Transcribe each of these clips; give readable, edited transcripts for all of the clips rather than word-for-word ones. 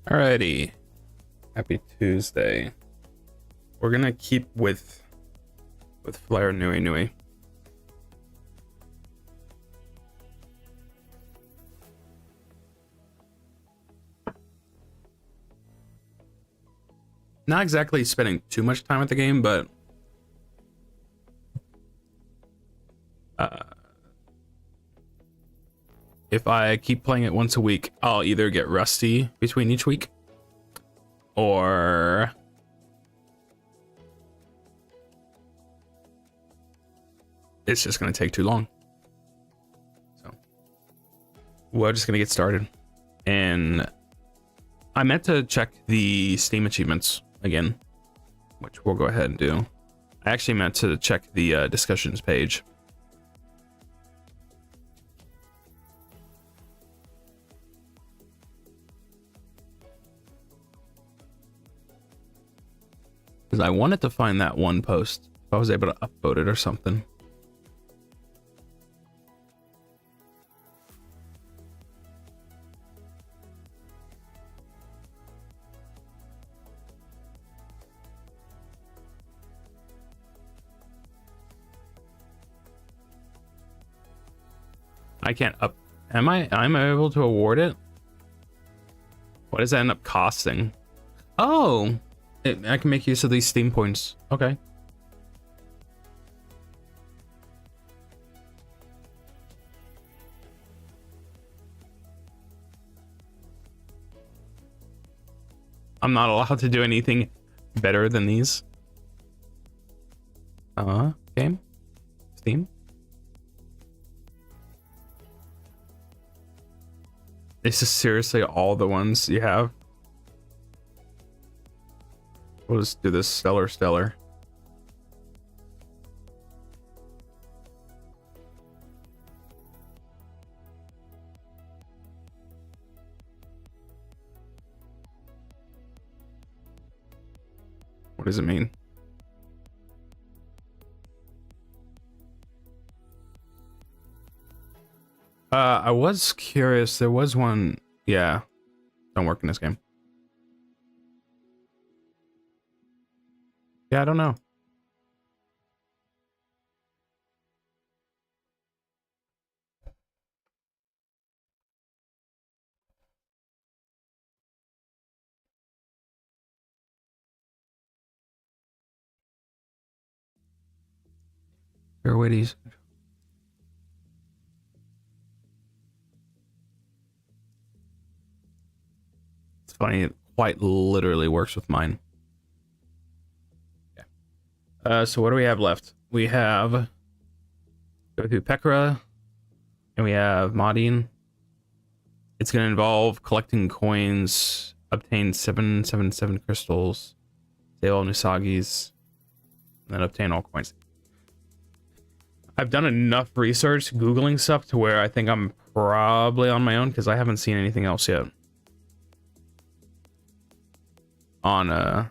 Alrighty. Happy Tuesday. We're gonna keep with Flare NUINUI. Not exactly spending too much time with the game, but if I keep playing it once a week, I'll either get rusty between each week, or it's just gonna take too long. So we're just gonna get started. And I meant to check the Steam achievements again, which we'll go ahead and do. I actually meant to check the discussions page. Because I wanted to find that one post, if I was able to upvote it or something. I can't up. Am I able to award it? What does that end up costing? Oh, I can make use of these Steam points. Okay. I'm not allowed to do anything better than these. Game? Steam? This is seriously all the ones you have? We'll just do this stellar. What does it mean? I was curious. There was one. Yeah. Don't work in this game. Yeah, I don't know. Here, waities. It's funny. It quite literally works with mine. So what do we have left? We have go through Pekra, and we have modding. It's going to involve collecting coins, obtain 777 crystals, save all Nusagis, and then obtain all coins. I've done enough research Googling stuff to where I think I'm probably on my own because I haven't seen anything else yet on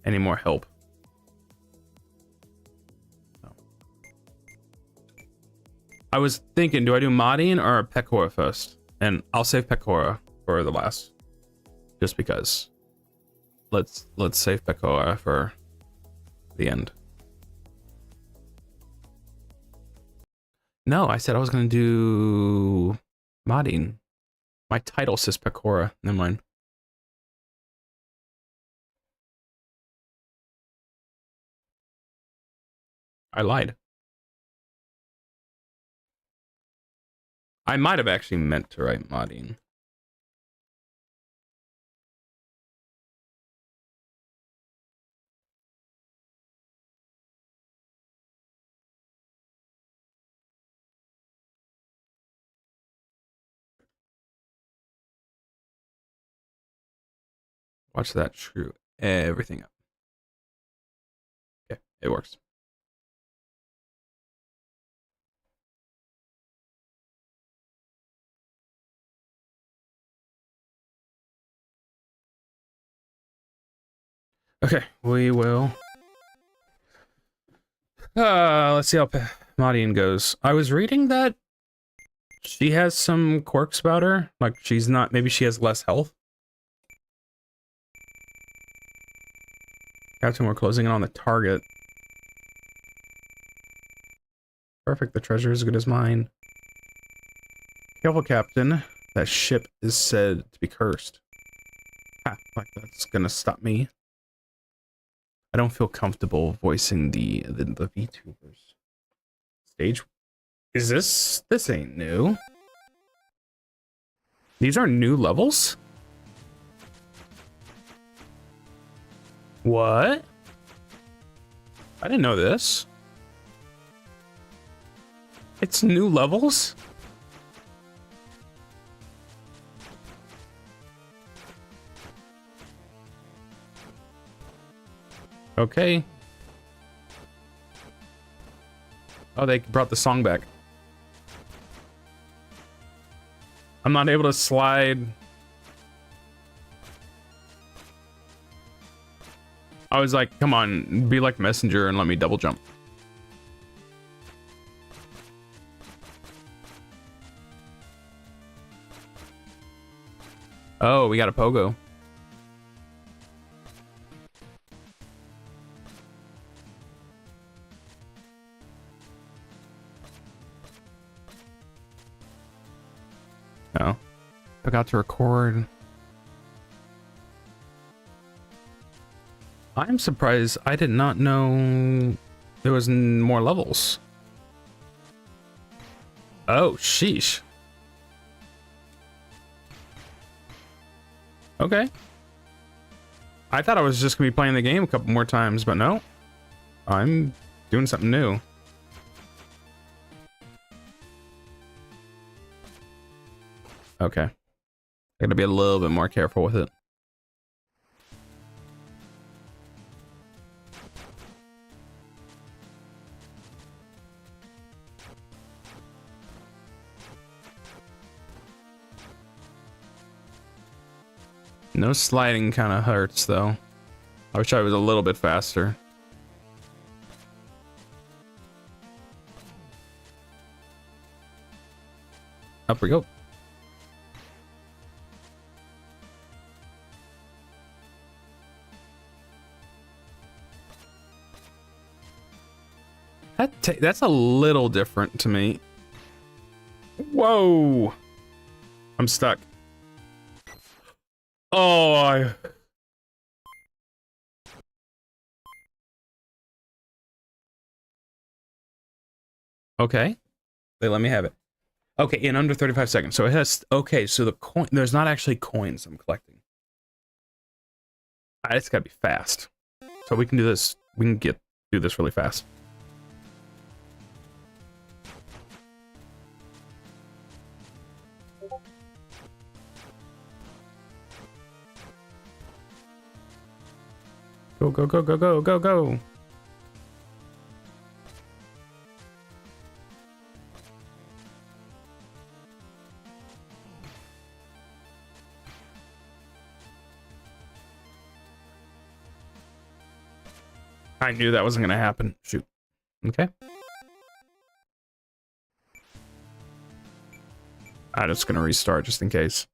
any more help. So. I was thinking, do I do modding or Pekora first? And I'll save Pekora for the last, just because. Let's save Pekora for the end. No, I said I was gonna do modding. My title says Pekora. Never mind. I lied. I might have actually meant to write modding. Watch that screw everything up. Okay, it works. Okay, we will. Let's see how modding goes. I was reading that She has some quirks about her. Like, she's not... Maybe she has less health. Captain, we're closing in on the target. Perfect, the treasure is as good as mine. Careful, Captain. That ship is said to be cursed. Ha, like that's gonna stop me. I don't feel comfortable voicing the VTubers. Stage... Is this... This ain't new. These are new levels? What? I didn't know this. It's new levels? Okay. Oh, they brought the song back. I'm not able to slide. I was like, come on, be like Messenger and let me double jump. Oh, we got a pogo. Oh, forgot to record. I'm surprised. I did not know there was more levels. Oh, sheesh. Okay. I thought I was just gonna be playing the game a couple more times, but no. I'm doing something new. Okay. I gotta be a little bit more careful with it. No sliding kind of hurts, though. I wish I was a little bit faster. Up we go. That's a little different to me. Whoa! I'm stuck. Oh, okay. They let me have it. Okay, in under 35 seconds. So it has... Okay, so the coin... There's not actually coins I'm collecting. It's gotta be fast. So we can do this. We can do this really fast. Go, go, go, go, go, go, go. I knew that wasn't gonna happen. Shoot. Okay. I'm just gonna restart just in case.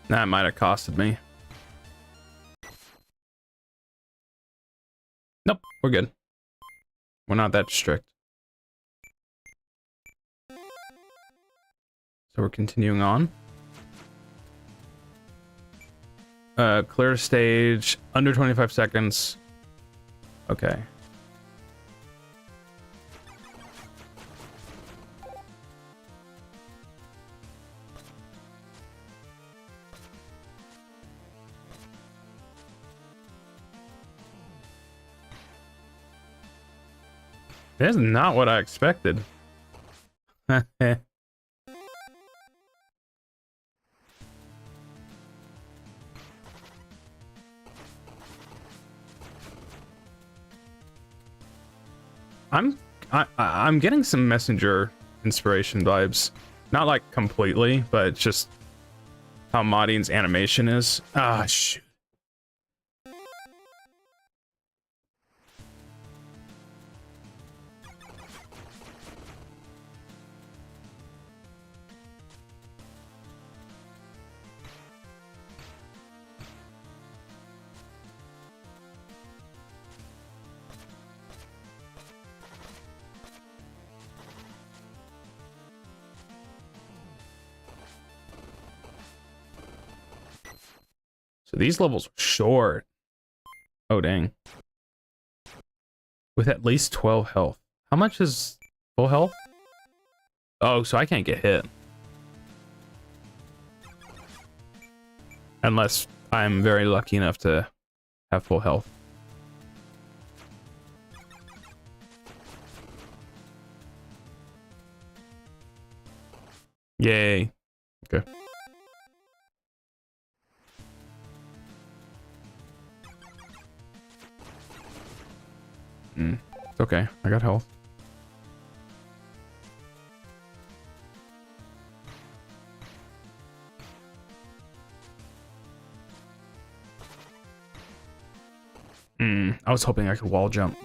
That might have costed me. Nope, we're good. We're not that strict. So we're continuing on. Clear stage, under 25 seconds. Okay. That's not what I expected. I'm getting some messenger inspiration vibes. Not like completely, but it's just how Madine's animation is. Ah, shoot. So these levels are short. Oh, dang. With at least 12 health. How much is full health? Oh, so I can't get hit. Unless I'm very lucky enough to have full health. Yay. Okay. It's okay. I got health. I was hoping I could wall jump.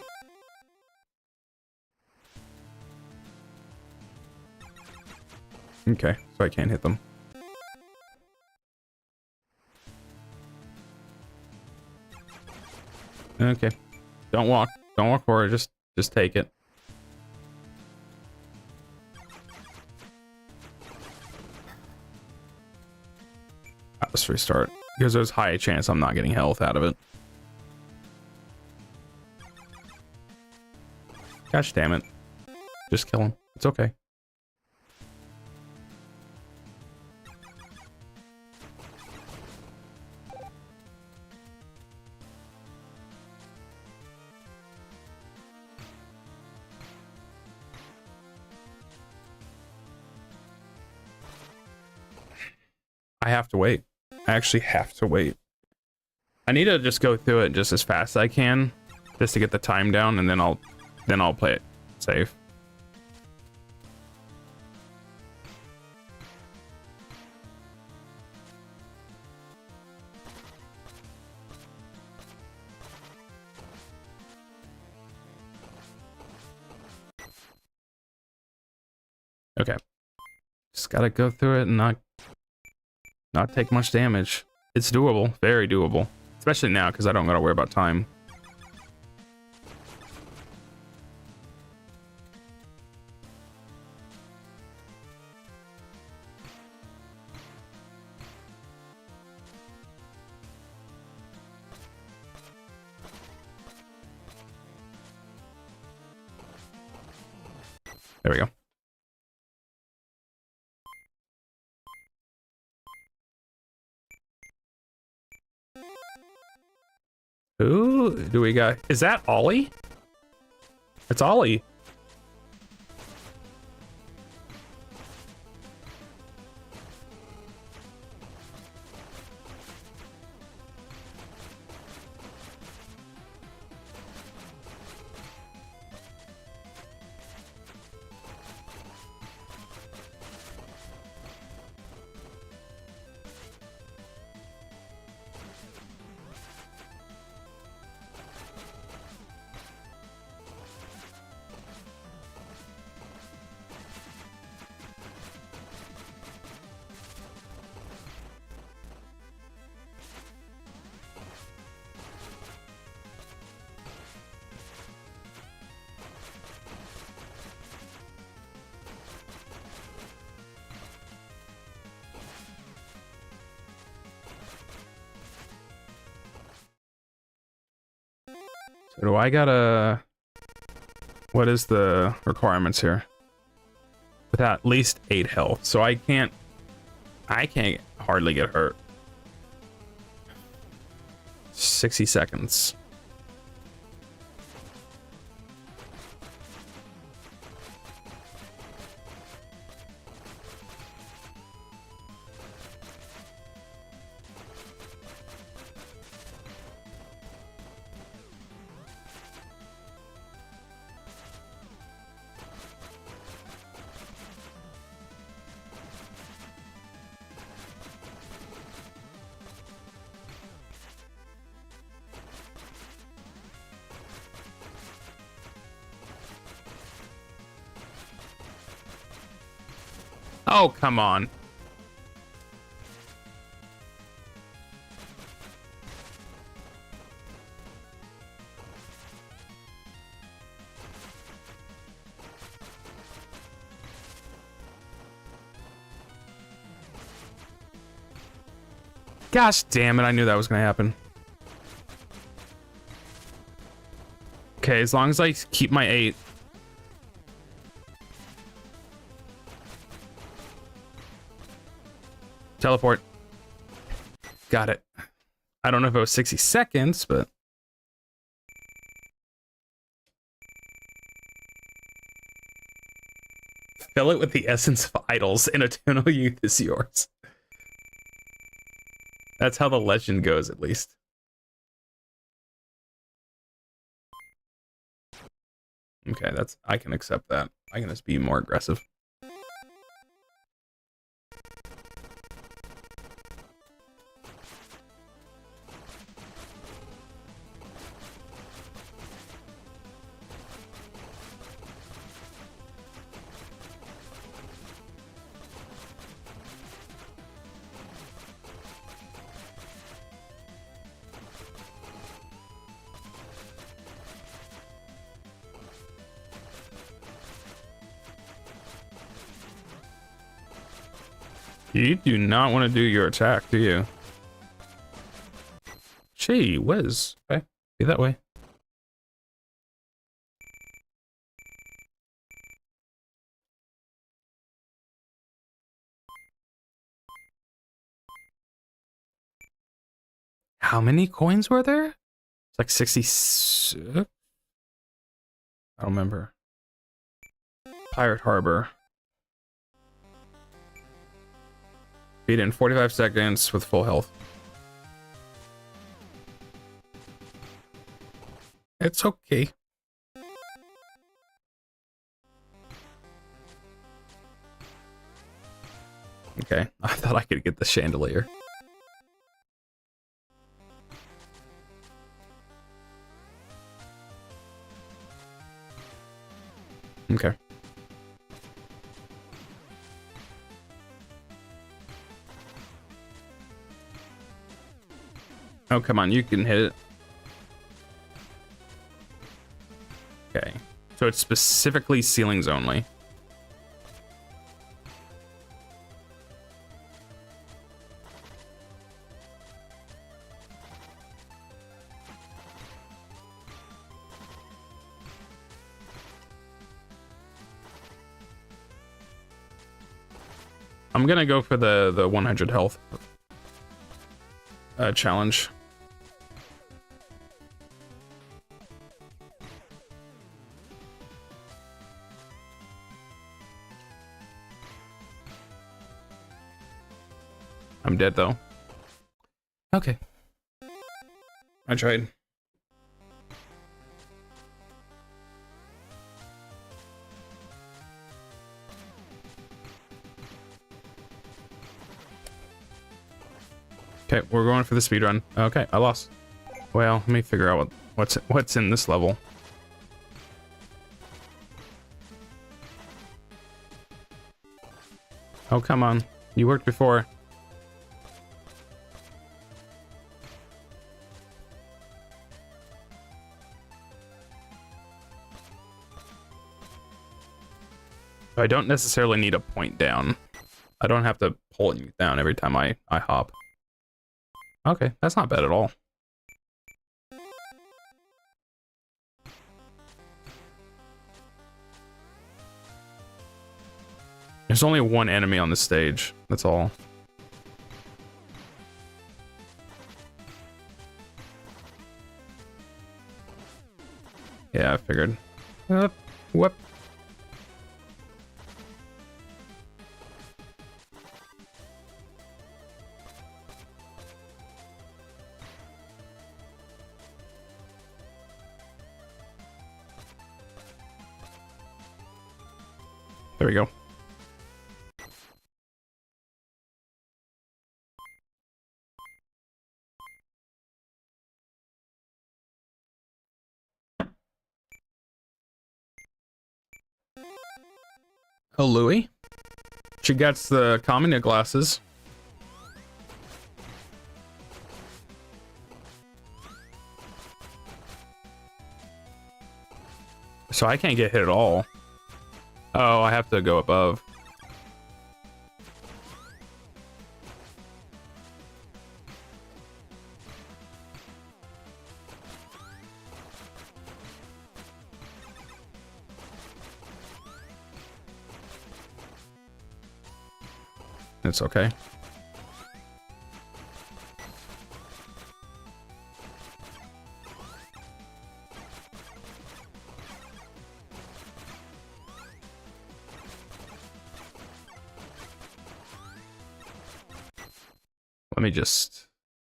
Okay, so I can't hit them. Okay. Don't walk. Don't walk forward. Just take it. Let's restart. Because there's high chance I'm not getting health out of it. Gosh damn it. Just kill him. It's okay. I have to wait. I actually have to wait. I need to just go through it just as fast as I can, just to get the time down, and then I'll play it safe. Okay. Just gotta go through it and not take much damage. It's doable, very doable. Especially now, because I don't gotta worry about time. There we go. Who do we got? Is that Ollie? It's Ollie. So do I gotta... What is the requirements here? With at least 8 health, so I can't hardly get hurt. 60 seconds. Oh, come on. Gosh damn it, I knew that was gonna happen. Okay, as long as I keep my 8. Teleport. Got it. I don't know if it was 60 seconds, but... Fill it with the essence of idols, and eternal youth is yours. That's how the legend goes, at least. Okay, I can accept that. I can just be more aggressive. You do not want to do your attack, do you? Gee whiz. Okay, be that way. How many coins were there? It's like 66. I don't remember. Pirate Harbor. Beat it in 45 seconds with full health. It's okay. Okay, I thought I could get the chandelier. Okay. Oh, come on, you can hit it. Okay. So it's specifically ceilings only. I'm gonna go for the 100 health challenge. I'm dead though. Okay. I tried. Okay, we're going for the speed run. Okay, I lost. Well, let me figure out what's in this level. Oh, come on. You worked before. I don't necessarily need a point down. I don't have to pull you down every time I hop. Okay, that's not bad at all. There's only one enemy on the stage. That's all. Yeah, I figured. Whoop. There we go. Oh, Louis? She gets the Kamina glasses. So I can't get hit at all. Oh, I have to go above. It's okay. Let me just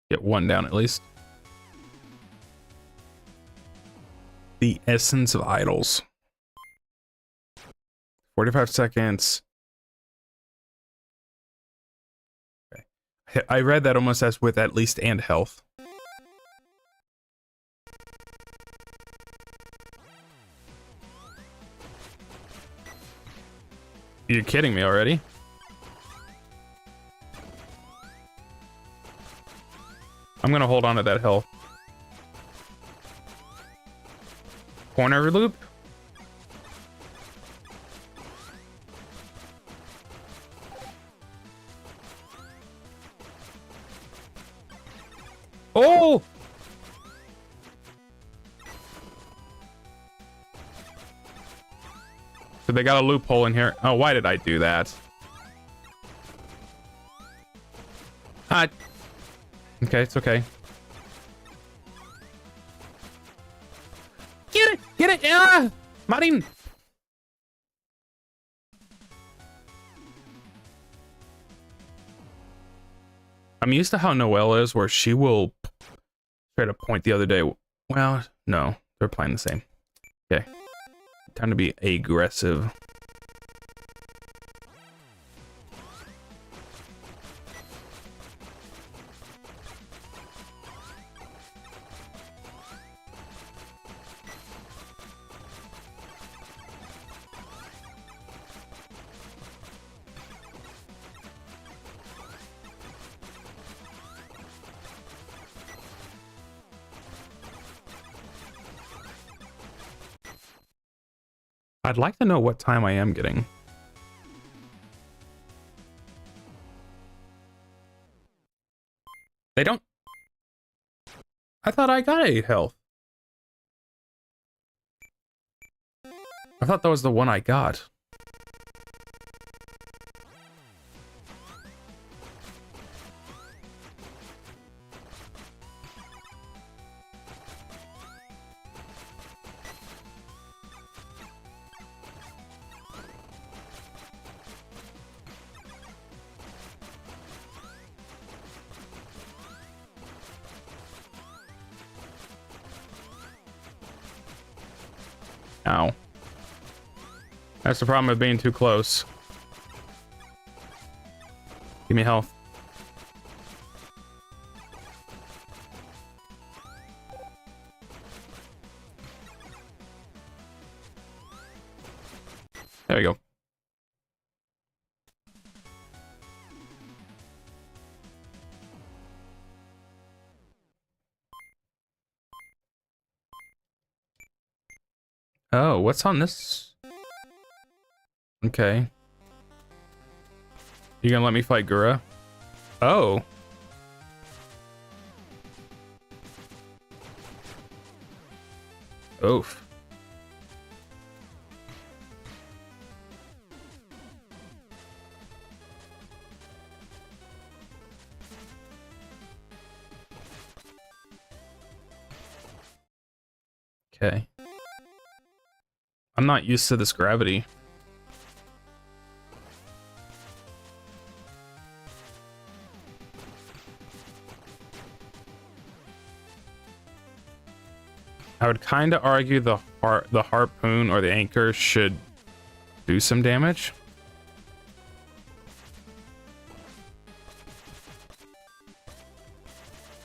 get one down at least. The essence of idols. 45 seconds. Okay. I read that almost as with at least and health. You're kidding me already? I'm gonna hold on to that health. Corner loop? Oh! So they got a loophole in here. Oh, why did I do that? Okay, it's okay. Get it! Get it! Ah! Marin! I'm used to how Noelle is, where she will try to point the other day. Well, no, they're playing the same. Okay. Time to be aggressive. I'd like to know what time I am getting. They don't... I thought I got 8 health. I thought that was the one I got. Ow. That's the problem with being too close. Give me health. There we go. Oh, what's on this? Okay. You gonna let me fight Gura? Oh. Oof. Okay. I'm not used to this gravity. I would kind of argue the harpoon or the anchor should do some damage.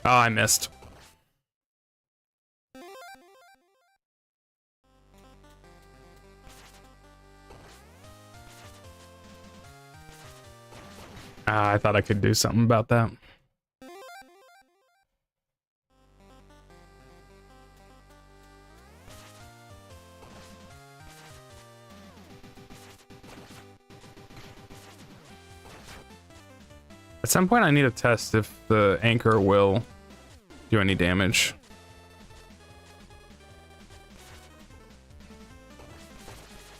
Oh, I missed. Ah, I thought I could do something about that. At some point, I need to test if the anchor will do any damage.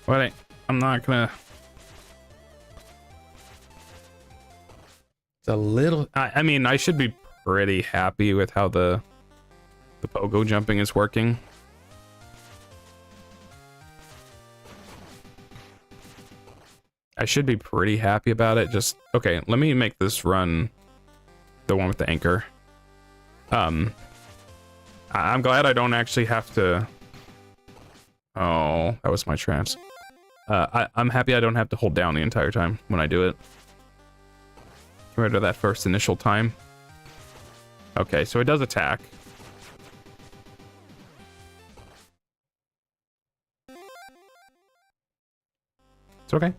But I'm not gonna... It's a little... I mean, I should be pretty happy with how the pogo jumping is working. I should be pretty happy about it. Just... Okay, let me make this run the one with the anchor. I'm glad I don't actually have to... Oh, that was my traps. I'm happy I don't have to hold down the entire time when I do it. Get rid of that first initial time. Okay, so it does attack. It's okay.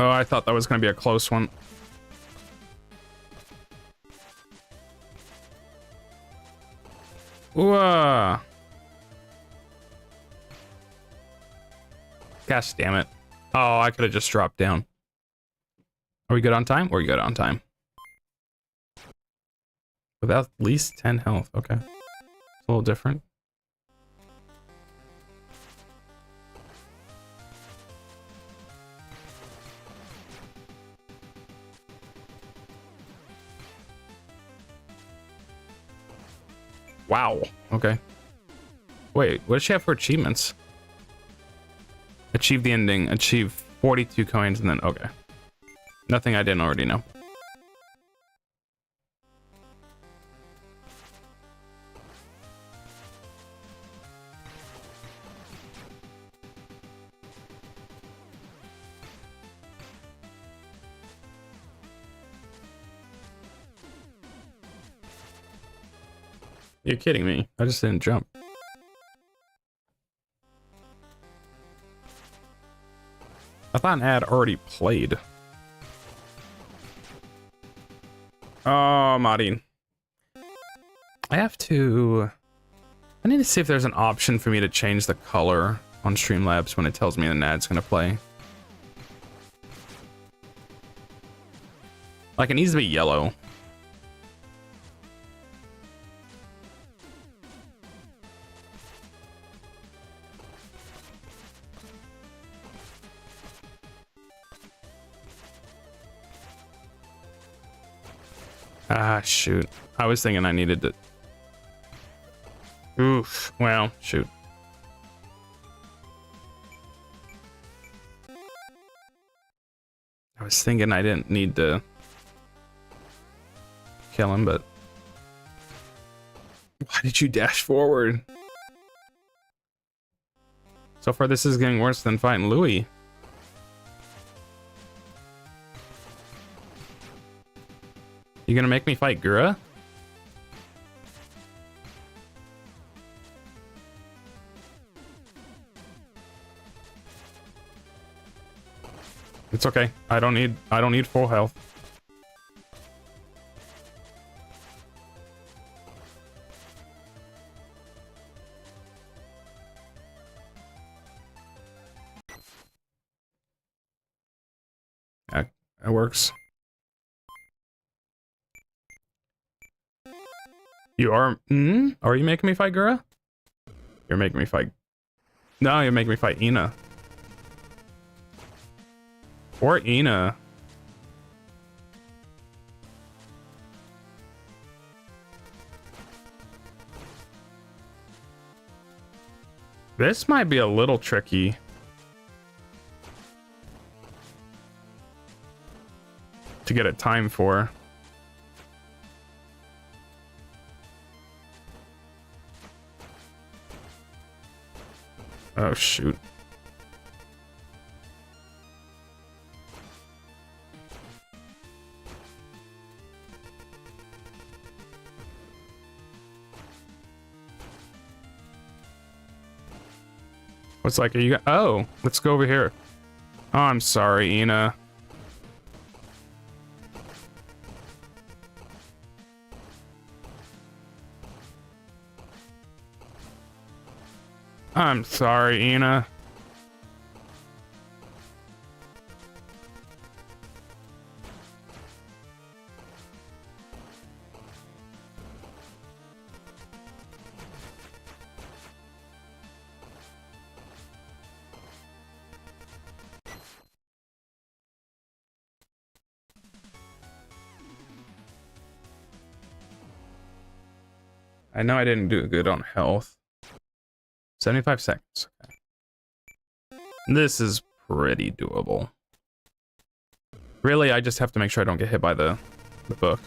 Oh, I thought that was going to be a close one. Ooh. Gosh damn it. Oh, I could have just dropped down. Are we good on time? We're good on time. Without at least 10 health. Okay. It's a little different. Wow. Okay. Wait, what does she have for achievements? Achieve the ending. Achieve 42 coins and then... Okay. Nothing I didn't already know. You're kidding me. I just didn't jump. I thought an ad already played. Oh, modding. I have to... I need to see if there's an option for me to change the color on Streamlabs when it tells me an ad's gonna play. Like, it needs to be yellow. Ah, shoot. I was thinking I needed to... Oof. Well, shoot. I was thinking I didn't need to kill him, but... Why did you dash forward? So far, this is getting worse than fighting Louis. You gonna make me fight Gura? It's okay. I don't need full health. That works. You are... Are you making me fight Gura? You're making me fight... No, you're making me fight Ina. Or Ina. This might be a little tricky. To get a time for. Oh, shoot. What's like, are you? Oh, let's go over here. Oh, I'm sorry, Ina. I'm sorry, Ina. I know I didn't do good on health. 75 seconds. Okay. This is pretty doable. Really, I just have to make sure I don't get hit by the book.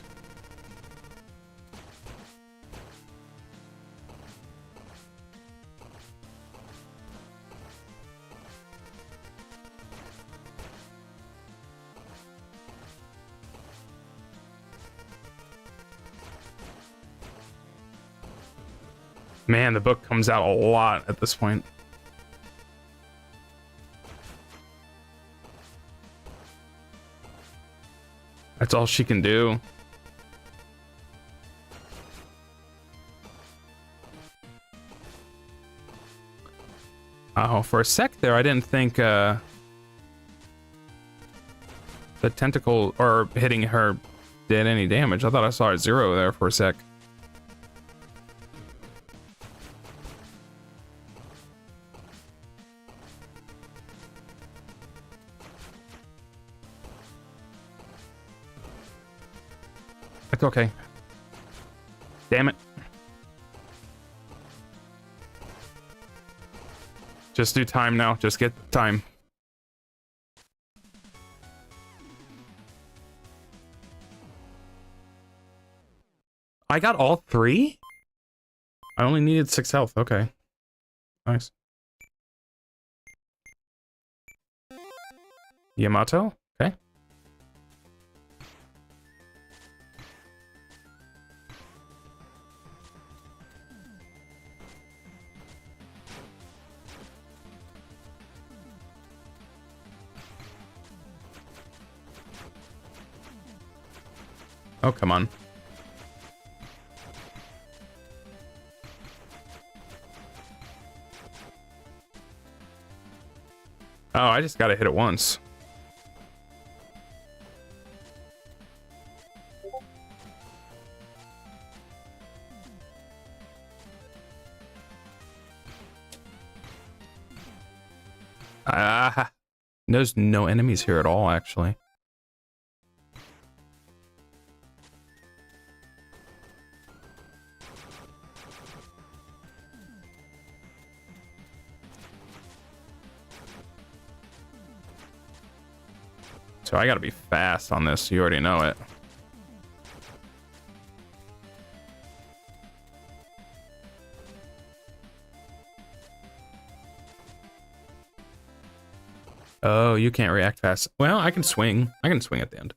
Man, the book comes out a lot at this point. That's all she can do. Oh, for a sec there, I didn't think the tentacle or hitting her did any damage. I thought I saw a 0 there for a sec. It's okay. Damn it. Just do time now. Just get time. I got all 3? I only needed 6 health. Okay. Nice. Yamato? Okay. Oh, come on. Oh, I just gotta hit it once. Ah, there's no enemies here at all, actually. So I gotta be fast on this. You already know it. Oh, you can't react fast. Well, I can swing. I can swing at the end.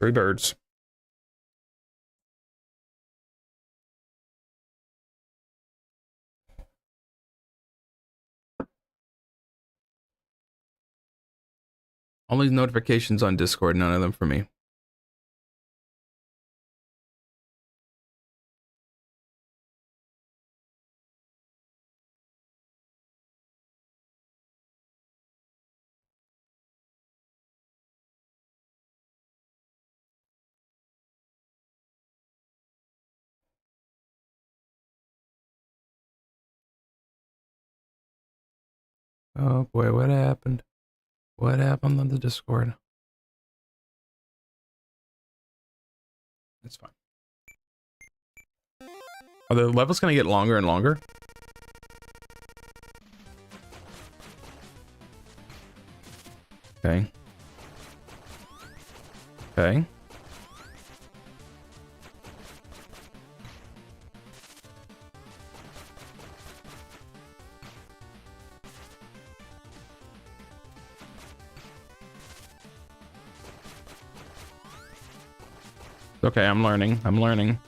Three birds. All these notifications on Discord, none of them for me. Oh boy, what happened? What happened on the Discord? It's fine. Are the levels gonna get longer and longer? Okay. Okay. Okay, I'm learning. I'm learning.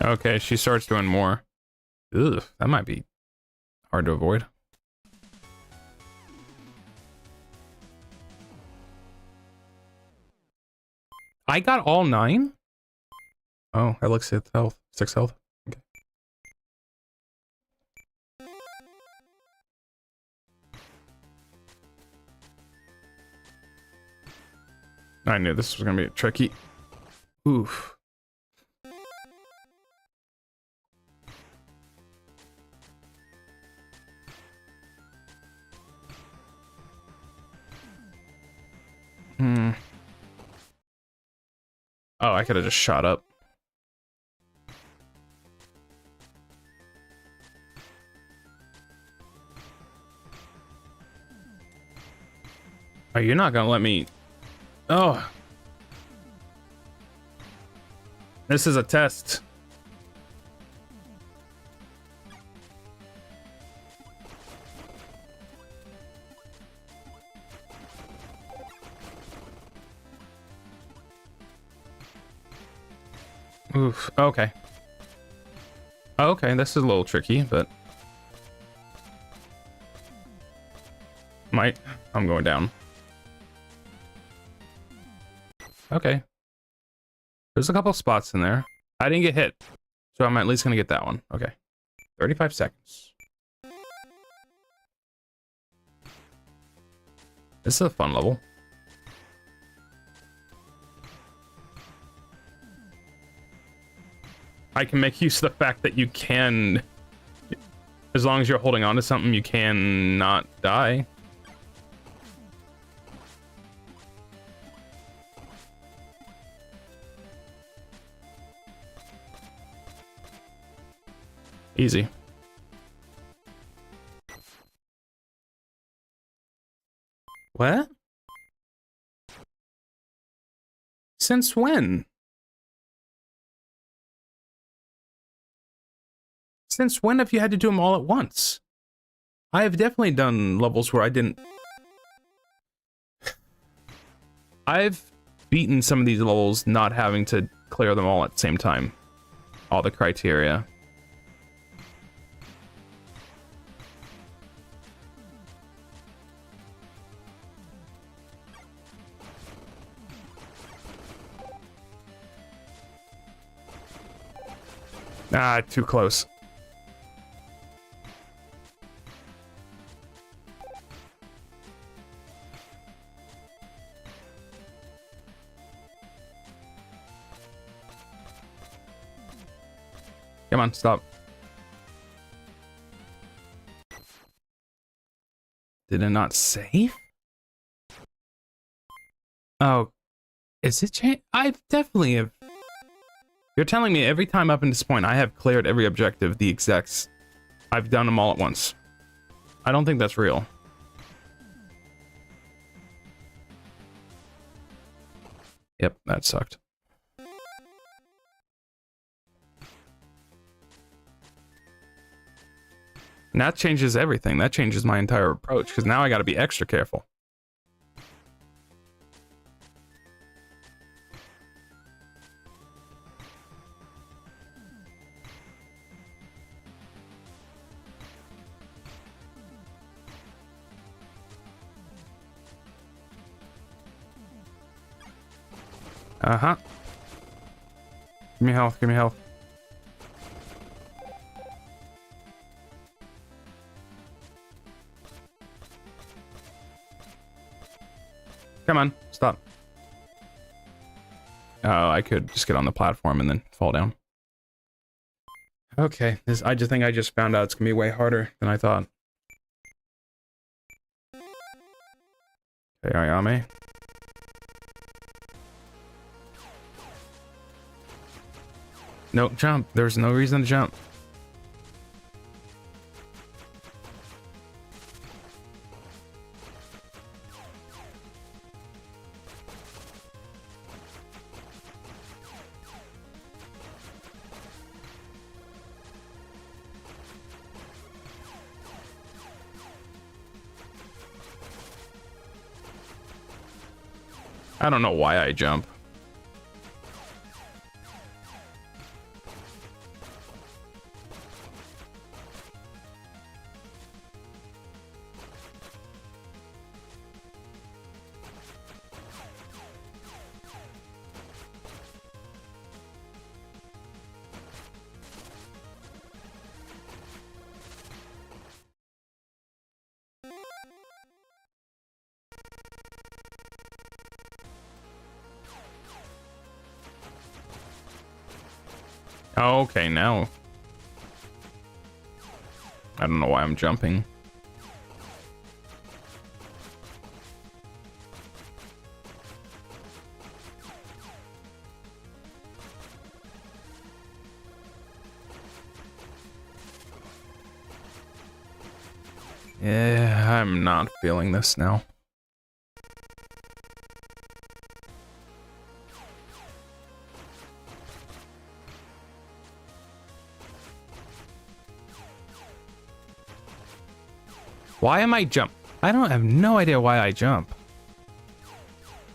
Okay, she starts doing more. Ugh, that might be hard to avoid. I got all 9? Oh, that looks at health. 6 health. Okay. I knew this was gonna be tricky. Oof. Oh, I could have just shot up. Oh, you're not gonna let me... Oh. This is a test. Oof, okay. Okay, this is a little tricky, but... I'm going down. Okay. There's a couple spots in there. I didn't get hit, so I'm at least gonna get that one. Okay. 35 seconds. This is a fun level. I can make use of the fact that you can, as long as you're holding on to something, you can not die. Easy. What? Since when? Since when have you had to do them all at once? I have definitely done levels where I didn't... I've beaten some of these levels not having to clear them all at the same time. All the criteria. Ah, too close. Come on, stop. Did it not save? Oh, is it change? I've definitely have. You're telling me every time up in this point I have cleared every objective, the exacts. I've done them all at once. I don't think that's real. Yep, that sucked. And that changes everything. That changes my entire approach, because now I gotta be extra careful. Uh-huh. Give me health, give me health. Come on, stop. Oh, I could just get on the platform and then fall down. Okay, I just think I just found out it's gonna be way harder than I thought. Okay, Ayame. No, jump. There's no reason to jump. I don't know why I jump. Okay, now. I don't know why I'm jumping. Yeah, I'm not feeling this now. Why am I jump? I don't have no idea why I jump.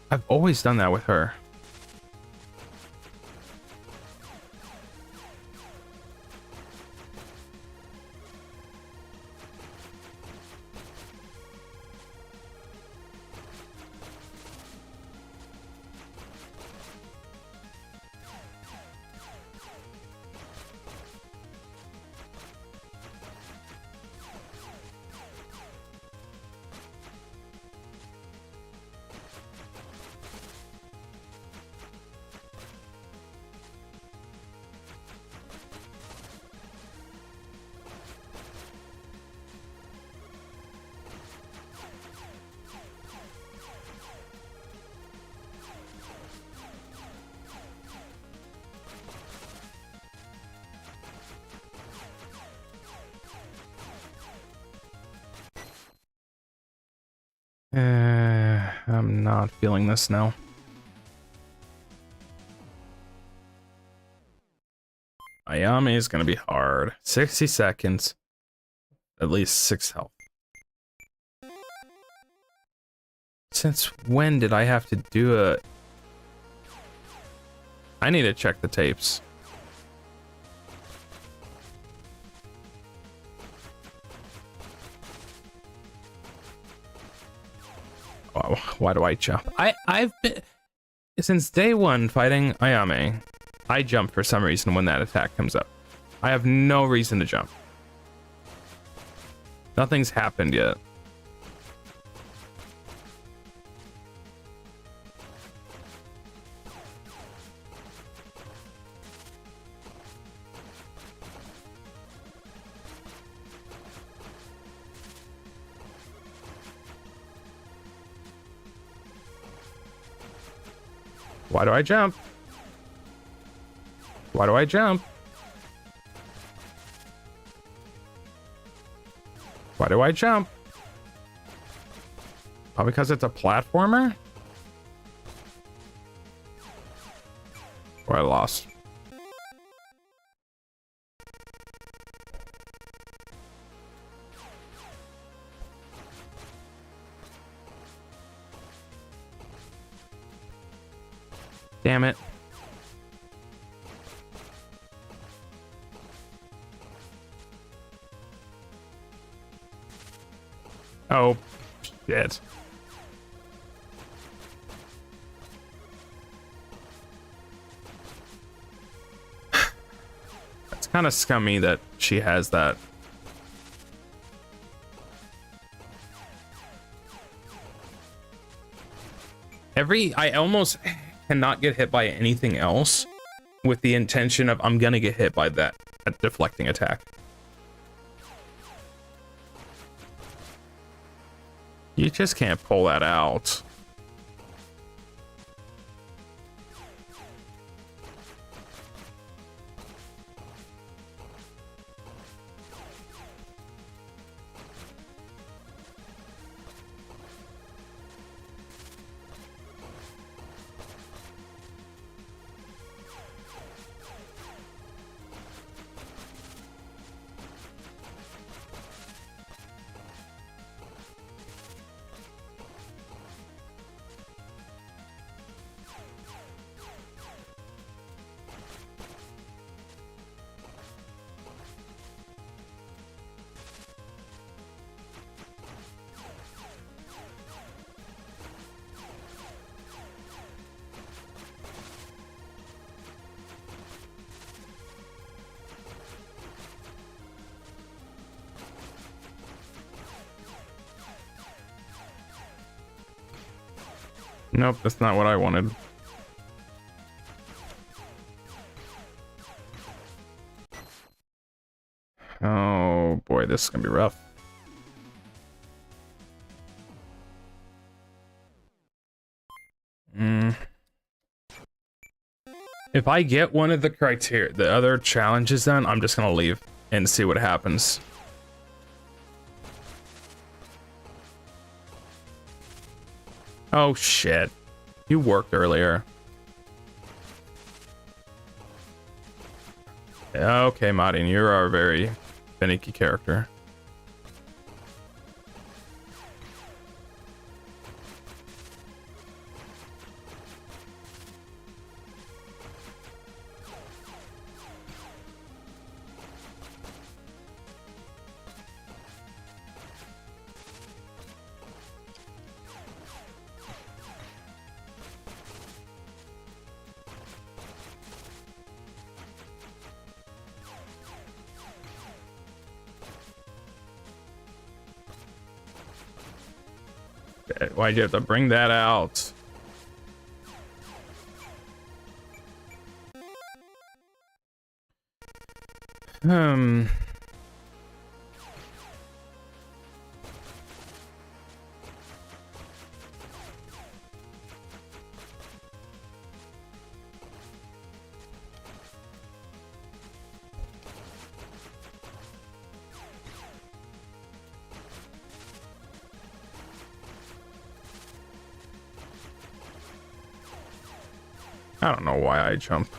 I've always done that with her. I'm not feeling this now. Ayame is gonna be hard. 60 seconds. At least 6 health. Since when did I have to do it? I need to check the tapes. Why do I jump? I've been since day one fighting Ayame. I jump for some reason when that attack comes up. I have no reason to jump. Nothing's happened yet. Why do I jump? Why do I jump? Why do I jump? Oh, because it's a platformer? Or I lost. Damn it. Oh, shit. It's kind of scummy that she has that. I almost cannot get hit by anything else with the intention of I'm gonna get hit by that deflecting attack. You just can't pull that out. Nope, that's not what I wanted. Oh boy, this is gonna be rough. If I get one of the other challenges done, I'm just gonna leave and see what happens. Oh shit. You worked earlier. Okay, Martin, you are a very finicky character. Why'd you have to bring that out? I don't know why I jump.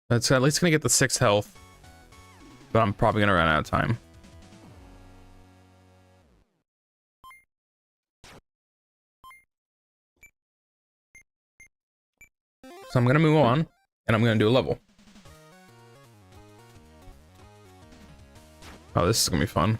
That's at least gonna get the 6 health, but I'm probably gonna run out of time. So I'm gonna move on, and I'm gonna do a level. Oh, this is gonna be fun.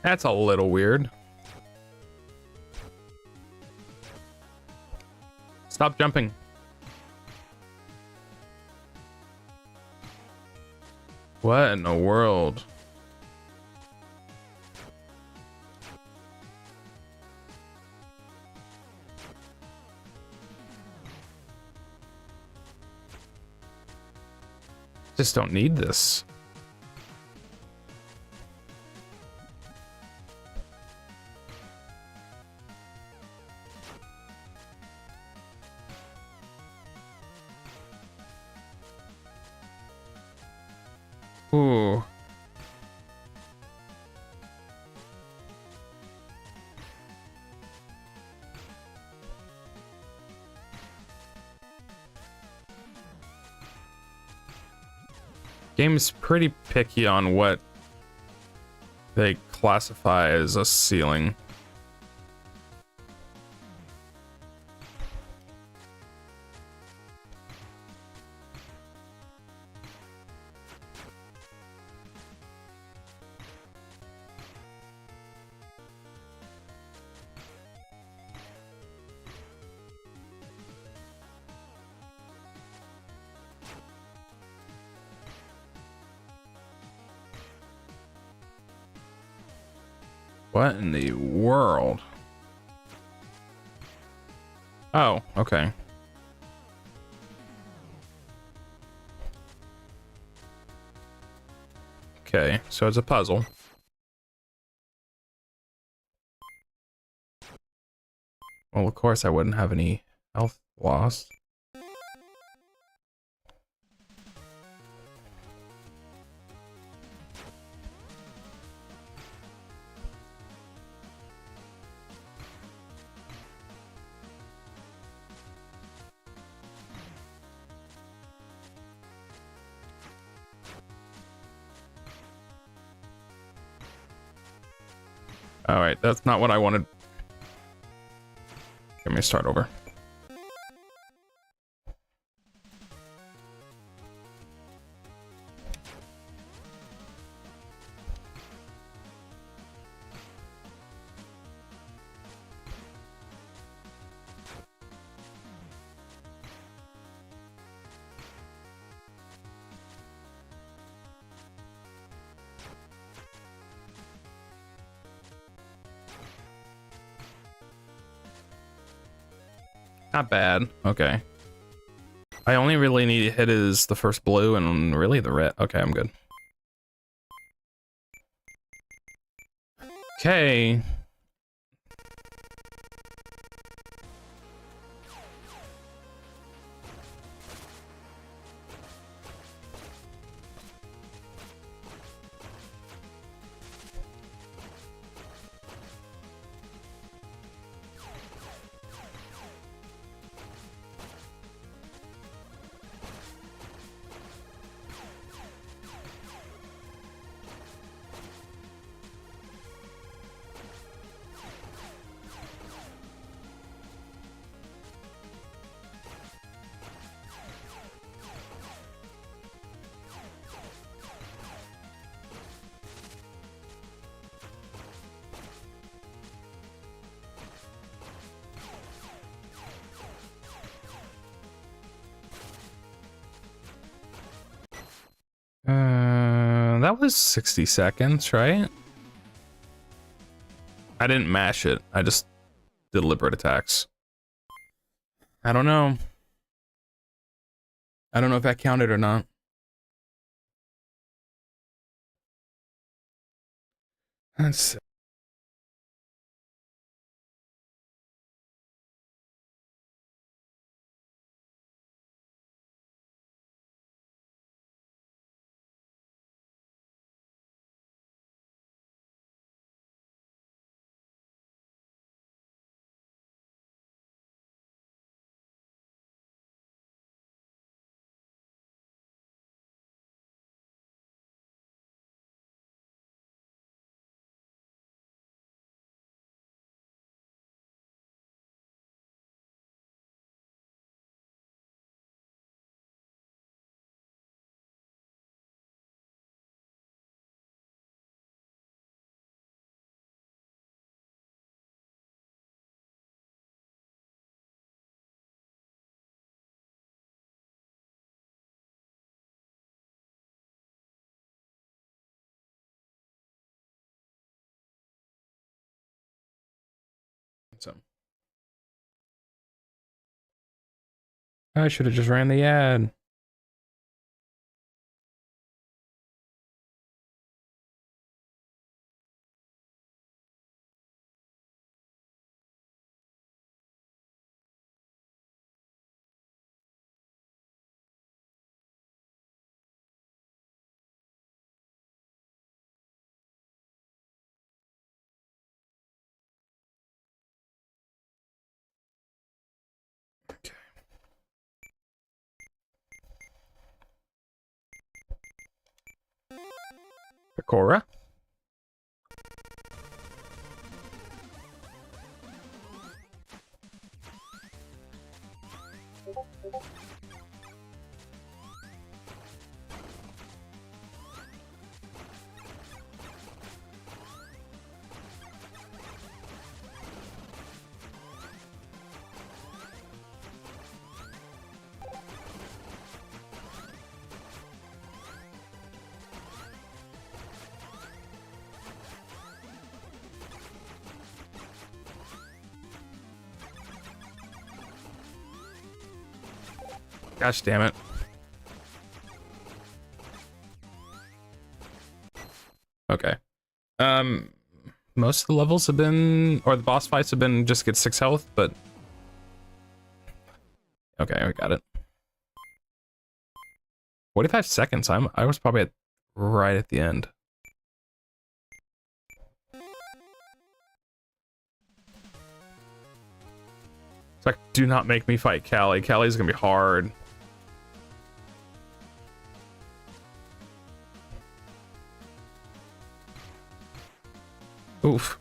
That's a little weird. Stop jumping. What in the world? Just don't need this. Game is pretty picky on what they classify as a ceiling. What in the world? Oh, okay. Okay, so it's a puzzle. Well, of course I wouldn't have any health loss. All right, that's not what I wanted. Let me start over. Not bad. Okay. I only really need to hit is the first blue and really the red. Okay, I'm good. Okay. That was 60 seconds, right? I didn't mash it. I just did deliberate attacks. I don't know. I don't know if that counted or not. Let's so. I should have just ran the ad. Sakura. Gosh damn it. Okay. Most of the levels have been, or the boss fights have been just get 6 health, but okay, I got it. 45 seconds. I was probably right at the end. It's like, do not make me fight Callie. Callie's gonna be hard. Oof.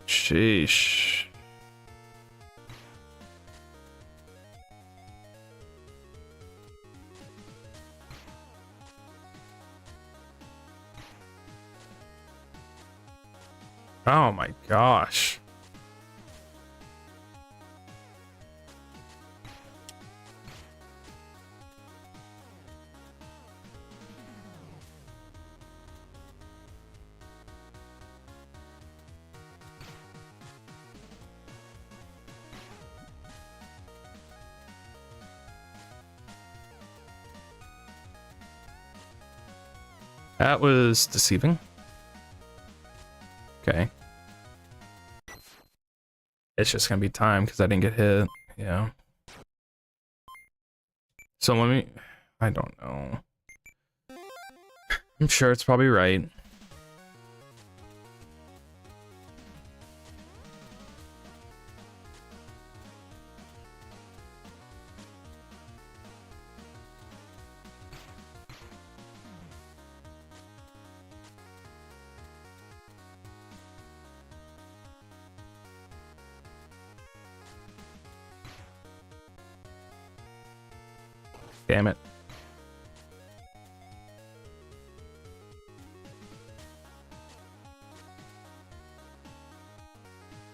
Sheesh. Oh my gosh. That was deceiving. Okay. It's just gonna be time because I didn't get hit. Yeah. So let me... I don't know. I'm sure it's probably right. Damn it.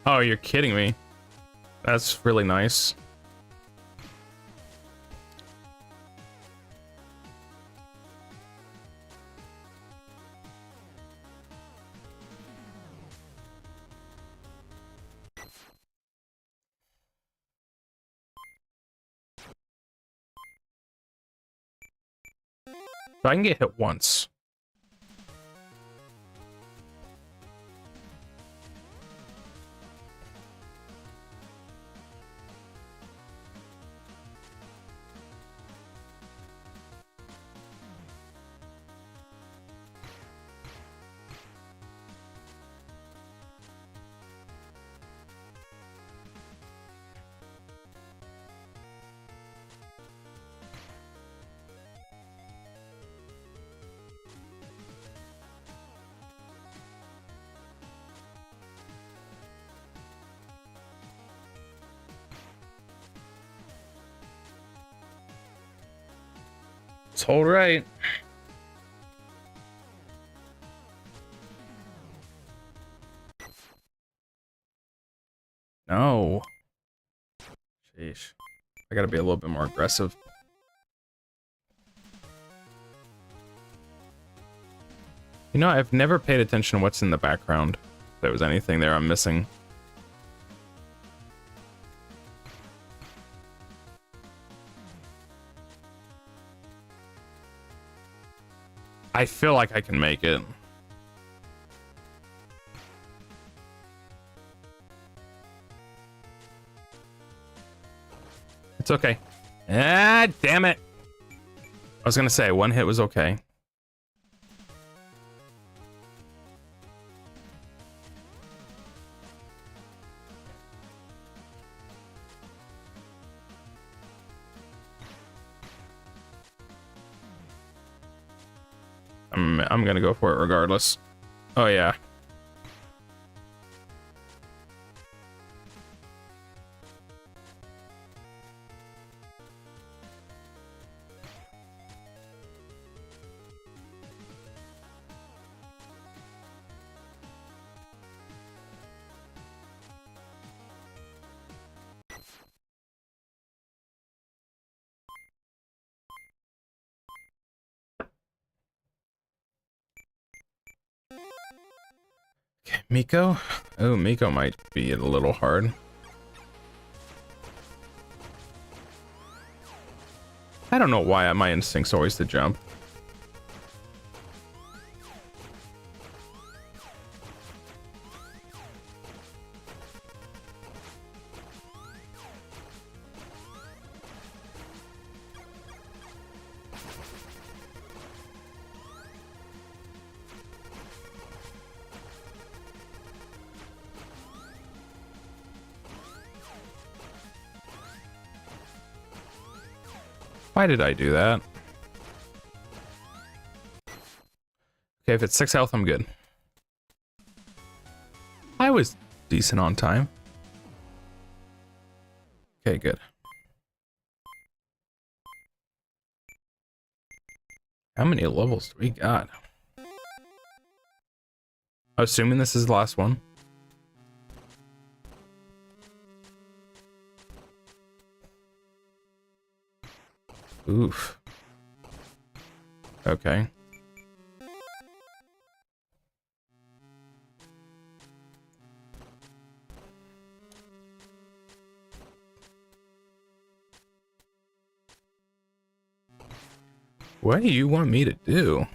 Oh, you're kidding me. That's really nice. So I can get hit once. It's hold right. No. Sheesh. I gotta be a little bit more aggressive. You know, I've never paid attention to what's in the background. If there was anything there I'm missing. I feel like I can make it. It's okay. Ah, damn it. I was gonna say, one hit was okay. I'm gonna go for it regardless. Oh yeah. Okay, Miko. Oh, Miko might be a little hard. I don't know why my instinct's always to jump. Why did I do that? Okay, if it's 6 health, I'm good. I was decent on time. Okay, good. How many levels do we got? Assuming this is the last one. Oof. Okay. What do you want me to do?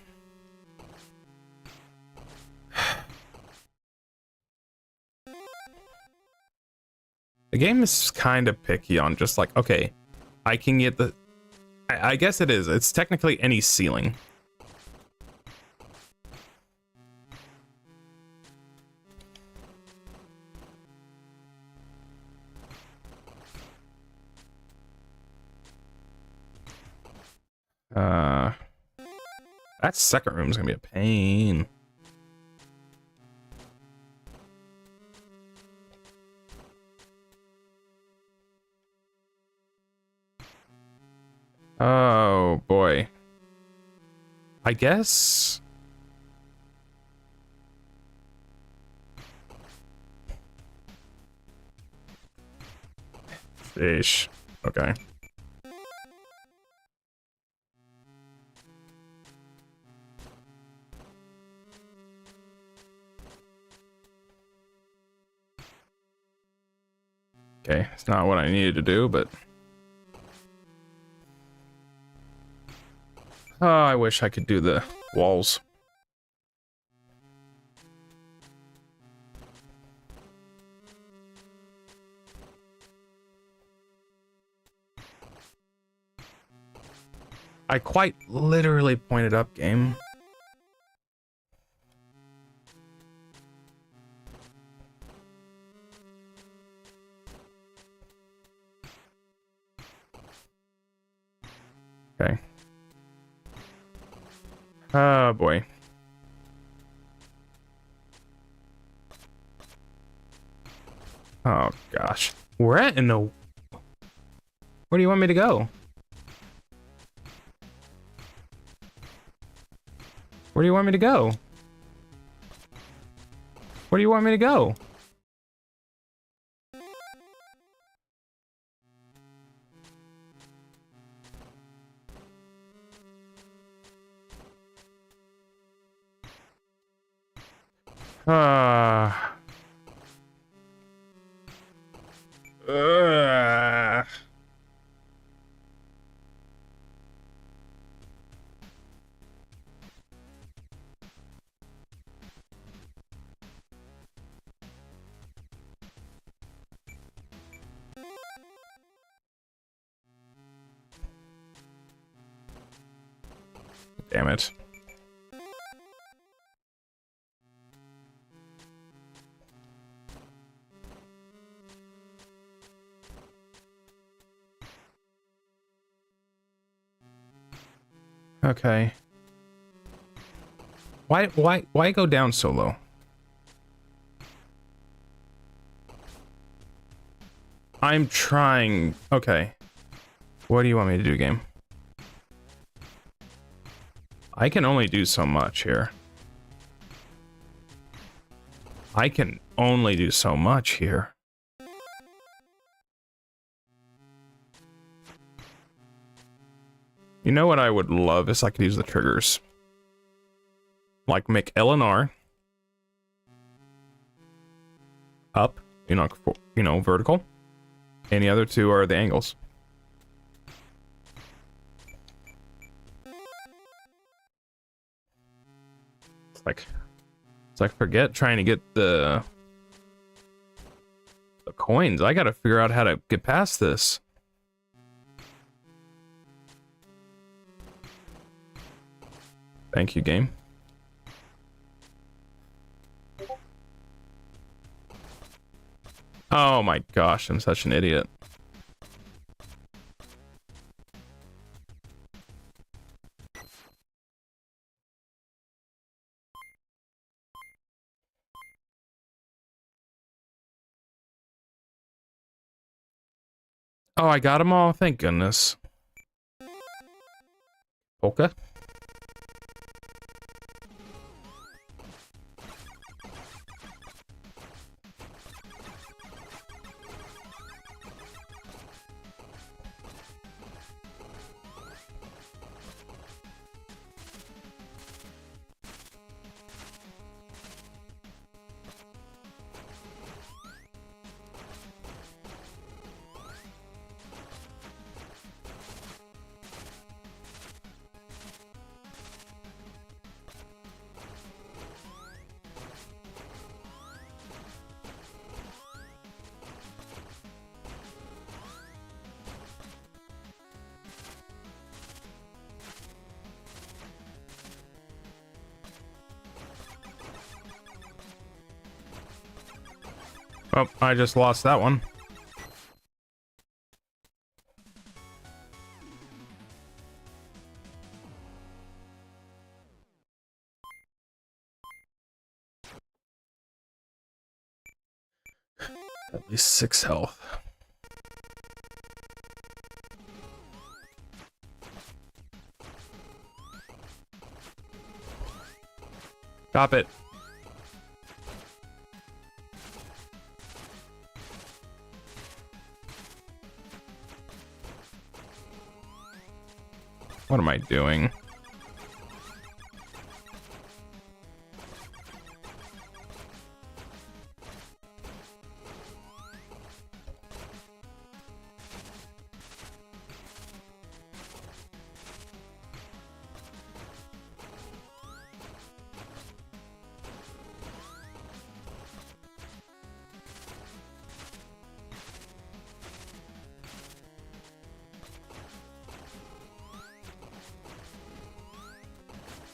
The game is kind of picky on just like, okay, I can get the... I guess it is. It's technically any ceiling. That second room is gonna be a pain. Oh boy. I guess. Fish. Okay. Okay, it's not what I needed to do, but... Oh, I wish I could do the walls. I quite literally pointed up, game. Okay. Oh boy. Oh gosh. Where in the... Where do you want me to go? Where do you want me to go? Where do you want me to go? Ah. Damn it. Okay. Why go down so low? I'm trying. Okay. What do you want me to do, game? I can only do so much here. I can only do so much here. You know what I would love is I could use the triggers. Like make L and R up, vertical. And the other two are the angles. It's like forget trying to get the coins. I gotta figure out how to get past this. Thank you, game. Oh my gosh, I'm such an idiot. Oh, I got them all. Thank goodness. Polka. Oh, I just lost that one. At least 6 health. Stop it. What am I doing?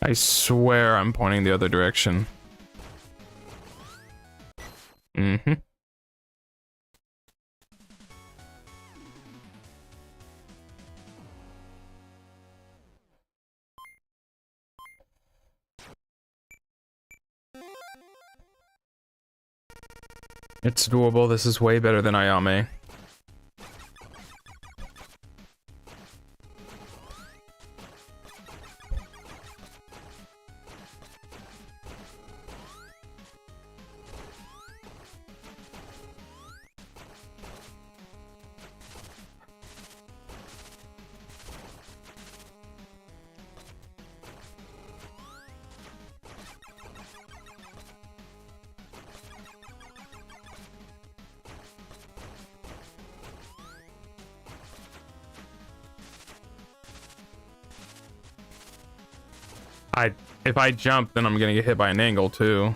I swear I'm pointing the other direction. Mm-hmm. It's doable. This is way better than Ayame. If I jump, then I'm gonna get hit by an angle too.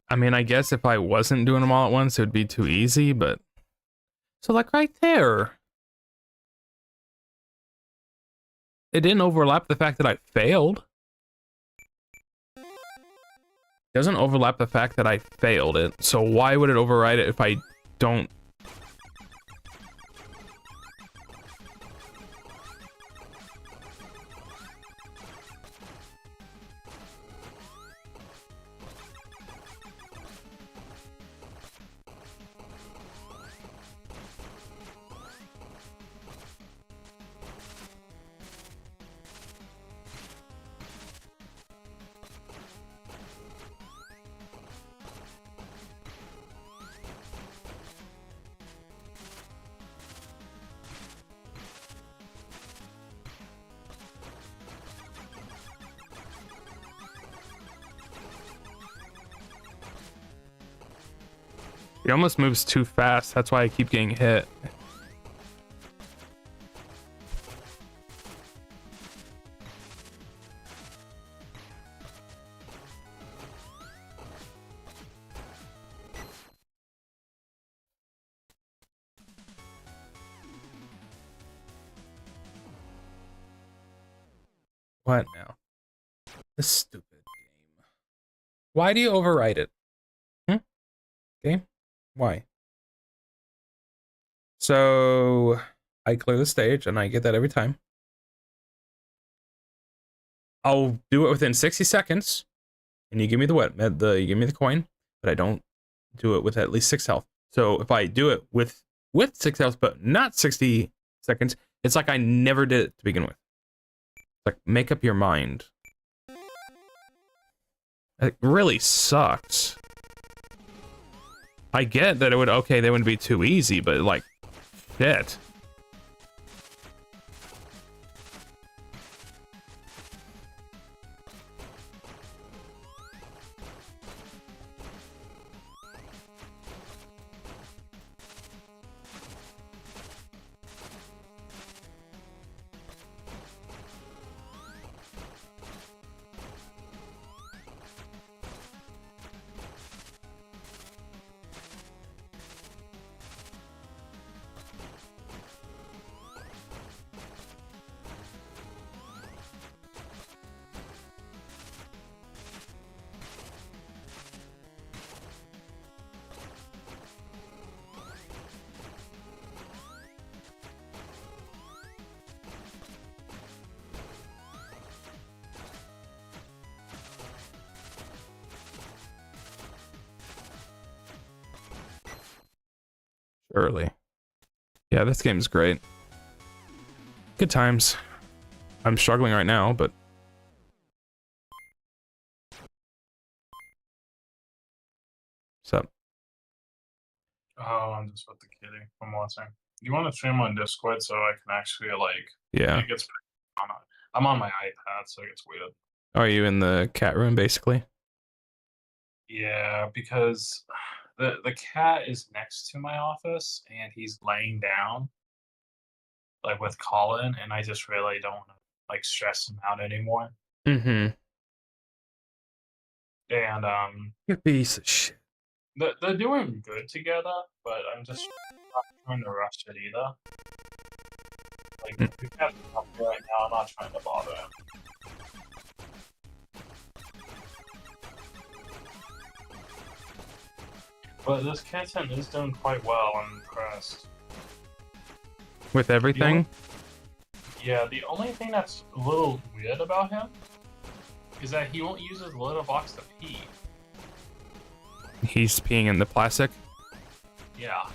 I mean, I guess if I wasn't doing them all at once, it would be too easy, but... So, like, right there. It didn't overlap the fact that I failed. It doesn't overlap the fact that I failed it, so why would it override it if I don't... He almost moves too fast, that's why I keep getting hit. What now? This stupid game. Why do you override it? Game? Why? So I clear the stage and I get that every time. I'll do it within 60 seconds and you give me you give me the coin, but I don't do it with at least 6 health. So if I do it with 6 health but not 60 seconds, it's like I never did it to begin with. It's like, make up your mind. It really sucks. I get that it would, okay, they wouldn't be too easy, but like, shit. Early. Yeah, this game's great. Good times. I'm struggling right now, but... What's up? Oh, I'm just with the kitty. I'm watching. You want to stream on Discord so I can actually like? Yeah. It gets. I'm on my iPad, so it gets weird. Are you in the cat room, basically? Yeah, because the cat is next to my office and he's laying down, like with Colin, and I just really don't want to like stress him out anymore. Mm-hmm. And You piece of shit. they're doing good together, but I'm just not trying to rush it either. Like the cat's up here right now. I'm not trying to bother him. But this kitten is doing quite well. I'm impressed. With everything? Yeah, the only thing that's a little weird about him is that he won't use his litter box to pee. He's peeing in the plastic? Yeah.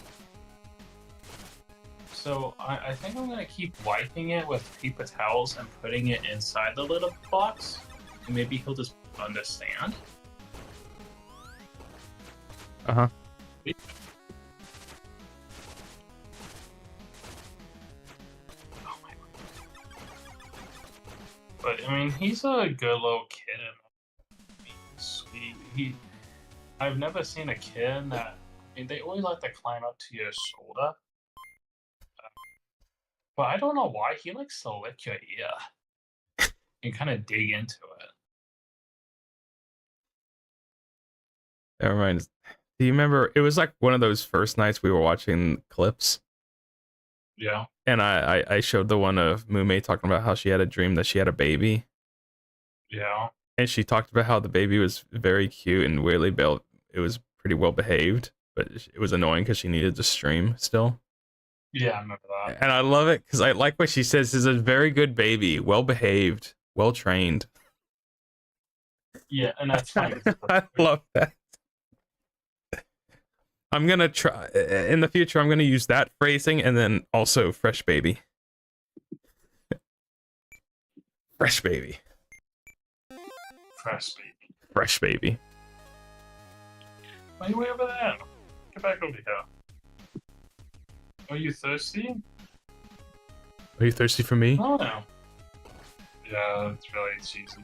So I think I'm gonna keep wiping it with paper towels and putting it inside the litter box, and maybe he'll just understand. Uh-huh. Oh my God. But I mean, he's a good little kitten. He's sweet. I've never seen a kitten that. I mean, they always like to climb up to your shoulder. But I don't know why he likes to lick your ear and kind of dig into it. Never mind. Do you remember? It was like one of those first nights we were watching clips, Yeah. and I showed the one of Mume talking about how she had a dream that she had a baby, Yeah. and she talked about how the baby was very cute and weirdly built. It was pretty well behaved, but it was annoying because she needed to stream still. Yeah, I remember that. And I love it because I like what she says. Is a very good baby, well behaved, well trained. Yeah, and that's funny. I love that. I'm gonna try in the future. I'm gonna use that phrasing and then also fresh baby. Fresh baby. Fresh baby. Fresh baby. Why are you way over there? Get back over here. Are you thirsty? Are you thirsty for me? Oh no. Yeah, it's really cheesy.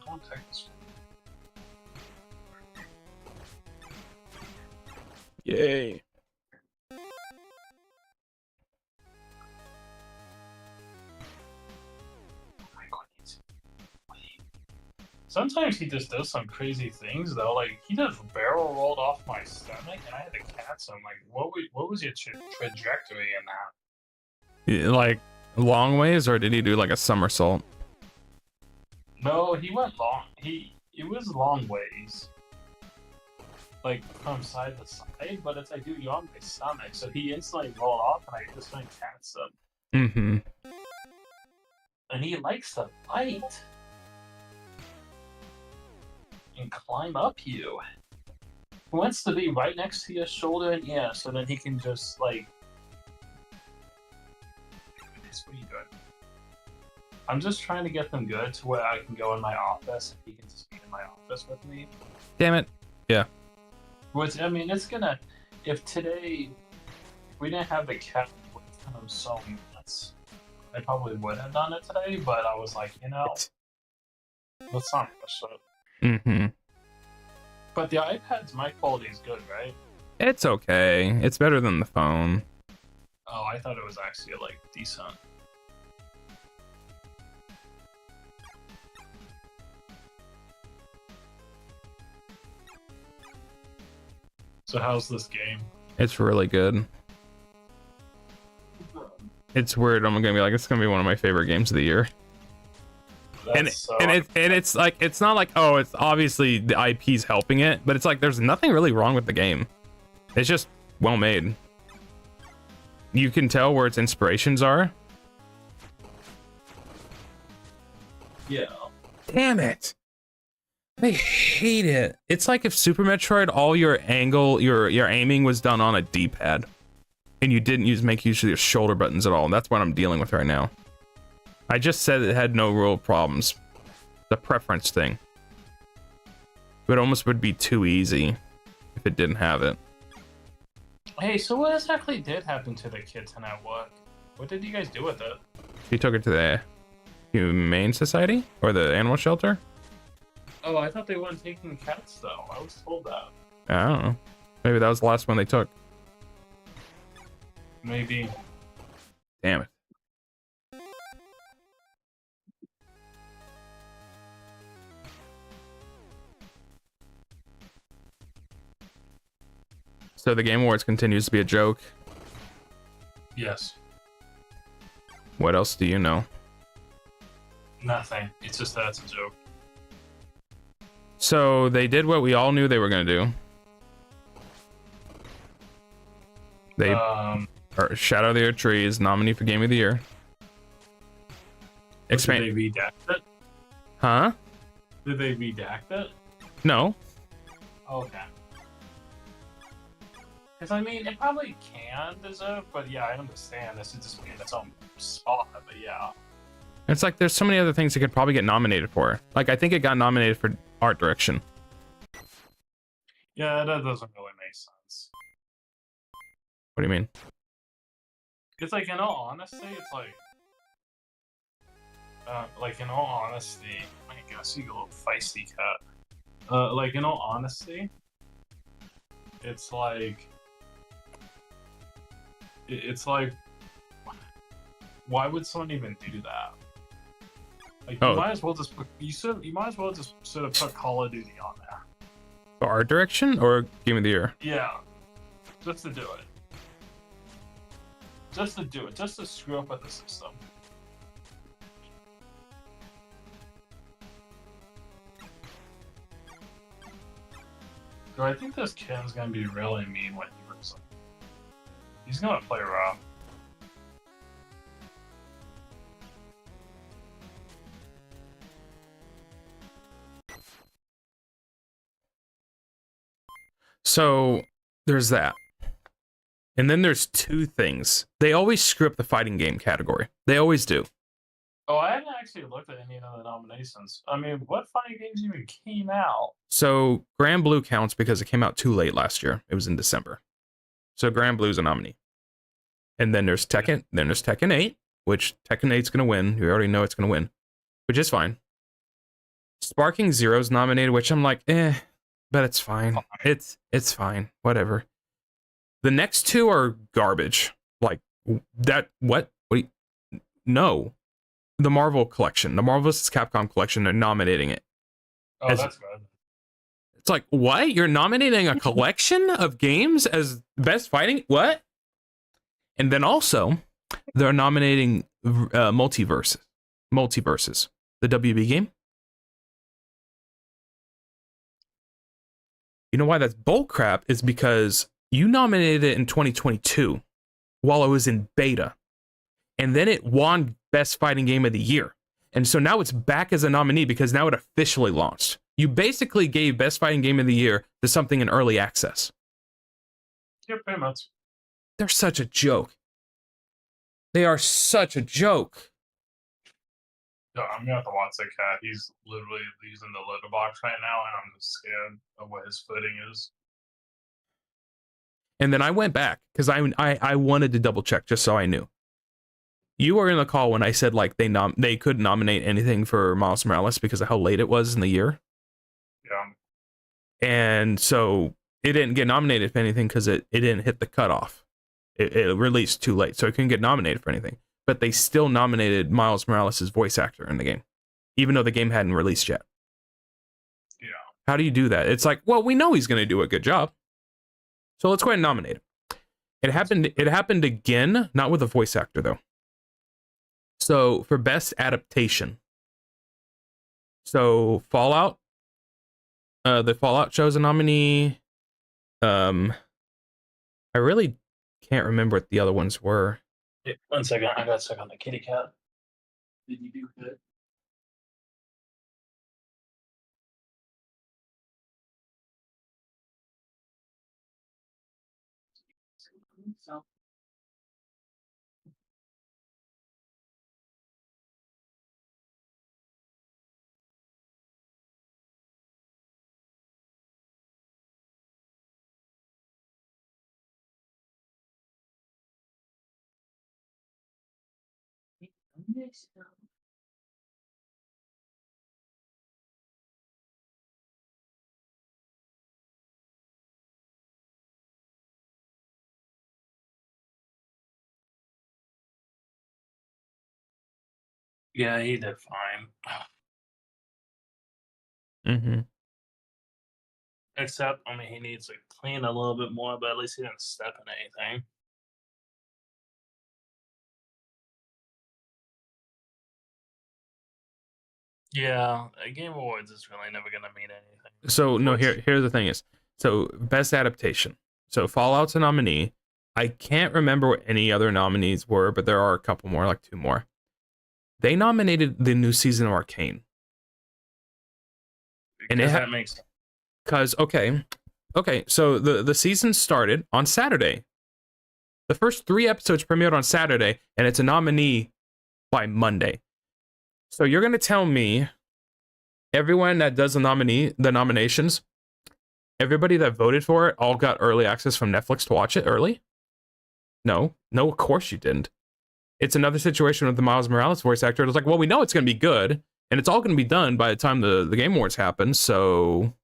Don't take this. Yay. Sometimes he just does some crazy things though. Like he just barrel rolled off my stomach, and I had to catch him. Like, what was your trajectory in that? Yeah, like long ways, or did he do like a somersault? No, he went long. It was long ways, like from side to side. But it's like, dude, you're on my stomach, so he instantly rolled off, and I just went catch him. Mm-hmm. And he likes to bite and climb up you. He wants to be right next to your shoulder, and yeah, so then he can just like. What are you doing? I'm just trying to get them good to where I can go in my office and he can just be in my office with me. Damn it. Yeah. Which, I mean, it's gonna. If today we didn't have the cat with him so nuts, I probably would have done it today, but I was like, let's not rush it. Mm-hmm. But the iPad's mic quality is good, right? It's okay. It's better than the phone. Oh, I thought it was actually like decent. So how's this game? It's really good. It's weird. I'm gonna be like, it's gonna be one of my favorite games of the year. It's like, it's not like, oh, it's obviously the IP's helping it, but it's like there's nothing really wrong with the game. It's just well made. You can tell where its inspirations are. Yeah. Damn it. I hate it. It's like if Super Metroid, all your angle, your aiming was done on a D-pad, and you didn't make use of your shoulder buttons at all. And that's what I'm dealing with right now. I just said it had no real problems. The preference thing. It almost would be too easy if it didn't have it. Hey, so what exactly did happen to the kitten at work? What did you guys do with it? You took it to the Humane Society or the animal shelter? Oh, I thought they weren't taking cats though. I was told that. I don't know. Maybe that was the last one they took. Maybe. Damn it. So the Game Awards continues to be a joke. Yes. What else do you know? Nothing. It's just that it's a joke. So they did what we all knew they were going to do. They Shadow of the Earth Tree is nominee for Game of the Year. Did they redact it? Huh? Did they redact it? No. Okay. Because I mean, it probably can deserve, but yeah, I understand. This is just being its own spot, but yeah. It's like there's so many other things it could probably get nominated for. Like I think it got nominated for art direction. Yeah, that doesn't really make sense. What do you mean? It's like, in all honesty, it's like in all honesty, guess you go a feisty cat. Like in all honesty, it's like why would someone even do that? Like you might as well just put sort of put Call of Duty on there. Art direction or Game of the Year? Yeah, just to do it. Just to do it. Just to screw up with the system. So I think this Ken's gonna be really mean when he works. He's gonna play rough. So there's that. And then there's two things. They always screw up the fighting game category. They always do. Oh, I hadn't actually looked at any of the nominations. I mean, what fighting games even came out? So Grand Blue counts because it came out too late last year. It was in December. So Grand Blue's a nominee. And then there's Tekken. Then there's Tekken 8, which Tekken 8's going to win. You already know it's going to win, which is fine. Sparking Zero's nominated, which I'm like, but it's fine. It's fine. Whatever. The next two are garbage. Like that. What? No. The Marvel collection, the Marvel vs. Capcom collection, they're nominating it. Oh, that's good. It's like, what? You're nominating a collection of games as best fighting? What? And then also, they're nominating Multiverses, the WB game. You know why that's bullcrap? Is because you nominated it in 2022 while it was in beta. And then it won Best Fighting Game of the Year. And so now it's back as a nominee because now it officially launched. You basically gave Best Fighting Game of the Year to something in early access. Yeah, pretty much. They're such a joke. They are such a joke. Yeah, I'm gonna have to watch that cat. He's literally using the litter box right now, and I'm just scared of what his footing is. And then I went back because I wanted to double check just so I knew. You were in the call when I said like they couldn't nominate anything for Miles Morales because of how late it was in the year. Yeah. And so it didn't get nominated for anything because it didn't hit the cutoff. It released too late, so it couldn't get nominated for anything. But they still nominated Miles Morales' voice actor in the game, even though the game hadn't released yet. Yeah. How do you do that? It's like, well, we know he's going to do a good job, so let's go ahead and nominate him. It happened again, not with a voice actor though. So for best adaptation, so Fallout, the Fallout chose a nominee. I really can't remember what the other ones were. Yeah, 1 second, I got stuck on the kitty cat. Did you do good? So. Yeah, he did fine. Mm-hmm. Except, I mean, he needs to clean a little bit more, but at least he didn't step in anything. Yeah, Game Awards is really never gonna mean anything. So no, here's the thing is, so best adaptation. So Fallout's a nominee. I can't remember what any other nominees were, but there are a couple more, like 2 more. They nominated the new season of Arcane. And that makes sense. Because okay, so the season started on Saturday. The first 3 episodes premiered on Saturday, and it's a nominee by Monday. So you're gonna tell me everyone that does the nominations, everybody that voted for it all got early access from Netflix to watch it early? No, of course you didn't. It's another situation with the Miles Morales voice actor. It was like, well, we know it's gonna be good. and it's all going to be done by the time the Game Awards happen. So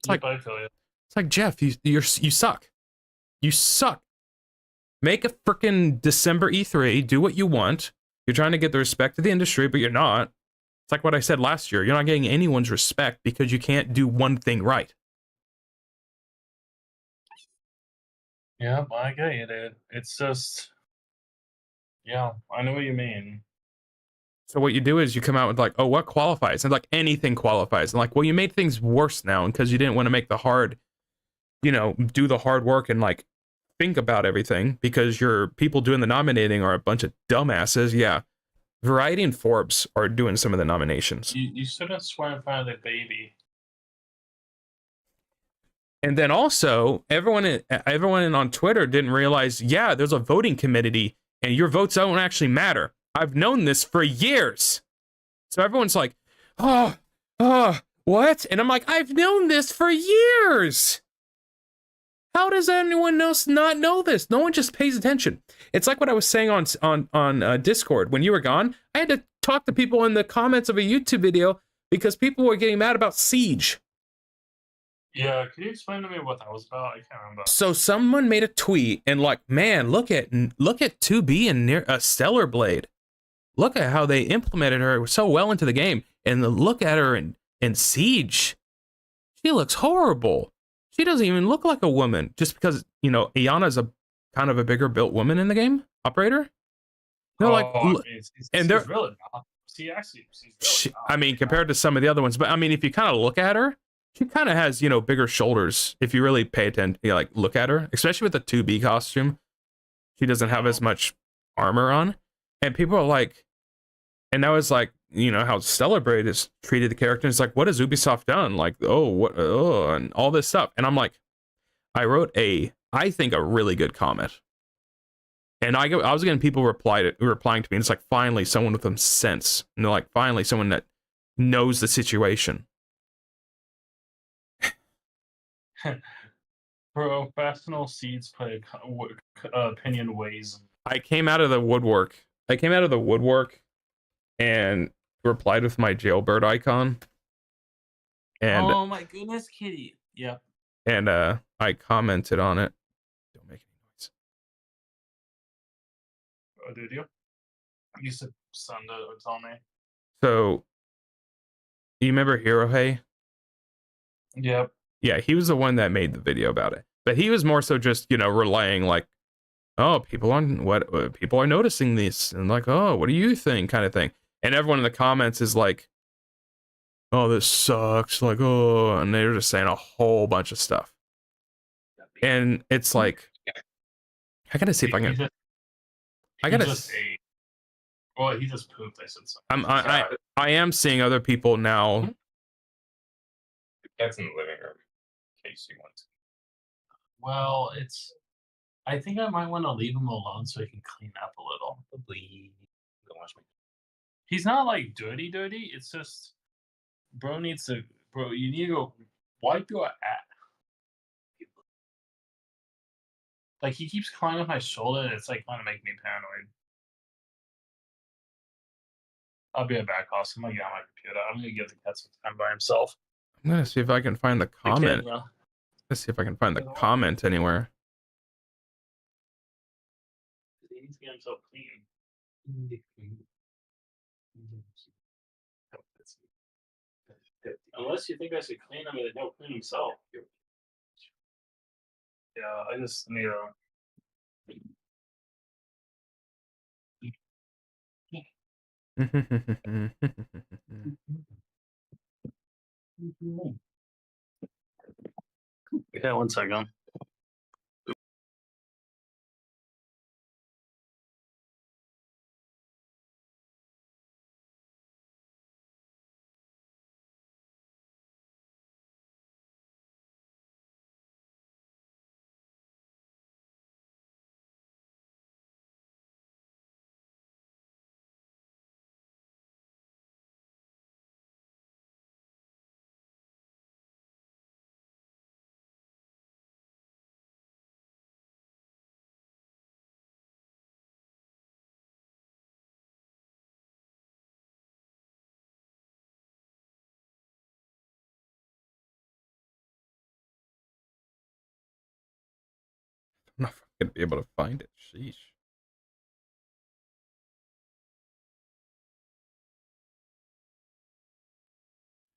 Yep, I feel you. it's like Jeff, you suck. You suck. Make a freaking December E3. Do what you want. You're trying to get the respect of the industry, but you're not. It's like what I said last year. You're not getting anyone's respect because you can't do one thing right. Yeah, I get you, dude. It's just, yeah, I know what you mean. So what you do is you come out with like, oh, what qualifies? And like anything qualifies. And like, well, you made things worse now because you didn't want to make the hard, do the hard work and like think about everything because your people doing the nominating are a bunch of dumbasses. Yeah. Variety and Forbes are doing some of the nominations. You shouldn't swear in front of the baby. And then also, everyone on Twitter didn't realize, yeah, there's a voting committee and your votes don't actually matter. I've known this for years. So everyone's like, oh, what? And I'm like, I've known this for years. How does anyone else not know this? No one just pays attention. It's like what I was saying on Discord. When you were gone, I had to talk to people in the comments of a YouTube video because people were getting mad about Siege. Yeah, can you explain to me what that was about? I can't remember. So someone made a tweet and like, man, look at 2B and Stellar Blade. Look at how they implemented her so well into the game, and look at her in Siege. She looks horrible. She doesn't even look like a woman just because, Iana's a kind of a bigger built woman in the game, operator. They're and they're really not. She's really not. I mean, compared to some of the other ones, but I mean, if you kind of look at her, she kind of has, bigger shoulders. If you really pay attention, like look at her, especially with the 2B costume, she doesn't have as much armor on, and people are like, and that was like, how Stellar Blade has treated the character. It's like, what has Ubisoft done? Like, and all this stuff. And I'm like, I wrote I think a really good comment. And I was getting people replying to me. And it's like, finally, someone with some sense. And they're like, finally, someone that knows the situation. Professional seeds play opinion ways. I came out of the woodwork and replied with my jailbird icon. And oh my goodness, kitty. Yep. And I commented on it. Don't make any noise. Oh, did you? You said send it or tell me. So, you remember Hirohei? Yep. Yeah, he was the one that made the video about it. But he was more so just, relaying like, oh, people are noticing this, and like, oh, what do you think, kind of thing. And everyone in the comments is like, oh, this sucks, like, oh, and they're just saying a whole bunch of stuff. And it's like, I gotta see if I can. Well, he just pooped. I said something. I am seeing other people now. The cat's in the living room, in case you want to. Well, I think I might want to leave him alone so he can clean up a little. Don't watch me. He's not like dirty. It's just, bro, you need to go wipe your ass. Like, he keeps climbing up my shoulder, and it's like kind of making me paranoid. I'll be right back, Austin. I'm gonna get on my computer. I'm gonna give the cat some time by himself. I'm gonna see if I can find the comment. Let's see if I can find the comment anywhere. He needs to get himself clean. Unless you think I should clean him, he'll clean himself. Yeah, I just need a. Yeah, 1 second. not gonna be able to find it. Sheesh.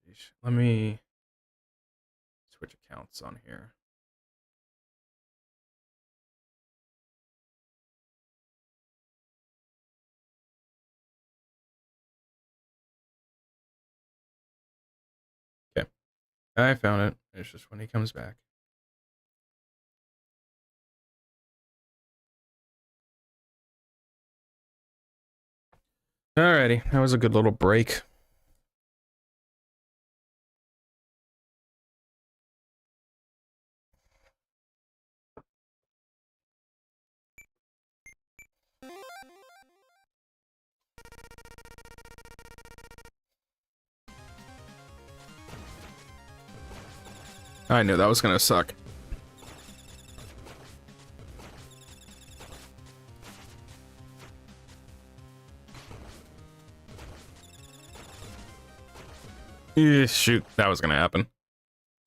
Sheesh. Let me switch accounts on here. Okay, I found it. It's just when he comes back. Alrighty, that was a good little break. I knew that was gonna suck. Shoot, that was gonna happen.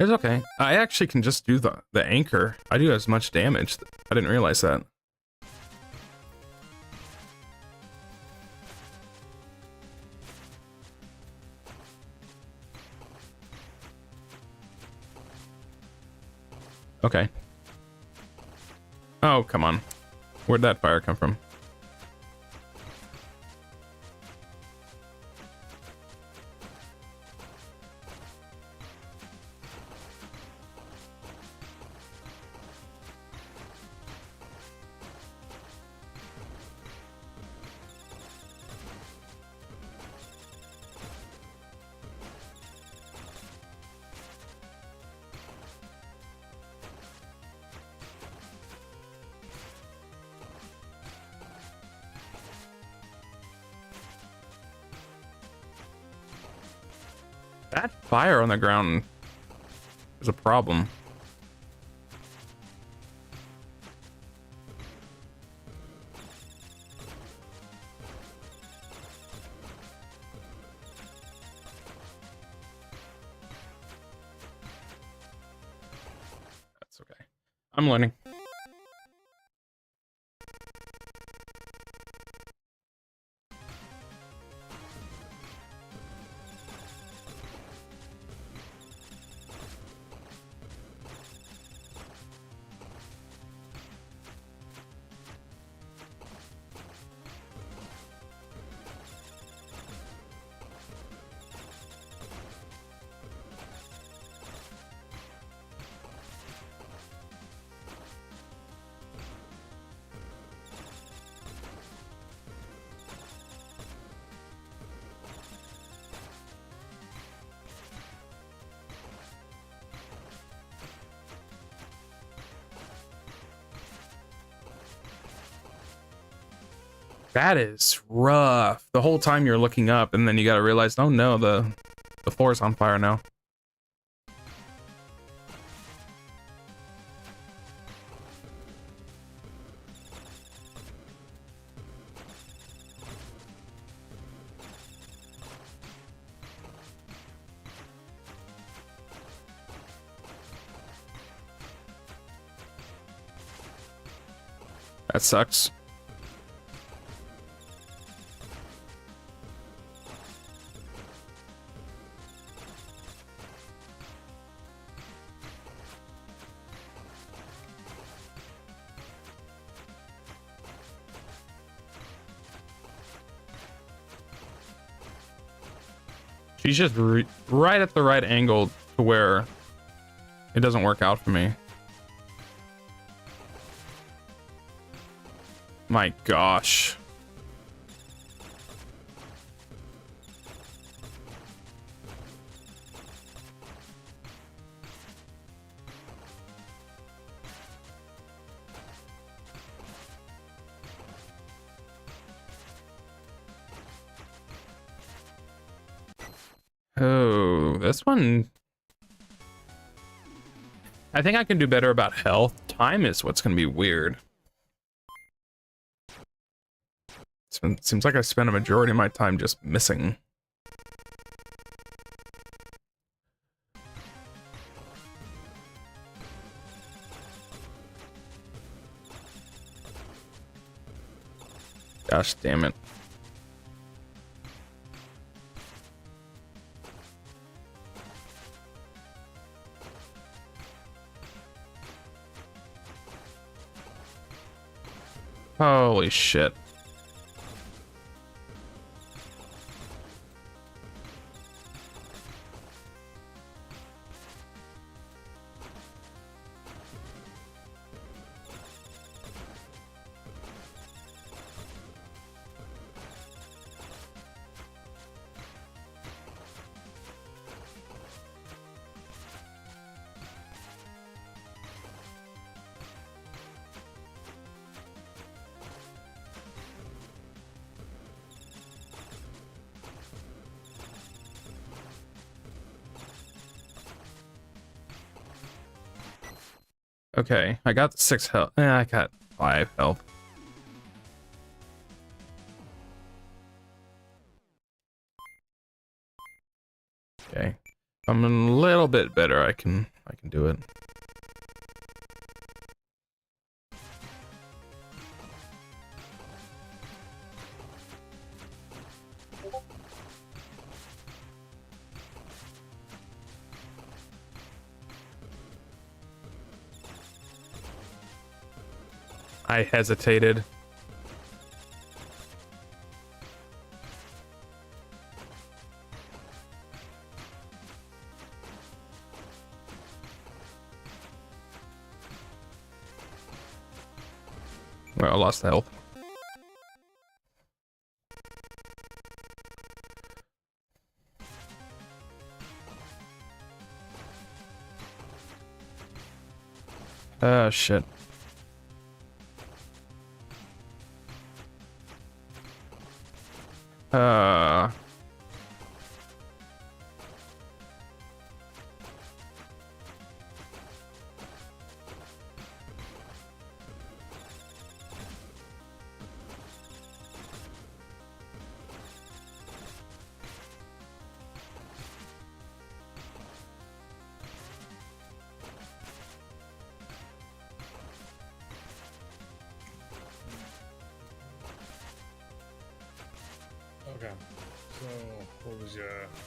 It's okay. I actually can just do the anchor. I do as much damage. I didn't realize that. Okay. Oh, come on. Where'd that fire come from? That fire on the ground is a problem. That's okay. I'm learning. That is rough. The whole time you're looking up, and then you gotta realize, oh no, the floor is on fire now. That sucks. She's just right at the right angle to where it doesn't work out for me. My gosh. Oh, this one. I think I can do better about health. Time is what's going to be weird. Seems like I spend a majority of my time just missing. Gosh damn it. Holy shit. Okay, I got 6 health. I got 5 health. Okay, I'm a little bit better. I can do it. I hesitated. Well, I lost the health. Oh, shit. Okay. So,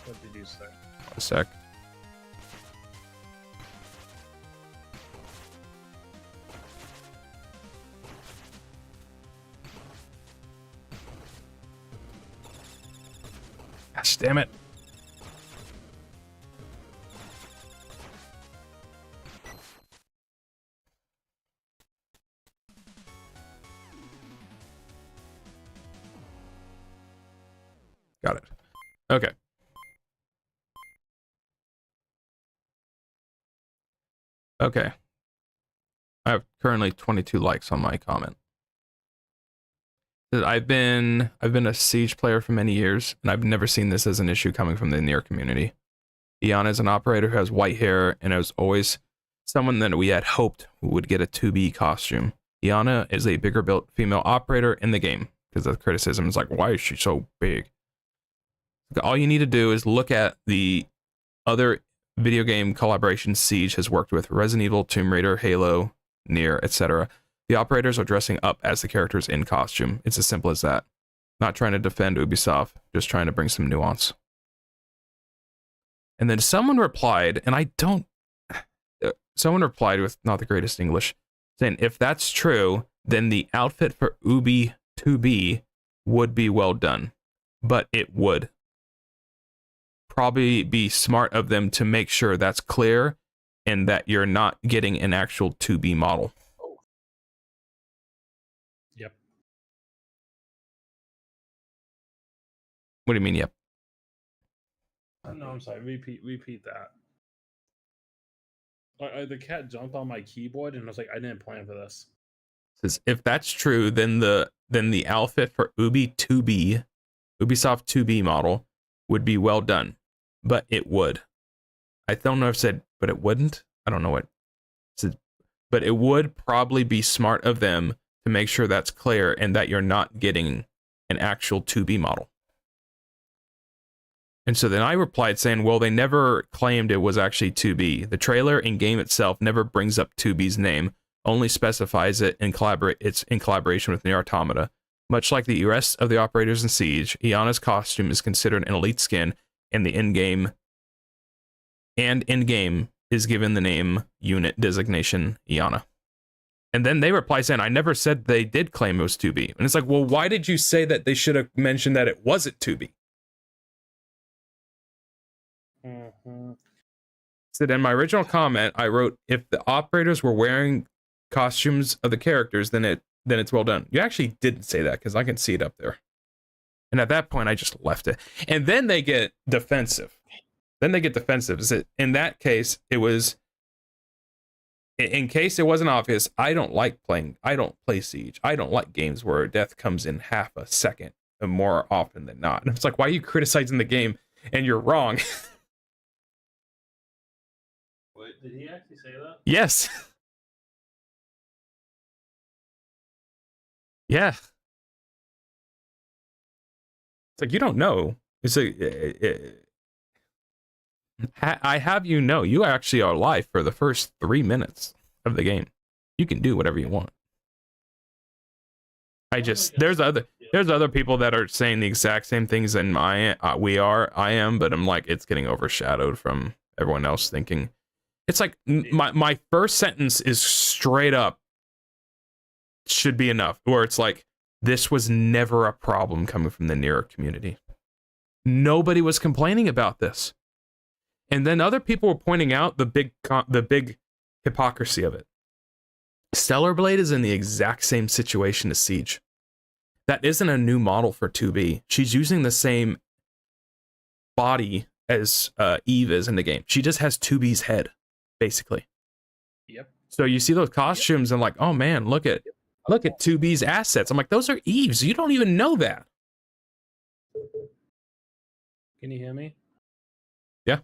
what did you say? A sec. Gosh damn it. Got it. Okay. Okay. I have currently 22 likes on my comment. I've been a Siege player for many years, and I've never seen this as an issue coming from the Nier community. Iana is an operator who has white hair and is always someone that we had hoped would get a 2B costume. Iana is a bigger built female operator in the game, because the criticism is like, why is she so big? All you need to do is look at the other video game collaborations Siege has worked with: Resident Evil, Tomb Raider, Halo, Nier, etc. The operators are dressing up as the characters in costume. It's as simple as that. Not trying to defend Ubisoft, just trying to bring some nuance. And then someone replied, and I don't... someone replied with not the greatest English, saying, if that's true, then the outfit for Ubi 2B would be well done. But it would probably be smart of them to make sure that's clear and that you're not getting an actual 2B model. Yep. What do you mean, yep? No, I'm sorry. Repeat that. The cat jumped on my keyboard, and I was like, I didn't plan for this. Says, if that's true, then the outfit for Ubisoft 2B model would be well done. But it would. I don't know if it said, but it wouldn't. I don't know what it said. But it would probably be smart of them to make sure that's clear and that you're not getting an actual 2B model. And so then I replied saying, well, they never claimed it was actually 2B. The trailer in game itself never brings up 2B's name, only specifies it in it's in collaboration with Nier Automata. Much like the rest of the operators in Siege, Iana's costume is considered an elite skin, and the in-game is given the name unit designation Iana. And then they reply saying, I never said they did claim it was 2B. And it's like, well, why did you say that they should have mentioned that it wasn't 2B? So in my original comment, I wrote, if the operators were wearing costumes of the characters, then it's well done. You actually didn't say that, because I can see it up there. And at that point, I just left it. And then they get defensive. In that case, it was, in case it wasn't obvious, I don't play Siege. I don't like games where death comes in half a second and more often than not. And it's like, why are you criticizing the game and you're wrong? Wait, did he actually say that? Yes. Yeah. It's like, you don't know. It's like, I have you know, you actually are alive for the first 3 minutes of the game. You can do whatever you want. There's other people that are saying the exact same things than I am, but I'm like, it's getting overshadowed from everyone else thinking. It's like, my first sentence is straight up should be enough, where it's like, this was never a problem coming from the Nero community. Nobody was complaining about this. And then other people were pointing out the big hypocrisy of it. Stellar Blade is in the exact same situation as Siege. That isn't a new model for 2B. She's using the same body as Eve is in the game. She just has 2B's head, basically. Yep. So you see those costumes and like, oh man, look at 2B's assets. I'm like, those are Eve's. You don't even know that. Can you hear me? Yeah.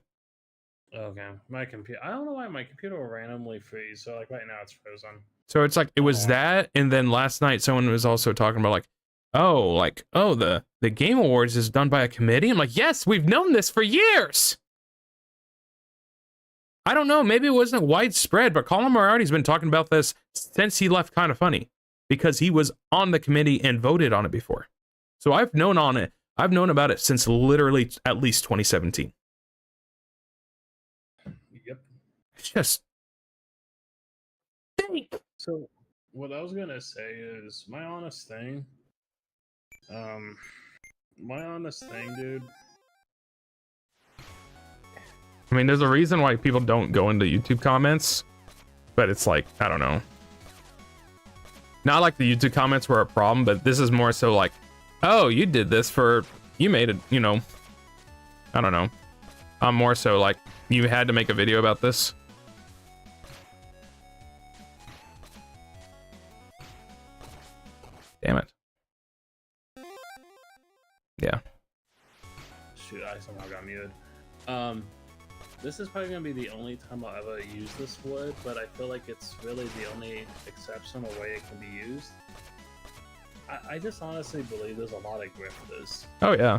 Okay. My computer. I don't know why my computer will randomly freeze. So like right now it's frozen. So it's like, it was that, and then last night someone was also talking about like, the Game Awards is done by a committee. I'm like, yes, we've known this for years. I don't know, maybe it wasn't widespread, but Colin Moriarty's been talking about this since he left Kinda Funny, because he was on the committee and voted on it before. So I've known about it since literally at least 2017. Yep. It's just think. So what I was gonna say is my honest thing, dude. I mean, there's a reason why people don't go into YouTube comments, but it's like, I don't know. Not like the YouTube comments were a problem, but this is more so like, oh, you did this you made it, I don't know. I'm more so like, you had to make a video about this. Damn it. Yeah. Shoot, I somehow got muted. This is probably gonna be the only time I'll ever use this wood, but I feel like it's really the only exceptional way it can be used. I just honestly believe there's a lot of grifters. Oh yeah.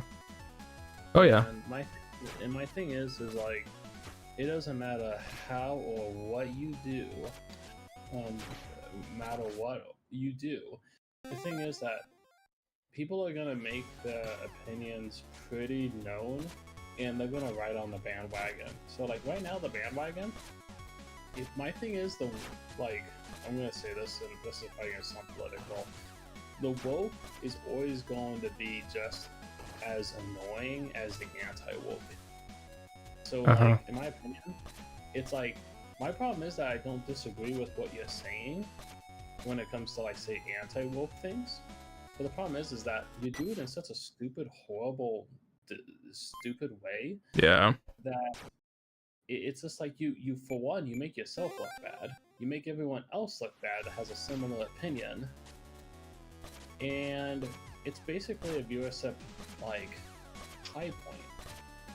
Oh yeah. And my thing is like, it doesn't matter how or what you do, matter what you do. The thing is that people are gonna make their opinions pretty known, and they're gonna ride on the bandwagon. So like right now, the bandwagon. If my thing is I'm gonna say this, and this is probably gonna sound political. The woke is always going to be just as annoying as the anti-woke. So like, in my opinion, it's like, my problem is that I don't disagree with what you're saying when it comes to like, say, anti-woke things. But the problem is that you do it in such a stupid, horrible, stupid way. Yeah. That it's just like you for one, you make yourself look bad. You make everyone else look bad that has a similar opinion. And it's basically a viewership like high point.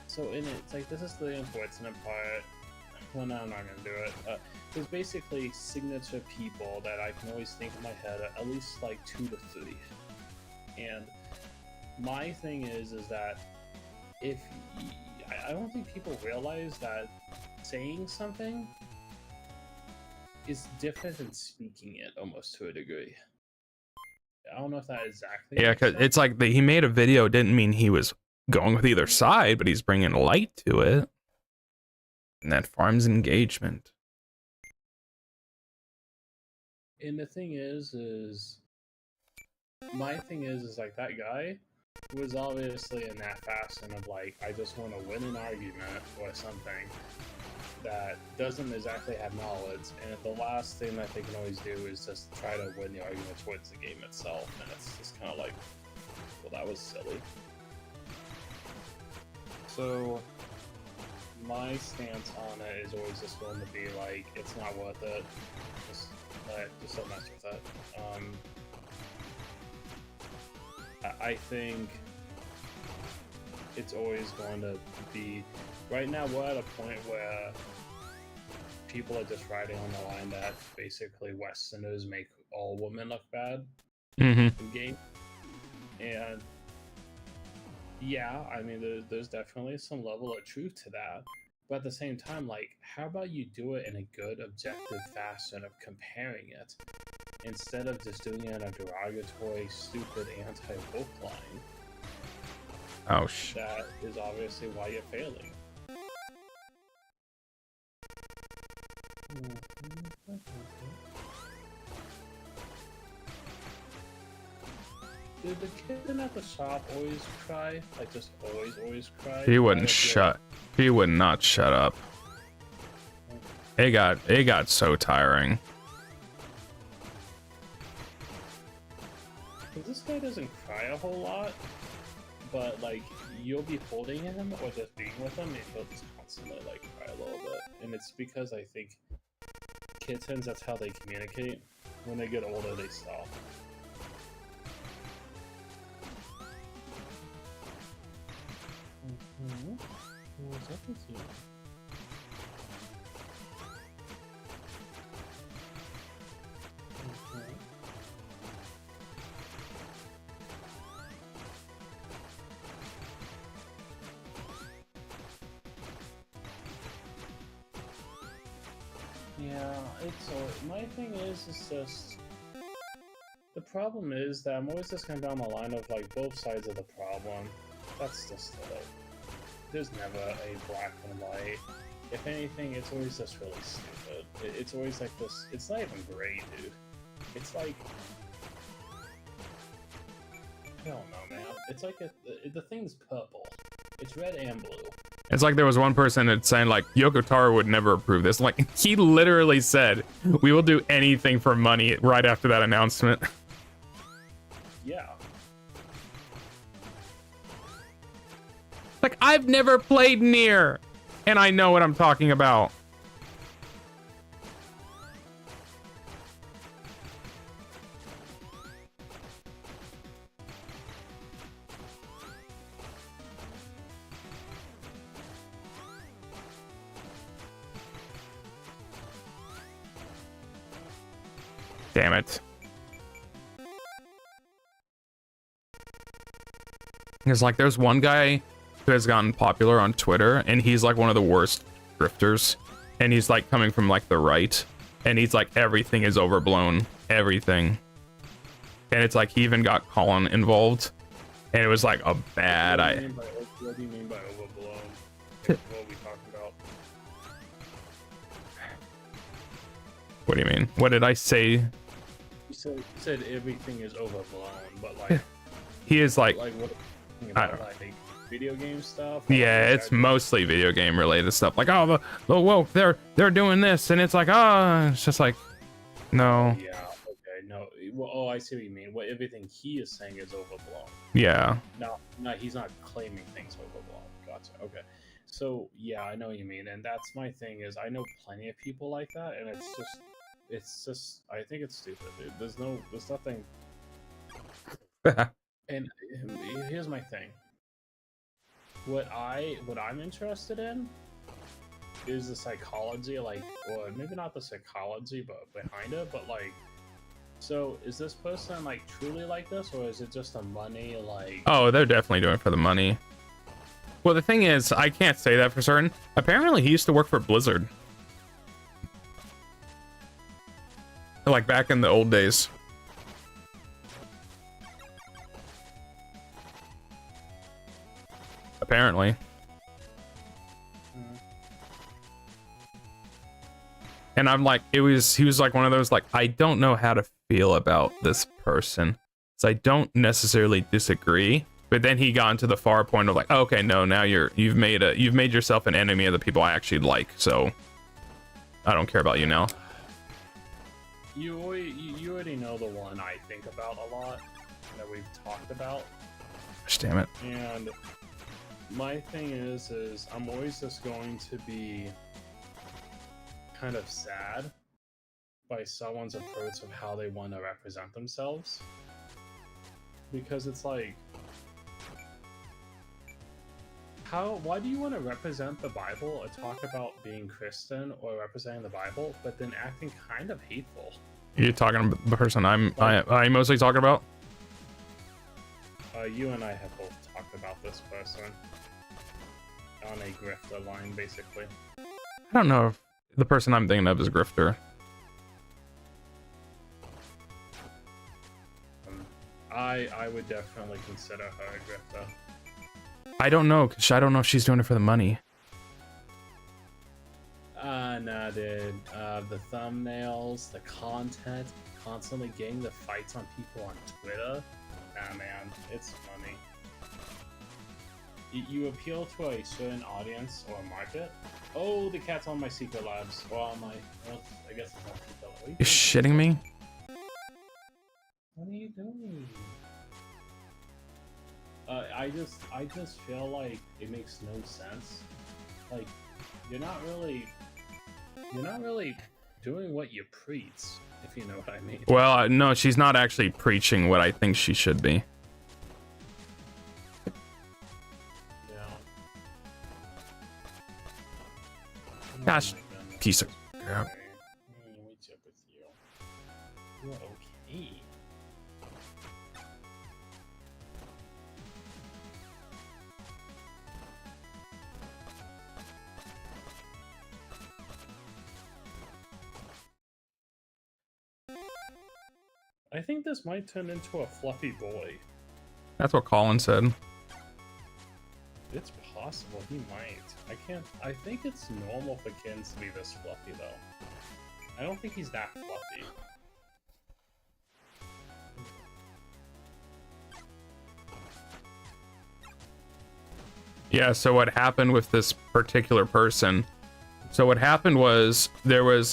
So it's like, this is the unfortunate part. Well, no, I'm not gonna do it. There's basically signature people that I can always think in my head, at least like 2 to 3. And my thing is that I don't think people realize that saying something is different than speaking it, almost to a degree. I don't know if that exactly. Yeah, makes because sense. it's like he made a video, didn't mean he was going with either side, but he's bringing light to it. And that farms engagement. And the thing is my thing is like that guy was obviously in that fashion of like, I just want to win an argument or something that doesn't exactly have knowledge, and the last thing that they can always do is just try to win the argument towards the game itself, and it's just kind of like, well, that was silly. So my stance on it is always just going to be like, it's not worth it. Just don't mess with it. I think it's always going to be. Right now, we're at a point where people are just riding on the line that basically Westerners make all women look bad in game, and yeah, I mean, there's definitely some level of truth to that. But at the same time, like, how about you do it in a good, objective fashion of comparing it, instead of just doing it in a derogatory, stupid, anti-woke line? Oh, shit. That is obviously why you're failing. Did the kid at the shop always cry? Like, just always cry? He wouldn't shut. He would not shut up. It got so tiring. This guy doesn't cry a whole lot, but like, you'll be holding him or just being with him, and he'll just constantly like cry a little bit. And it's because I think kittens, that's how they communicate. When they get older, they stop. What's up with you? Yeah, it's my thing is just the problem is that I'm always just going down the line of like both sides of the problem. That's just it. There's never a black and white. If anything, it's always just really stupid. It's always like this. It's not even gray, dude. It's like, I don't know, man. It's like the thing's purple. It's red and blue. It's like there was one person that's saying like Yoko Taro would never approve this. Like he literally said, "We will do anything for money." Right after that announcement. Yeah. Like I've never played Nier, and I know what I'm talking about. Damn it. Because like there's one guy who has gotten popular on Twitter, and he's like one of the worst drifters, and he's like coming from like the right, and he's like everything is overblown, everything. And it's like he even got Colin involved, and it was like a bad What do you mean by overblown? What are we talking about? What do you mean? What did I say? You said everything is overblown, but like He is like what? I don't know. Like video game stuff? Yeah, it's mostly video game related stuff. Like, oh, whoa, they're doing this, and it's like, it's just like, no. Yeah. Okay. No. Well, oh, I see what you mean. What everything he is saying is overblown. Yeah. No, he's not claiming things overblown. Gotcha. Okay. So yeah, I know what you mean, and that's my thing. Is I know plenty of people like that, and it's just. I think it's stupid, dude. There's nothing. And here's my thing. What I'm interested in is the psychology, like, or maybe not the psychology, but behind it. But like, so is this person like truly like this, or is it just a money like? Oh, they're definitely doing it for the money. Well, the thing is, I can't say that for certain. Apparently, he used to work for Blizzard. Like back in the old days. apparently. And I'm like, he was like one of those, like, I don't know how to feel about this person. So I don't necessarily disagree. But then he got into the far point of like, oh, okay, no, now you've made yourself an enemy of the people I actually like. So I don't care about you now. You already know the one I think about a lot that we've talked about. Gosh, damn it. And my thing is I'm always just going to be kind of sad by someone's approach of how they want to represent themselves. Because it's like, why do you want to represent the Bible or talk about being Christian or representing the Bible, but then acting kind of hateful? You're talking about the person I'm mostly talking about? You and I have both talked about this person on a grifter line, basically. I don't know if the person I'm thinking of is Grifter. I would definitely consider her a grifter. I don't know, because I don't know if she's doing it for the money. Nah, dude. The thumbnails, the content, constantly getting the fights on people on Twitter. Nah, man, it's funny. You appeal to a certain audience or market. Oh, the cat's on my secret labs. Or on my, well, I guess it's not secret lab. You're shitting me? What are you doing? I just feel like it makes no sense. Like, you're not really doing what you preach, if you know what I mean. Well, no, she's not actually preaching what I think she should be. Yeah. Gosh, Oh piece of crap. What's up with you? You're okay. I think this might turn into a fluffy boy. That's what Colin said. It's possible he might. I think it's normal for kids to be this fluffy though. I don't think he's that fluffy. Yeah, so what happened with this particular person? So what happened was there was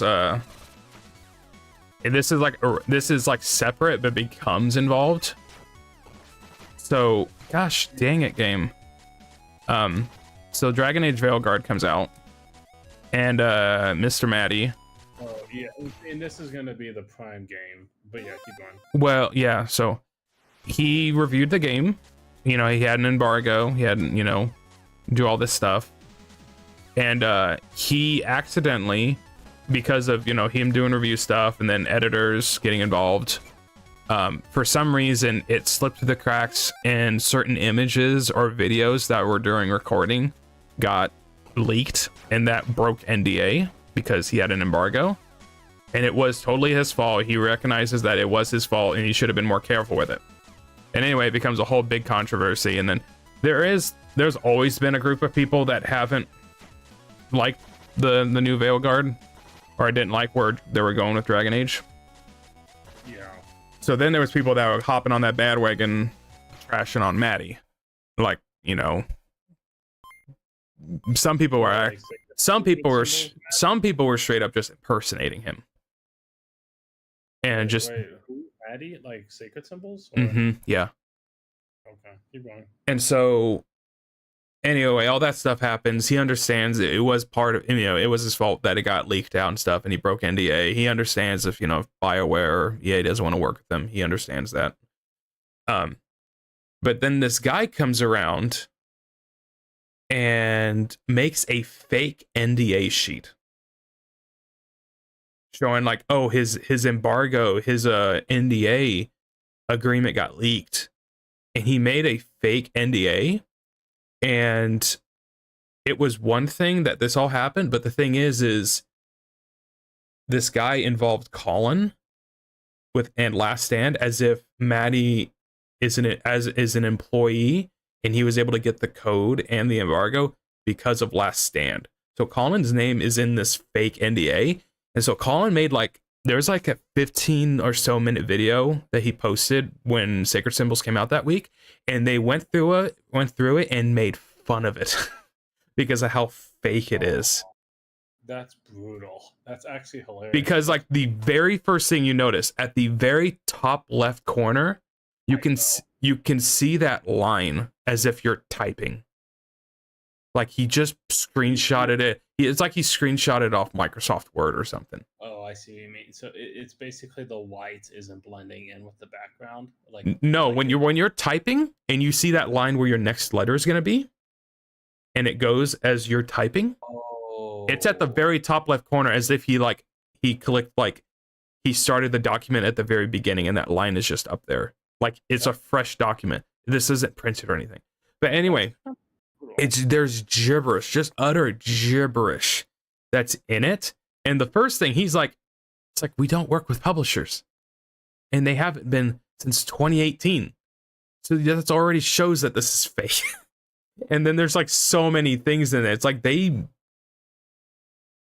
this is like separate but becomes involved. So gosh dang it, game. So Dragon Age Veilguard comes out and Mr. Maddie. Oh yeah, and this is gonna be the prime game. But yeah, keep going. Well, yeah, so he reviewed the game. You know, he had an embargo, he had, you know, do all this stuff. And he accidentally, because of, you know, him doing review stuff and then editors getting involved, for some reason it slipped through the cracks and certain images or videos that were during recording got leaked, and that broke NDA because he had an embargo. And it was totally his fault. He recognizes that it was his fault and he should have been more careful with it. And anyway, it becomes a whole big controversy. And then there's always been a group of people that haven't liked the new Veilguard, or I didn't like where they were going with Dragon Age. Yeah. So then there was people that were hopping on that bandwagon, trashing on Maddie. Like, you know, some people were straight up just impersonating him. And just Wait, who? Maddie? Like sacred symbols? Or... yeah. Okay, keep going. And so anyway, all that stuff happens. He understands it was part of, you know, it was his fault that it got leaked out and stuff, and he broke NDA. He understands if, you know, if BioWare or EA doesn't want to work with them. He understands that. But then this guy comes around and makes a fake NDA sheet showing like, oh, his embargo, his NDA agreement got leaked, and he made a fake NDA. And it was one thing that this all happened, but the thing is this guy involved Colin and Last Stand as if Maddie is an employee, and he was able to get the code and the embargo because of Last Stand. So Colin's name is in this fake NDA, and so Colin made like there's like a 15 or so minute video that he posted when Sacred Symbols came out that week, and they went through it and made fun of it because of how fake it is. That's brutal. That's actually hilarious. Because like the very first thing you notice at the very top left corner, you can see that line as if you're typing. Like he just screenshotted it. It's like he screenshotted off Microsoft Word or something. Oh, I see what you mean. So it's basically the white isn't blending in with the background. Like no, when you're typing and you see that line where your next letter is going to be, and it goes as you're typing. Oh. It's at the very top left corner, as if he clicked like he started the document at the very beginning, and that line is just up there. Like it's a fresh document. This isn't printed or anything. But anyway, there's gibberish, just utter gibberish that's in it. And the first thing he's like, it's like, we don't work with publishers, and they haven't been since 2018. So that already shows that this is fake. And then there's like so many things in it. It's like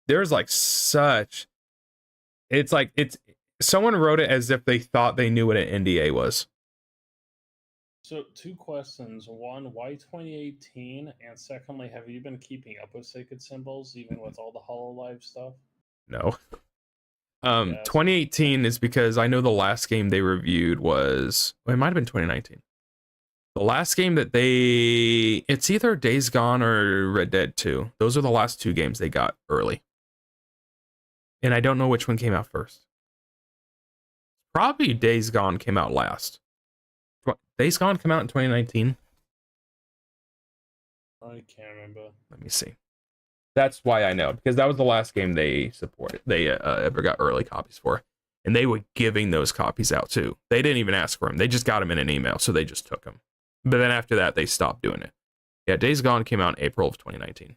there's like such, it's someone wrote it as if they thought they knew what an NDA was. So 2 questions. One, why 2018? And secondly, have you been keeping up with Sacred Symbols even with all the HoloLive stuff? No. 2018 is because I know the last game they reviewed was, well, it might have been 2019. The last game that it's either Days Gone or Red Dead 2. Those are the last 2 games they got early. And I don't know which one came out first. Probably Days Gone came out last. Days Gone came out in 2019. I can't remember. Let me see. That's why I know, because that was the last game they supported. They ever got early copies for. And they were giving those copies out too. They didn't even ask for them. They just got them in an email, so they just took them. But then after that, they stopped doing it. Yeah, Days Gone came out in April of 2019.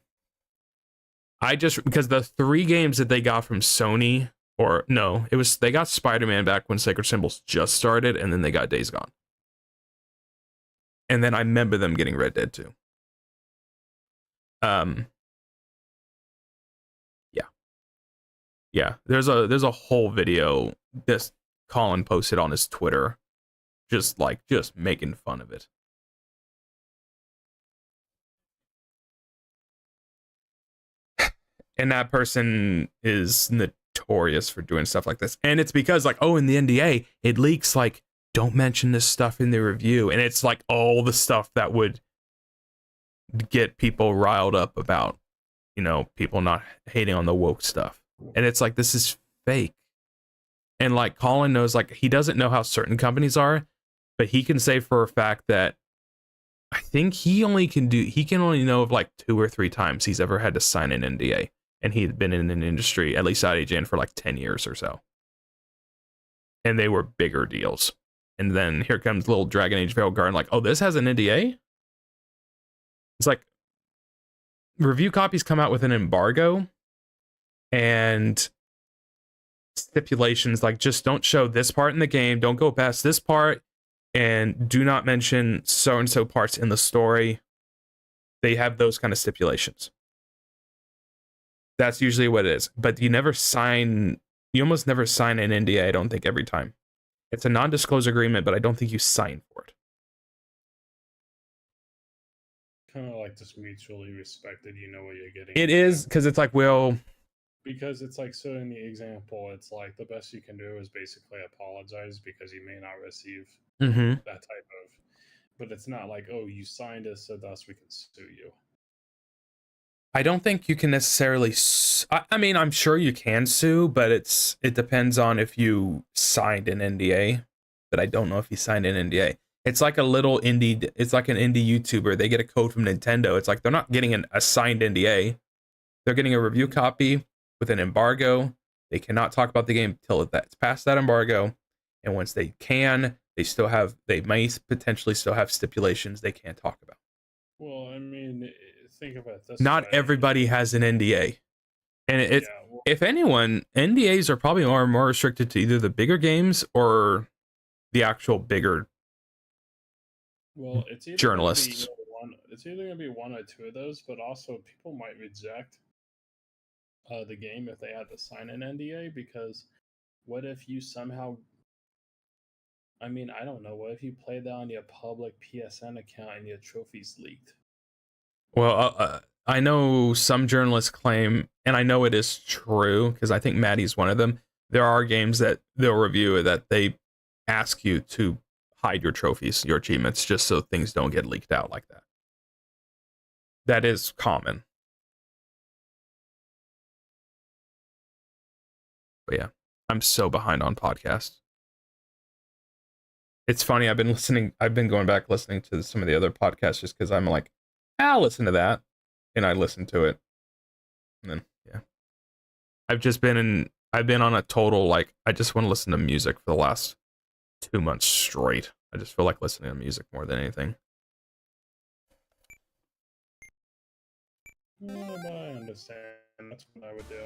Because the 3 games that they got from Sony, they got Spider-Man back when Sacred Symbols just started, and then they got Days Gone. And then I remember them getting Red Dead 2. Yeah. There's a whole video this Colin posted on his Twitter, just making fun of it. And that person is notorious for doing stuff like this. And it's because in the NDA, it leaks don't mention this stuff in the review. And it's all the stuff that would get people riled up about, people not hating on the woke stuff. And it's this is fake. And Colin knows, he doesn't know how certain companies are, but he can say for a fact that I think he can only know of 2 or 3 times he's ever had to sign an NDA. And he'd been in an industry, at least at IGN, for 10 years or so. And they were bigger deals. And then here comes little Dragon Age Veilguard, this has an NDA? It's review copies come out with an embargo and stipulations just don't show this part in the game, don't go past this part, and do not mention so-and-so parts in the story. They have those kind of stipulations. That's usually what it is. But you almost never sign an NDA, I don't think, every time. It's a non-disclosure agreement, but I don't think you sign for it. Kind of just mutually respected, you know what you're getting. It is, because it's because it's so in the example, it's the best you can do is basically apologize because you may not receive that type of, but it's not you signed us, so thus we can sue you. I don't think you can necessarily. I mean, I'm sure you can sue, but it depends on if you signed an NDA. But I don't know if you signed an NDA. It's like a little indie. It's like an indie YouTuber. They get a code from Nintendo. It's they're not getting a signed NDA. They're getting a review copy with an embargo. They cannot talk about the game till it's past that embargo. And once they can, they may potentially still have stipulations they can't talk about. Well, I mean, think about this. Not everybody has an NDA. And if anyone, NDAs are probably more restricted to either the bigger games or the actual bigger it's either journalists. the it's either gonna be one or two of those, but also people might reject the game if they had to sign an NDA, because what if you somehow, I mean, I don't know, what if you play that on your public PSN account and your trophies leaked? Well, I know some journalists claim, and I know it is true because I think Maddie's one of them. There are games that they'll review that they ask you to hide your trophies, your achievements, just so things don't get leaked out like that. That is common. But yeah, I'm so behind on podcasts. It's funny, I've been going back listening to some of the other podcasts just because I'm like, I'll listen to that. And I listen to it. And then, yeah. I've been on a total, like, I just want to listen to music for the last 2 months straight. I just feel like listening to music more than anything. Yeah, but I understand. That's what I would do.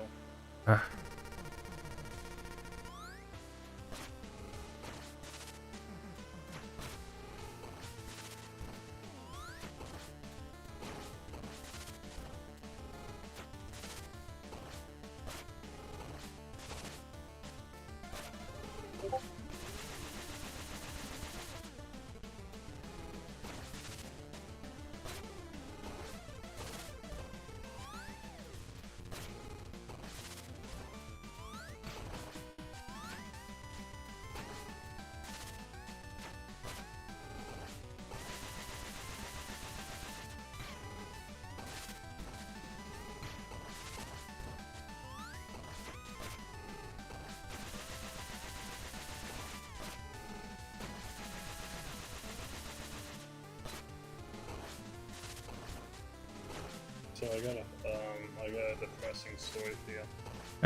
So I got a depressing story for you.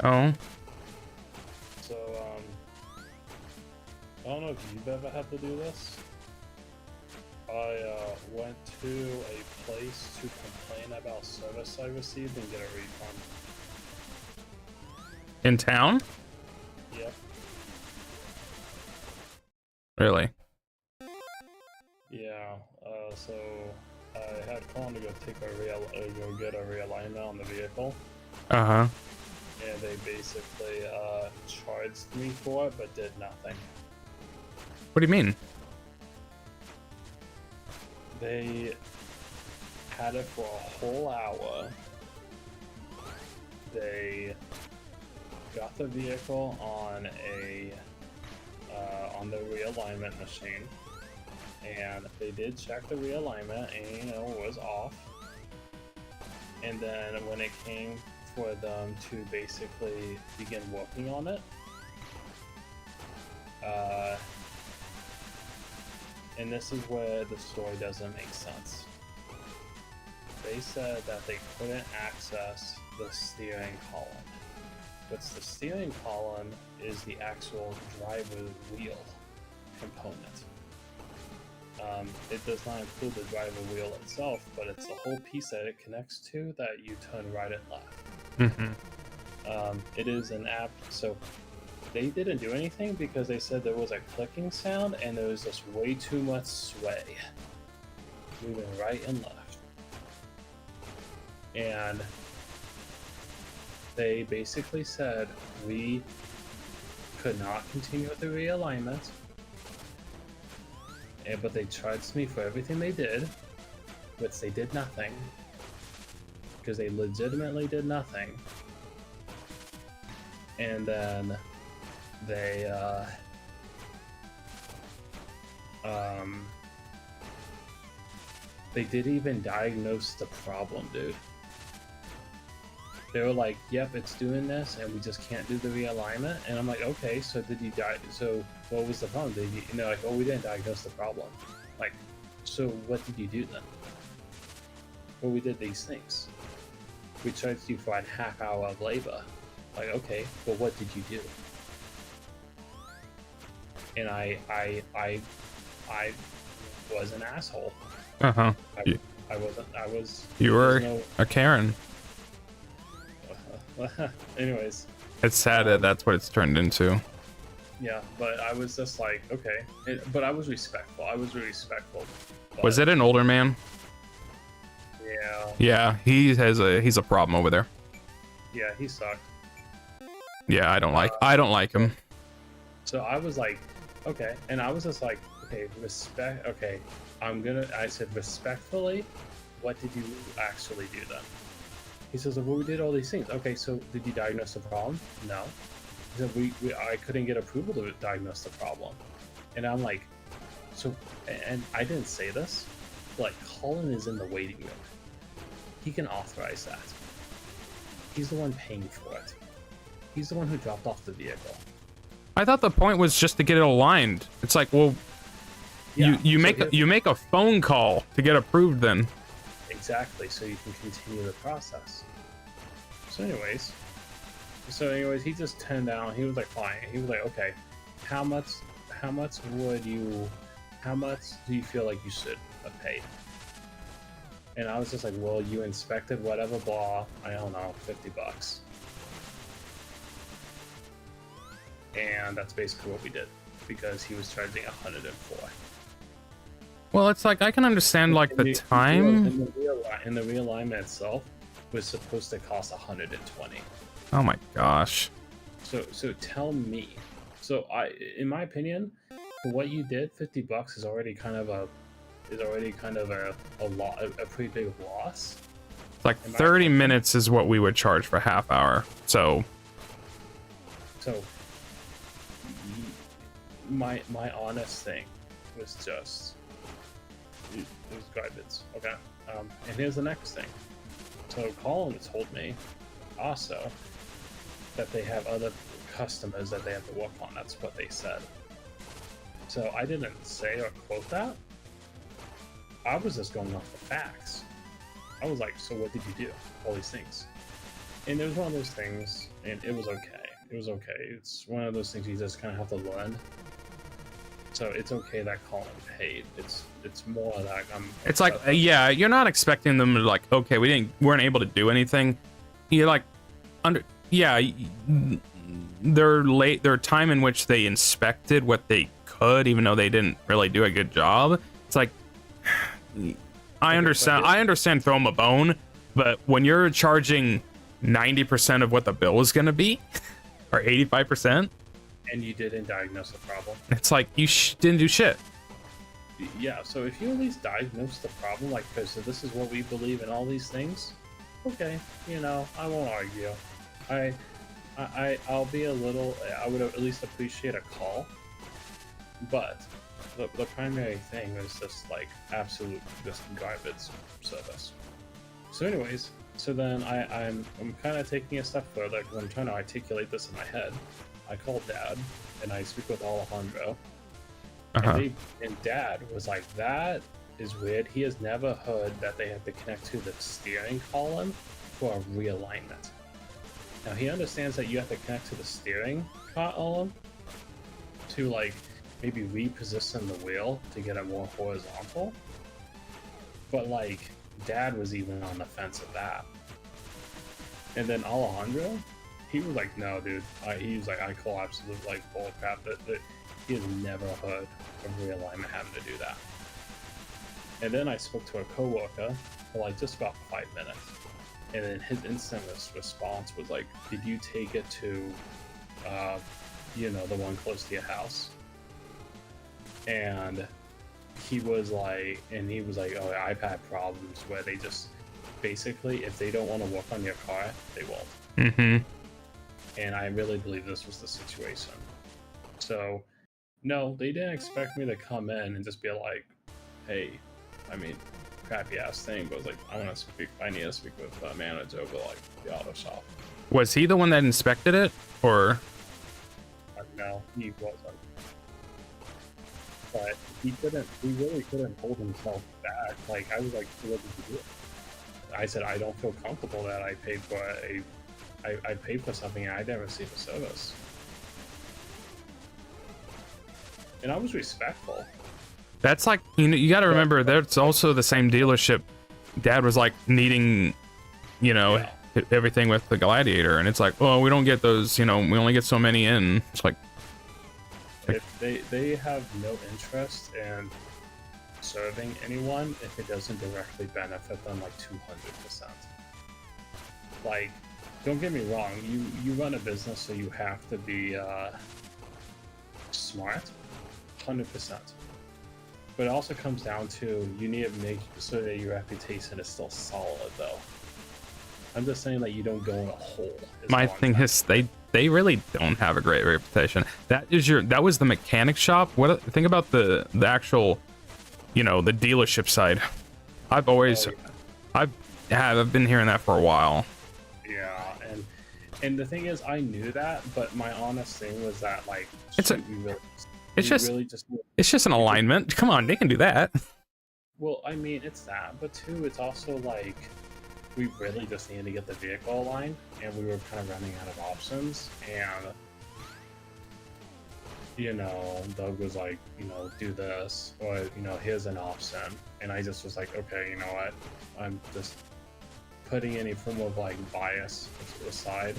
Oh, So I don't know if you've ever had to do this. I went to a place to complain about service I received and get a refund. in town? Yep. Really? Yeah. So I had Colin to go get a realignment on the vehicle, Uh-huh. and they basically charged me for it, but did nothing. What do you mean? They had it for a whole hour. They got the vehicle on the realignment machine, and they did check the realignment, and it was off. And then when it came for them to basically begin working on it, and this is where the story doesn't make sense. They said that they couldn't access the steering column. But the steering column is the actual driver wheel component. It does not include the driver wheel itself, but it's the whole piece that it connects to that you turn right and left. Mm-hmm. It is an app, so they didn't do anything because they said there was a clicking sound and there was just way too much sway, moving right and left. And they basically said we could not continue with the realignment, but they charged me for everything they did, which they did nothing, because they legitimately did nothing. And then they didn't even diagnose the problem, dude. They were like, yep, it's doing this, and we just can't do the realignment. And I'm like, okay, so did you so what was the problem? Did you, and they're like, oh, we didn't diagnose the problem. Like, so what did you do then? Well, we did these things. We charged you for a half hour of labor. Like, okay, well, what did you do? And I was an asshole. Uh-huh. I was. You were a Karen. Anyways. It's sad that that's what it's turned into. Yeah, but I was just like, okay. But I was respectful. I was really respectful. Was it an older man? Yeah, he's a problem over there. yeah, he sucked. Yeah, I don't like him. So I was like, okay, and I was just like, okay, respect. Okay, I said respectfully, what did you actually do then? He says, well, we did all these things. Okay, so did you diagnose the problem? No. He said, I couldn't get approval to diagnose the problem. And I'm like, so, and I didn't say this, but like, Colin is in the waiting room. He can authorize that. He's the one paying for it. He's the one who dropped off the vehicle. I thought the point was just to get it aligned. It's like, well, Yeah, you so make a phone call to get approved then. exactly, so you can continue the process. So anyways, he just turned down. He was like, fine. He was like, okay, how much do you feel like you should have paid? And I was just like, well, you inspected whatever blah, I don't know, $50. And that's basically what we did, because he was charging 104. Well, it's like I can understand like the time. And the realignment itself was supposed to cost 120. Oh my gosh. So tell me. So in my opinion, for what you did, $50 is already kind of a lot, a pretty big loss. It's like 30 minutes is what we would charge for half hour. So my honest thing was just it was garbage. Okay. And here's the next thing. So Colin told me also that they have other customers that they have to work on. That's what they said. So I didn't say or quote that. I was just going off the facts. I was like, so what did you do? All these things. And it was one of those things, and it was okay. It was okay. It's one of those things you just kind of have to learn. So it's okay that Colin paid. It's more like it's like, yeah, you're not expecting them to like, okay, weren't able to do anything. You're like, their time in which they inspected what they could, even though they didn't really do a good job. It's like, I understand throw them a bone, but when you're charging 90% of what the bill is going to be, or 85%, and you didn't diagnose the problem, it's like you didn't do shit. Yeah, so if you at least diagnose the problem, like, okay, so this is what we believe in all these things, okay, I won't argue. I'll be a little, I would at least appreciate a call, but the primary thing was just like absolute just garbage service. So anyways, so then I'm kind of taking a step further because I'm trying to articulate this in my head. I called Dad and I speak with Alejandro, and Dad was like, that is weird. He has never heard that they have to connect to the steering column for a realignment. Now he understands that you have to connect to the steering column to like maybe reposition the wheel to get it more horizontal. But like Dad was even on the fence of that. And then Alejandro, he was like, no, dude. He was like, I call absolute like bull crap that he has never heard of realignment having to do that. And then I spoke to a coworker for like just about 5 minutes. And then his instant response was like, did you take it to, the one close to your house? And he was like, oh, I've had problems where they just, basically, if they don't want to work on your car, they won't. Mm-hmm. And I really believe this was the situation. So, no, they didn't expect me to come in and just be like, hey, I mean, crappy ass thing, but I was like, I need to speak with the manager over like the auto shop. Was he the one that inspected it, or? No, he wasn't. But he really couldn't hold himself back. Like, I was like, what did you do? I said, I don't feel comfortable that I paid for I paid for something and I didn't receive a service. And I was respectful. That's like, you got to remember, that's also the same dealership. Dad was like needing, everything with the Gladiator, and it's like, well, we don't get those, we only get so many in. It's like if they have no interest in serving anyone if it doesn't directly benefit them like 200%. Like, don't get me wrong, you run a business, so you have to be smart, 100%. But it also comes down to you need to make so that your reputation is still solid, though. I'm just saying that you don't go in a hole. My thing is they really don't have a great reputation. That was the mechanic shop. What think about the actual, the dealership side. I've always I've been hearing that for a while. Yeah, and the thing is, I knew that, but my honest thing was that like it's just an alignment. Come on, they can do that. Well, I mean, it's that, but too, it's also like we really just needed to get the vehicle aligned, and we were kind of running out of options. And Doug was like, do this, or here's an option, and I just was like, okay, you know what? I'm just putting any form of like bias aside.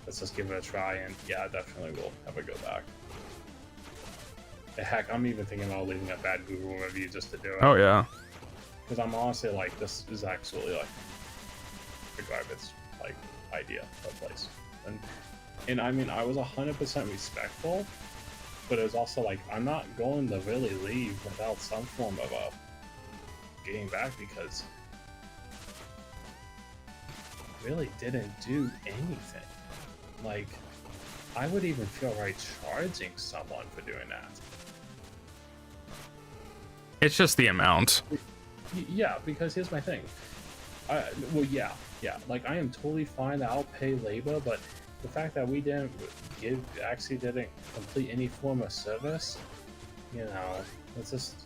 Let's just give it a try, and yeah, definitely we'll have a go back. Heck, I'm even thinking about leaving a bad Google review just to do it. Oh yeah. Because I'm honestly like, this is actually like the garbage like idea of place. And I mean, I was 100% respectful, but it was also like, I'm not going to really leave without some form of getting back, because really didn't do anything. Like, I would even feel right charging someone for doing that. It's just the amount. Yeah, because here's my thing. Yeah. Like, I am totally fine that I'll pay labor, but the fact that we didn't complete any form of service, let's just,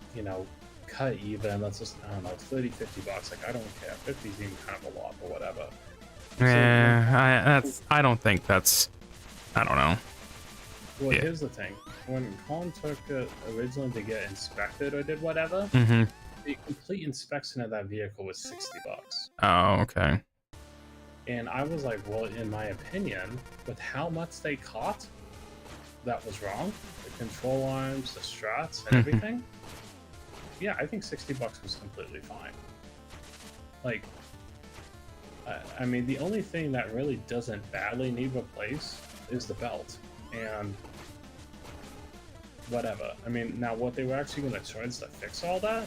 cut even. Let's just, I don't know, 30, 50 bucks. Like, I don't care. 50 is even kind of a lot, but whatever. I don't think that's, I don't know. Well, here's the thing. When Colin took it originally to get inspected or did whatever, Mm-hmm. the complete inspection of that vehicle was 60 bucks. Oh, okay. And I was like, well, in my opinion, with how much they caught, that was wrong. The control arms, the struts, and everything. Yeah, I think 60 bucks was completely fine. Like, I mean, the only thing that really doesn't badly need replaced is the belt. And whatever. I mean, now what they were actually going to charge to fix all that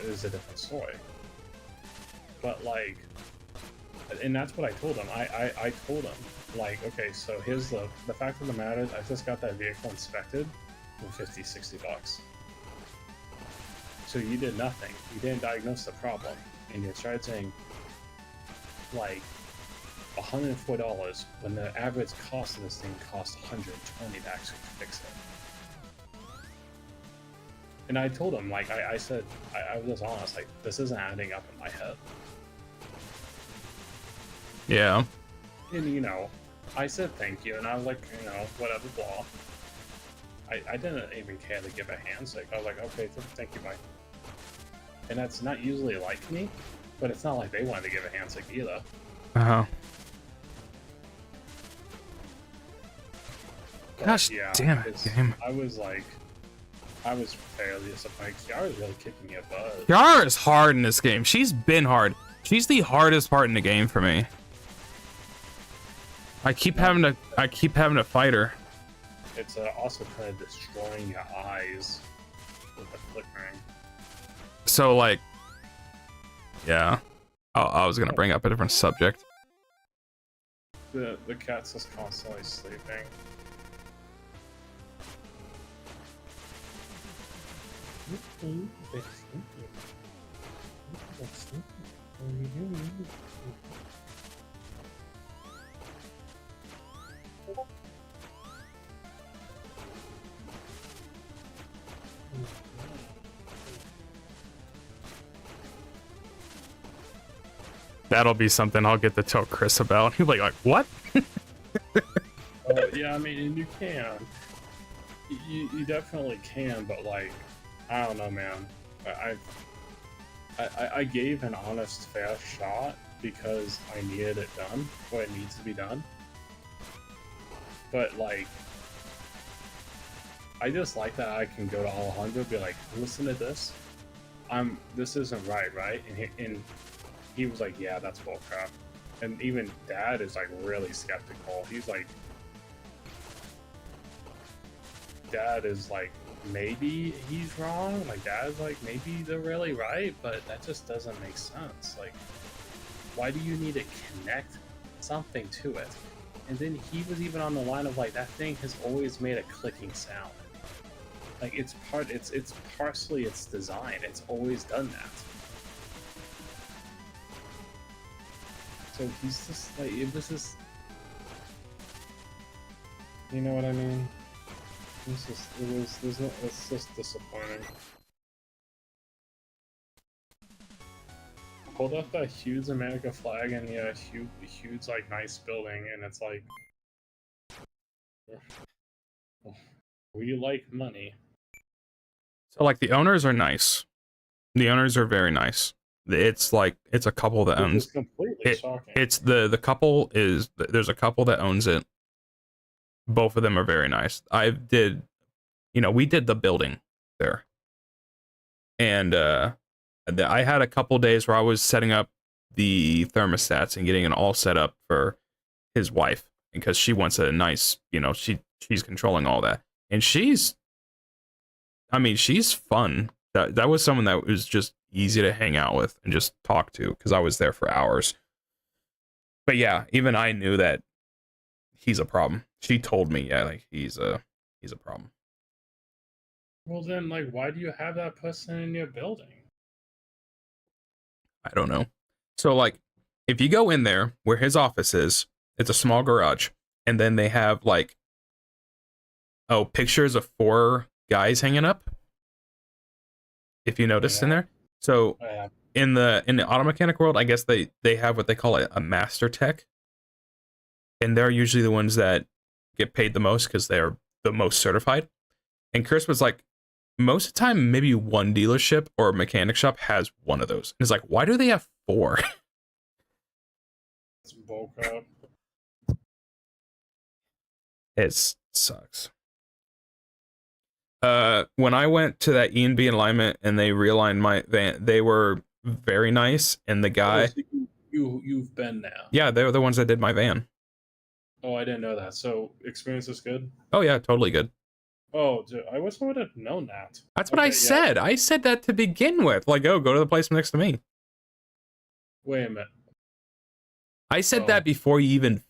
is a different story. But like, and that's what I told him. I told him, like, okay, so here's the fact of the matter is I just got that vehicle inspected for 50, 60 bucks. So you did nothing. You didn't diagnose the problem. And you're charging like $104 when the average cost of this thing costs $120 to actually fix it. And I told him, like, I said, I was honest, like, this isn't adding up in my head. Yeah. And, I said thank you, and I was like, whatever, blah. I didn't even care to give a handshake. I was like, okay, thank you, bye. And that's not usually like me, but it's not like they wanted to give a handshake either. Uh-huh. Gosh, yeah, damn it, game. I was fairly disappointed. Kiara's really kicking your butt. Kiara is hard in this game. She's been hard. She's the hardest part in the game for me. I keep having to fight her. It's also kind of destroying your eyes with the flickering. So like, yeah. I was gonna bring up a different subject. The cat's just constantly sleeping. That'll be something I'll get to tell Chris about. He'll be like, what? Yeah, I mean, and you can. You definitely can, but like, I don't know, man. I gave an honest, fair shot because I needed it done, or it needs to be done. But like, I just like that I can go to Alejandro and be like, listen to this. This isn't right? And he was like, yeah, that's bullcrap. And even Dad is like really skeptical. He's like, Dad is like, maybe he's wrong. Like Dad's like, maybe they're really right, but that just doesn't make sense. Like, why do you need to connect something to it? And then he was even on the line of like, that thing has always made a clicking sound. Like it's partially its design. It's always done that. So he's just like, this is, you know what I mean? It's just disappointing. Hold up that huge America flag and yeah, huge like nice building, and it's like, we like money. So like the owners are nice. The owners are very nice. It's like it's a couple that owns. It's completely shocking. It's the couple is there's a couple that owns it. Both of them are very nice. We did the building there, and I had a couple days where I was setting up the thermostats and getting it all set up for his wife because she wants a nice, she's controlling all that, and she's fun. That was someone that was just easy to hang out with and just talk to because I was there for hours. But yeah, even I knew that he's a problem. She told me, yeah, like he's a problem. Well then, like, why do you have that person in your building? I don't know. So like, if you go in there where his office is, it's a small garage, and then they have like, pictures of 4 guys hanging up. If you noticed in there, so in the auto mechanic world, I guess they have what they call a master tech, and they're usually the ones that get paid the most because they're the most certified. And Chris was like, most of the time, maybe one dealership or mechanic shop has one of those. And it's like, why do they have 4? It's bullcrap. It sucks. When I went to that E&B alignment and they realigned my van, they were very nice. And the guy, you've been now. Yeah, they're the ones that did my van. Oh, I didn't know that. So experience is good. Oh yeah, totally good. Oh, dude, I wish I would have known that. That's what I said. I said that to begin with. Like, go to the place next to me. Wait a minute. I said that before you even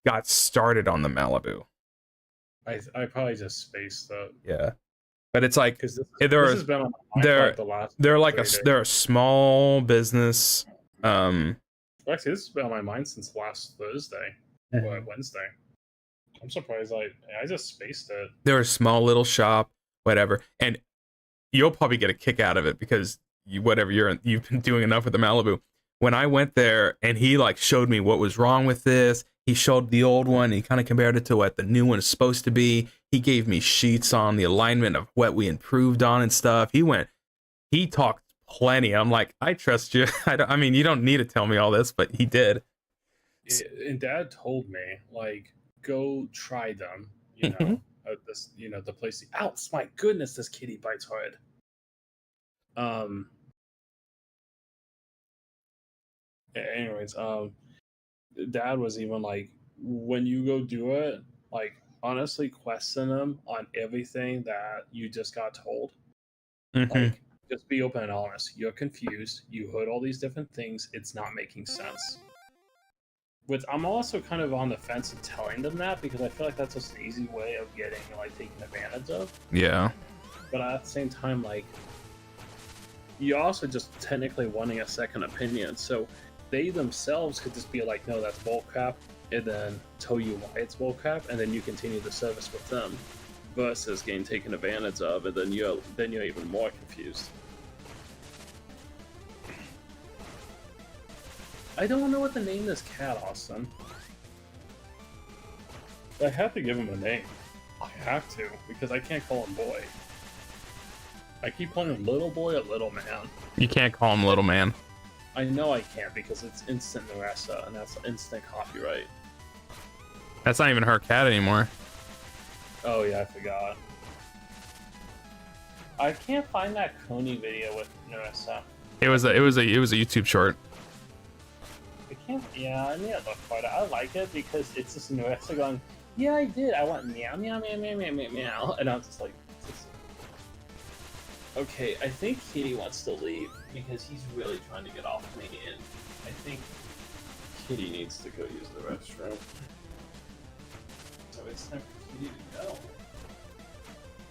got started on the Malibu. I probably just spaced that. Yeah, but it's like they're a small business. Actually, this has been on my mind since last Thursday or Wednesday. I'm surprised I just spaced it. They're a small little shop, whatever, and you'll probably get a kick out of it because you've been doing enough with the Malibu. When I went there and he like showed me what was wrong with this, he showed the old one. He kind of compared it to what the new one is supposed to be. He gave me sheets on the alignment of what we improved on and stuff. He talked plenty. I'm like, I trust you. I mean, you don't need to tell me all this, but he did. And Dad told me, like, go try them, the place. Ouch, my goodness, this kitty bites hard. Anyways, Dad was even like, when you go do it, like, honestly question them on everything that you just got told. Like, just be open and honest. You're confused. You heard all these different things. It's not making sense. Which I'm also kind of on the fence of telling them that because I feel like that's just an easy way of getting taken advantage of. Yeah. But at the same time, like, you're also just technically wanting a second opinion. So they themselves could just be like, no, that's bullcrap, and then tell you why it's bullcrap, and then you continue the service with them, versus getting taken advantage of, and then you're even more confused. I don't know what to name this cat, Austin. I have to give him a name. I have to, because I can't call him boy. I keep calling him little boy or little man. You can't call him little man. I know I can't because it's instant Naressa, and that's instant copyright. That's not even her cat anymore. Oh yeah, I forgot. I can't find that Coney video with Narissa. It was a YouTube short. I can't. Yeah, I need to look for it. I like it because it's just Narissa going, "Yeah, I did. I went meow meow meow meow meow meow meow," and I'm just like, okay, I think Kitty wants to leave because he's really trying to get off me, and I think Kitty needs to go use the restroom. So it's time for Kitty to go.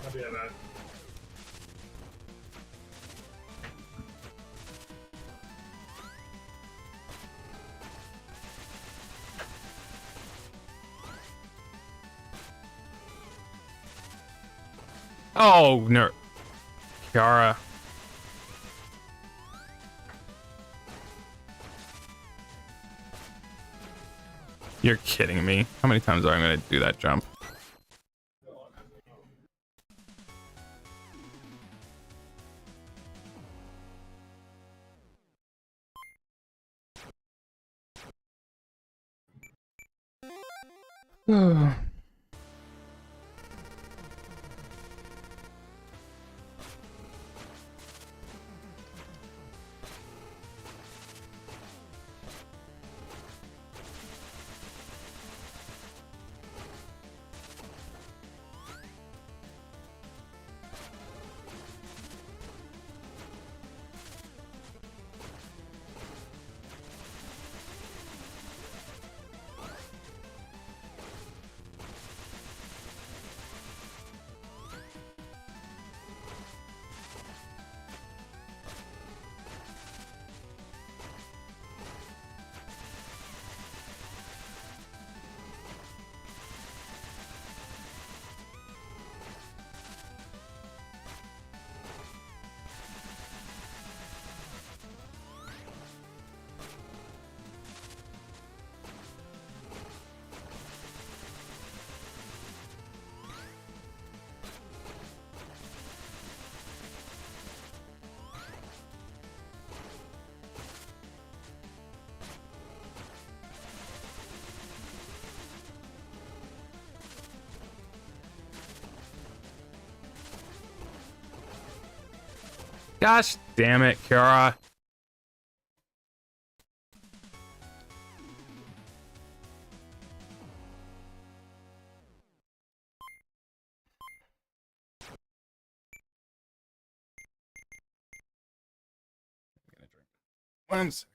I'll be right back. Oh no, Kiara. You're kidding me. How many times are I going to do that jump? Gosh damn it, Kiara. One second.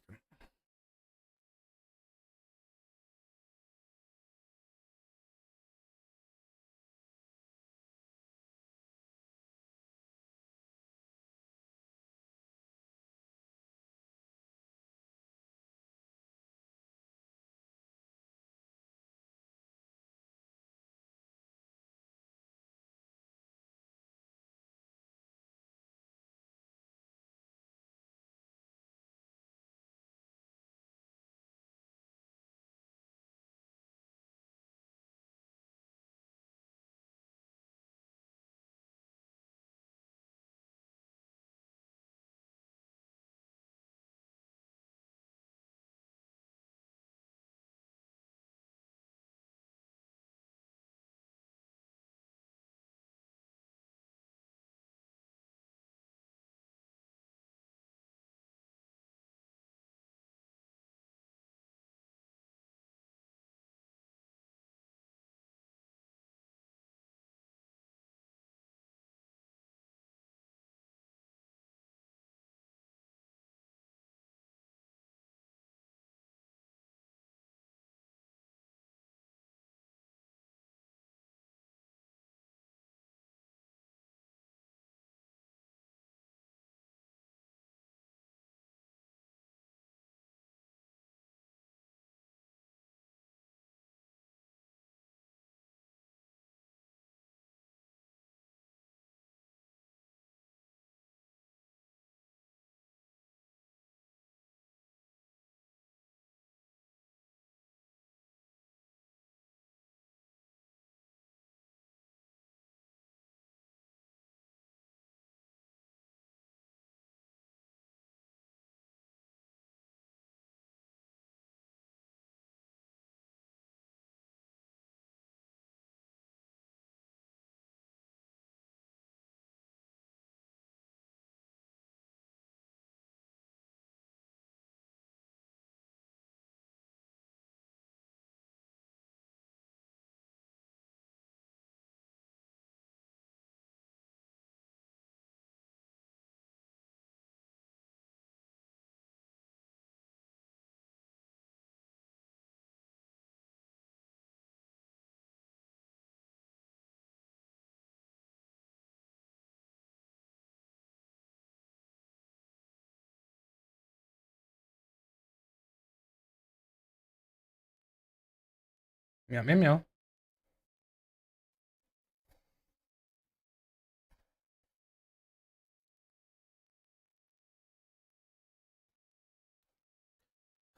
Meow meow meow.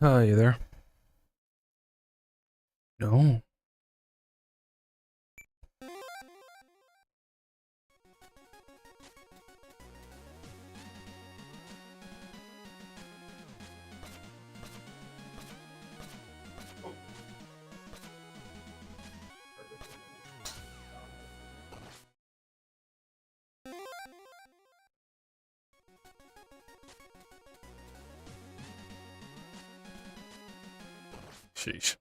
Oh, you there? No. Sheesh.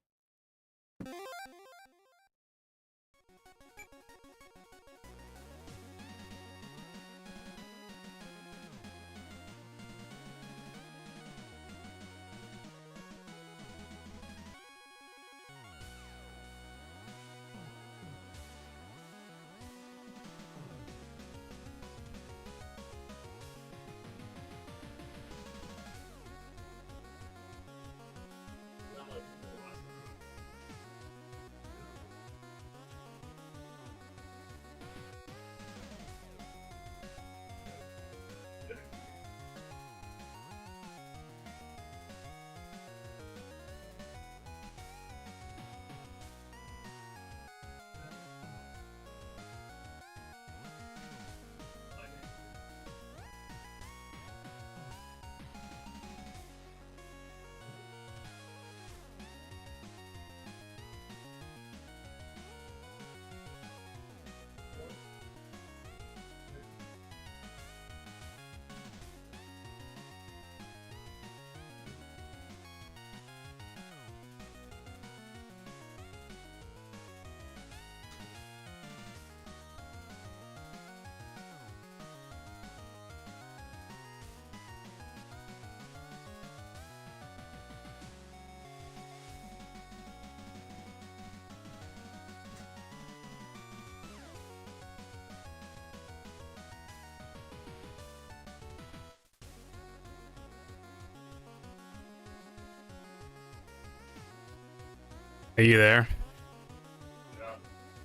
Are you there?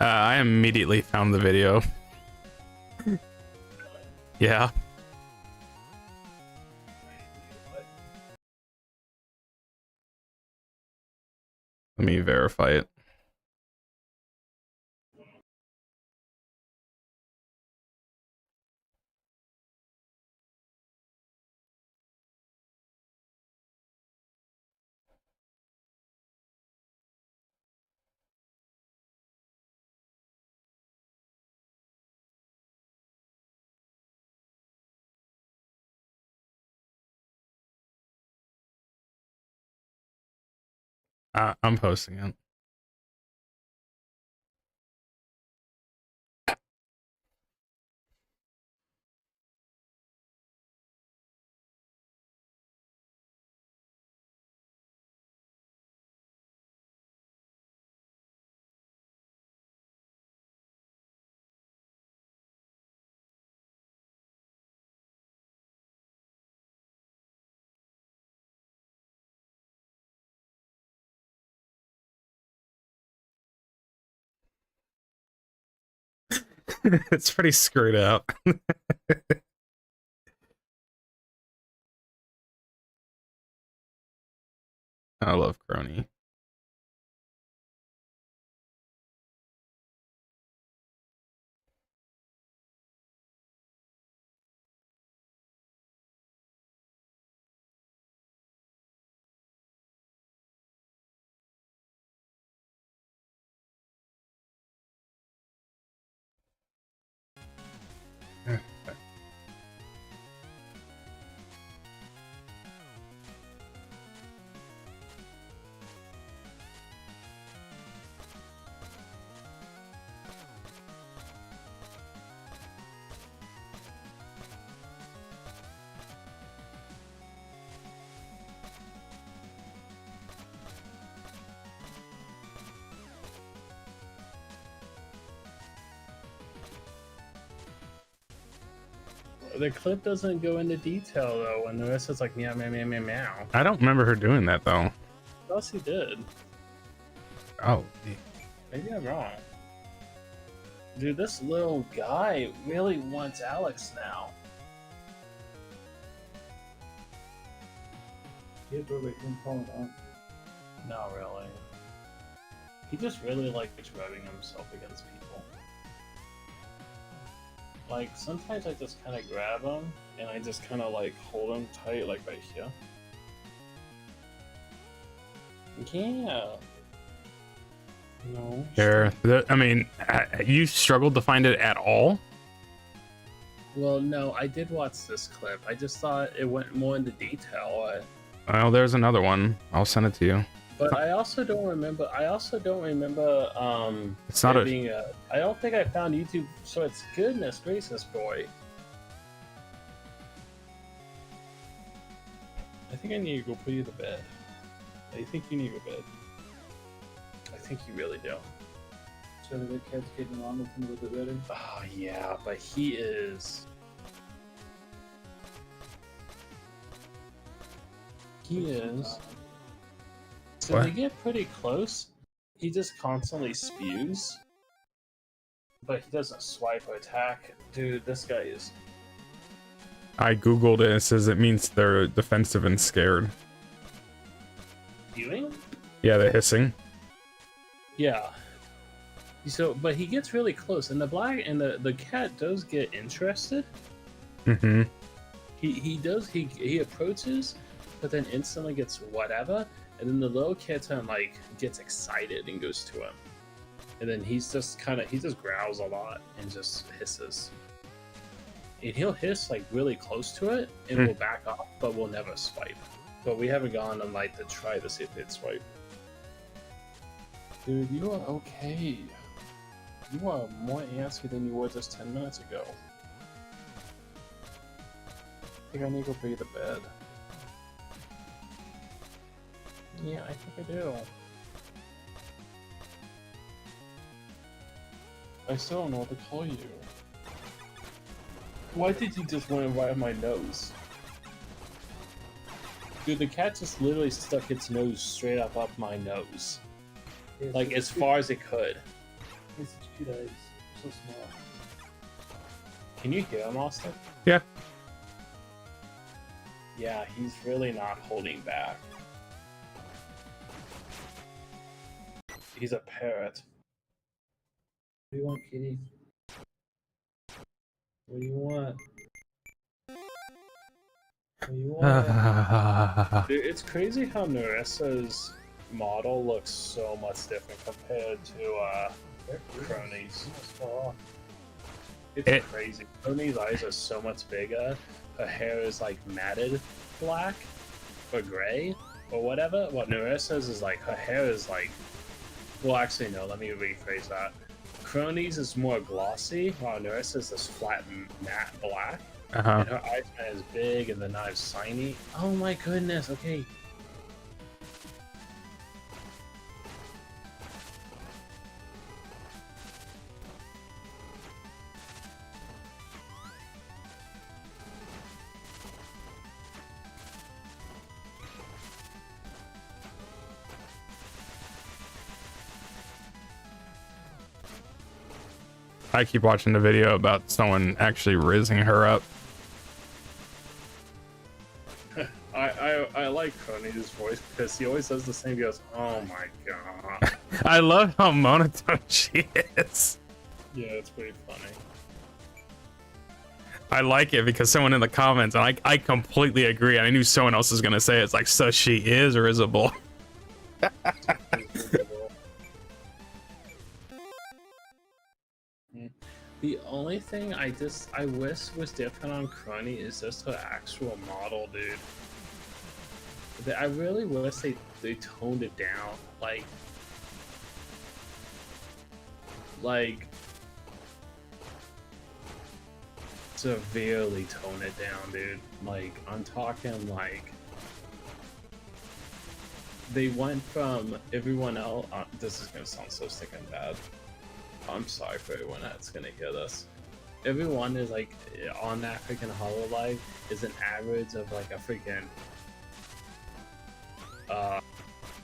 I immediately found the video. Yeah. Let me verify it. I'm posting it. It's pretty screwed up. I love Crony. The clip doesn't go into detail though when Marissa's like meow meow meow meow meow. I don't remember her doing that though. What else he did? Oh, Maybe I'm wrong. Dude, this little guy really wants Alex now. Yeah, but we can call it on. Not really. He just really likes rubbing himself against people. Like, sometimes I just kind of grab him, and I just kind of, like, hold him tight, like, right here. Yeah. No. Here, I mean, you struggled to find it at all. Well, no, I did watch this clip. I just thought it went more into detail. Well, there's another one. I'll send it to you. But I also don't remember. It's not it a. being a. I don't think I found YouTube. So it's goodness gracious, boy. I think I need to go put you to bed. I think you need to go to bed. I think you really do. So the cat's getting along with him a little bit better. Oh yeah, but he is. He is. So What? they get pretty close. He just constantly spews. But he doesn't swipe or attack. Dude, this guy is. I googled it. It says it means they're defensive and scared. Spewing? Yeah, they're hissing. Yeah. So, but he gets really close, and the cat does get interested. Mm-hmm. He approaches, but then instantly gets whatever, and then the little kitten like gets excited and goes to him, and then he just growls a lot and just hisses, and he'll hiss like really close to it, and we'll back off, but we'll never swipe. But we haven't gone on like to try to see if they'd swipe. Dude, you are okay. You are more antsy than you were just 10 minutes ago. I think I need to go put you to bed. Yeah, I think I do. I still don't know what to call you. Why did you just want to right on my nose? Dude, the cat just literally stuck its nose straight up my nose. Yeah, Like, as far as it could. He has such cute eyes. So small. Can you hear him, Austin? Yeah. Yeah, he's really not holding back. He's a parrot. What do you want, kitty? What do you want? What do you want? Dude, it's crazy how Narissa's model looks so much different compared to Crony's. It's crazy. Crony's eyes are so much bigger. Her hair is like matted black or gray or whatever. What Narissa's is like, her hair is like. Well, actually, no. Let me rephrase that. Crony's is more glossy, while Narissa's is flat and matte black. Uh-huh. And her eyes are as big and the knives tiny. Oh my goodness, okay. I keep watching the video about someone actually rizzing her up. I like Crony's voice because he always does the same. He goes, "Oh my god." I love how monotone she is. Yeah, it's pretty funny. I like it because someone in the comments, and I completely agree. I knew someone else was gonna say it. It's like, so she is rizzable. The only thing I wish was different on Crony is just her actual model, dude. I really wish they toned it down, like severely tone it down, dude. Like, I'm talking like they went from everyone else. This is gonna sound so stinking bad. I'm sorry for everyone that's gonna hear this. Everyone is like on that freaking Hololive is an average of like a freaking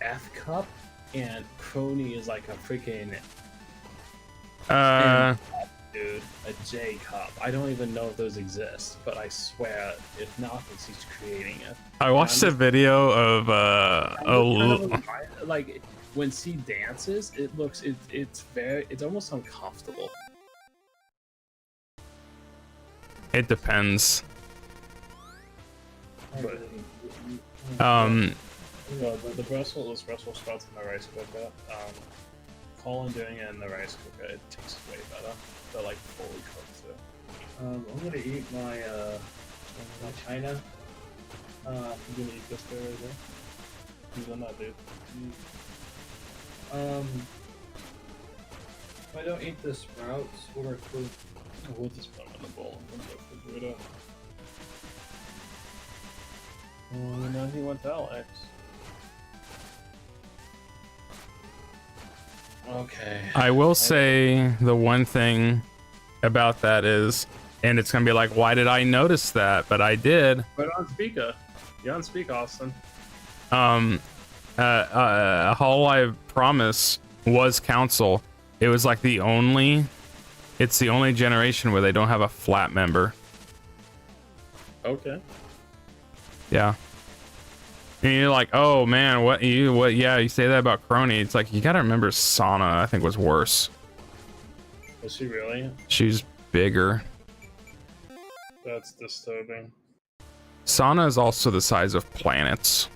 F cup and Crony is like a freaking dude, a J cup. I don't even know if those exist, but I swear, if not, he's creating it. I watched a video of Like when she dances, it's almost uncomfortable. it depends. But, the Brussels sprouts in the rice cooker. Colin doing it in the rice cooker, it tastes way better. They're like fully cooked too. I'm gonna eat my China. You gonna eat this guy right there? He's on that dude. If I don't eat the sprouts, what are food? We'll just put them in the bowl and then go figure it out. And then he went to Alex. Okay. I will say the one thing about that is, and it's gonna be like, why did I notice that? But I did. Put it on speaker. You're on speak, Austin. Hololive Promise was Council. It was like it's the only generation where they don't have a flat member. Okay. Yeah. And you're like, oh man, yeah, you say that about Crony. It's like, you gotta remember Sana, I think, was worse. Was she really? She's bigger. That's disturbing. Sana is also the size of planets.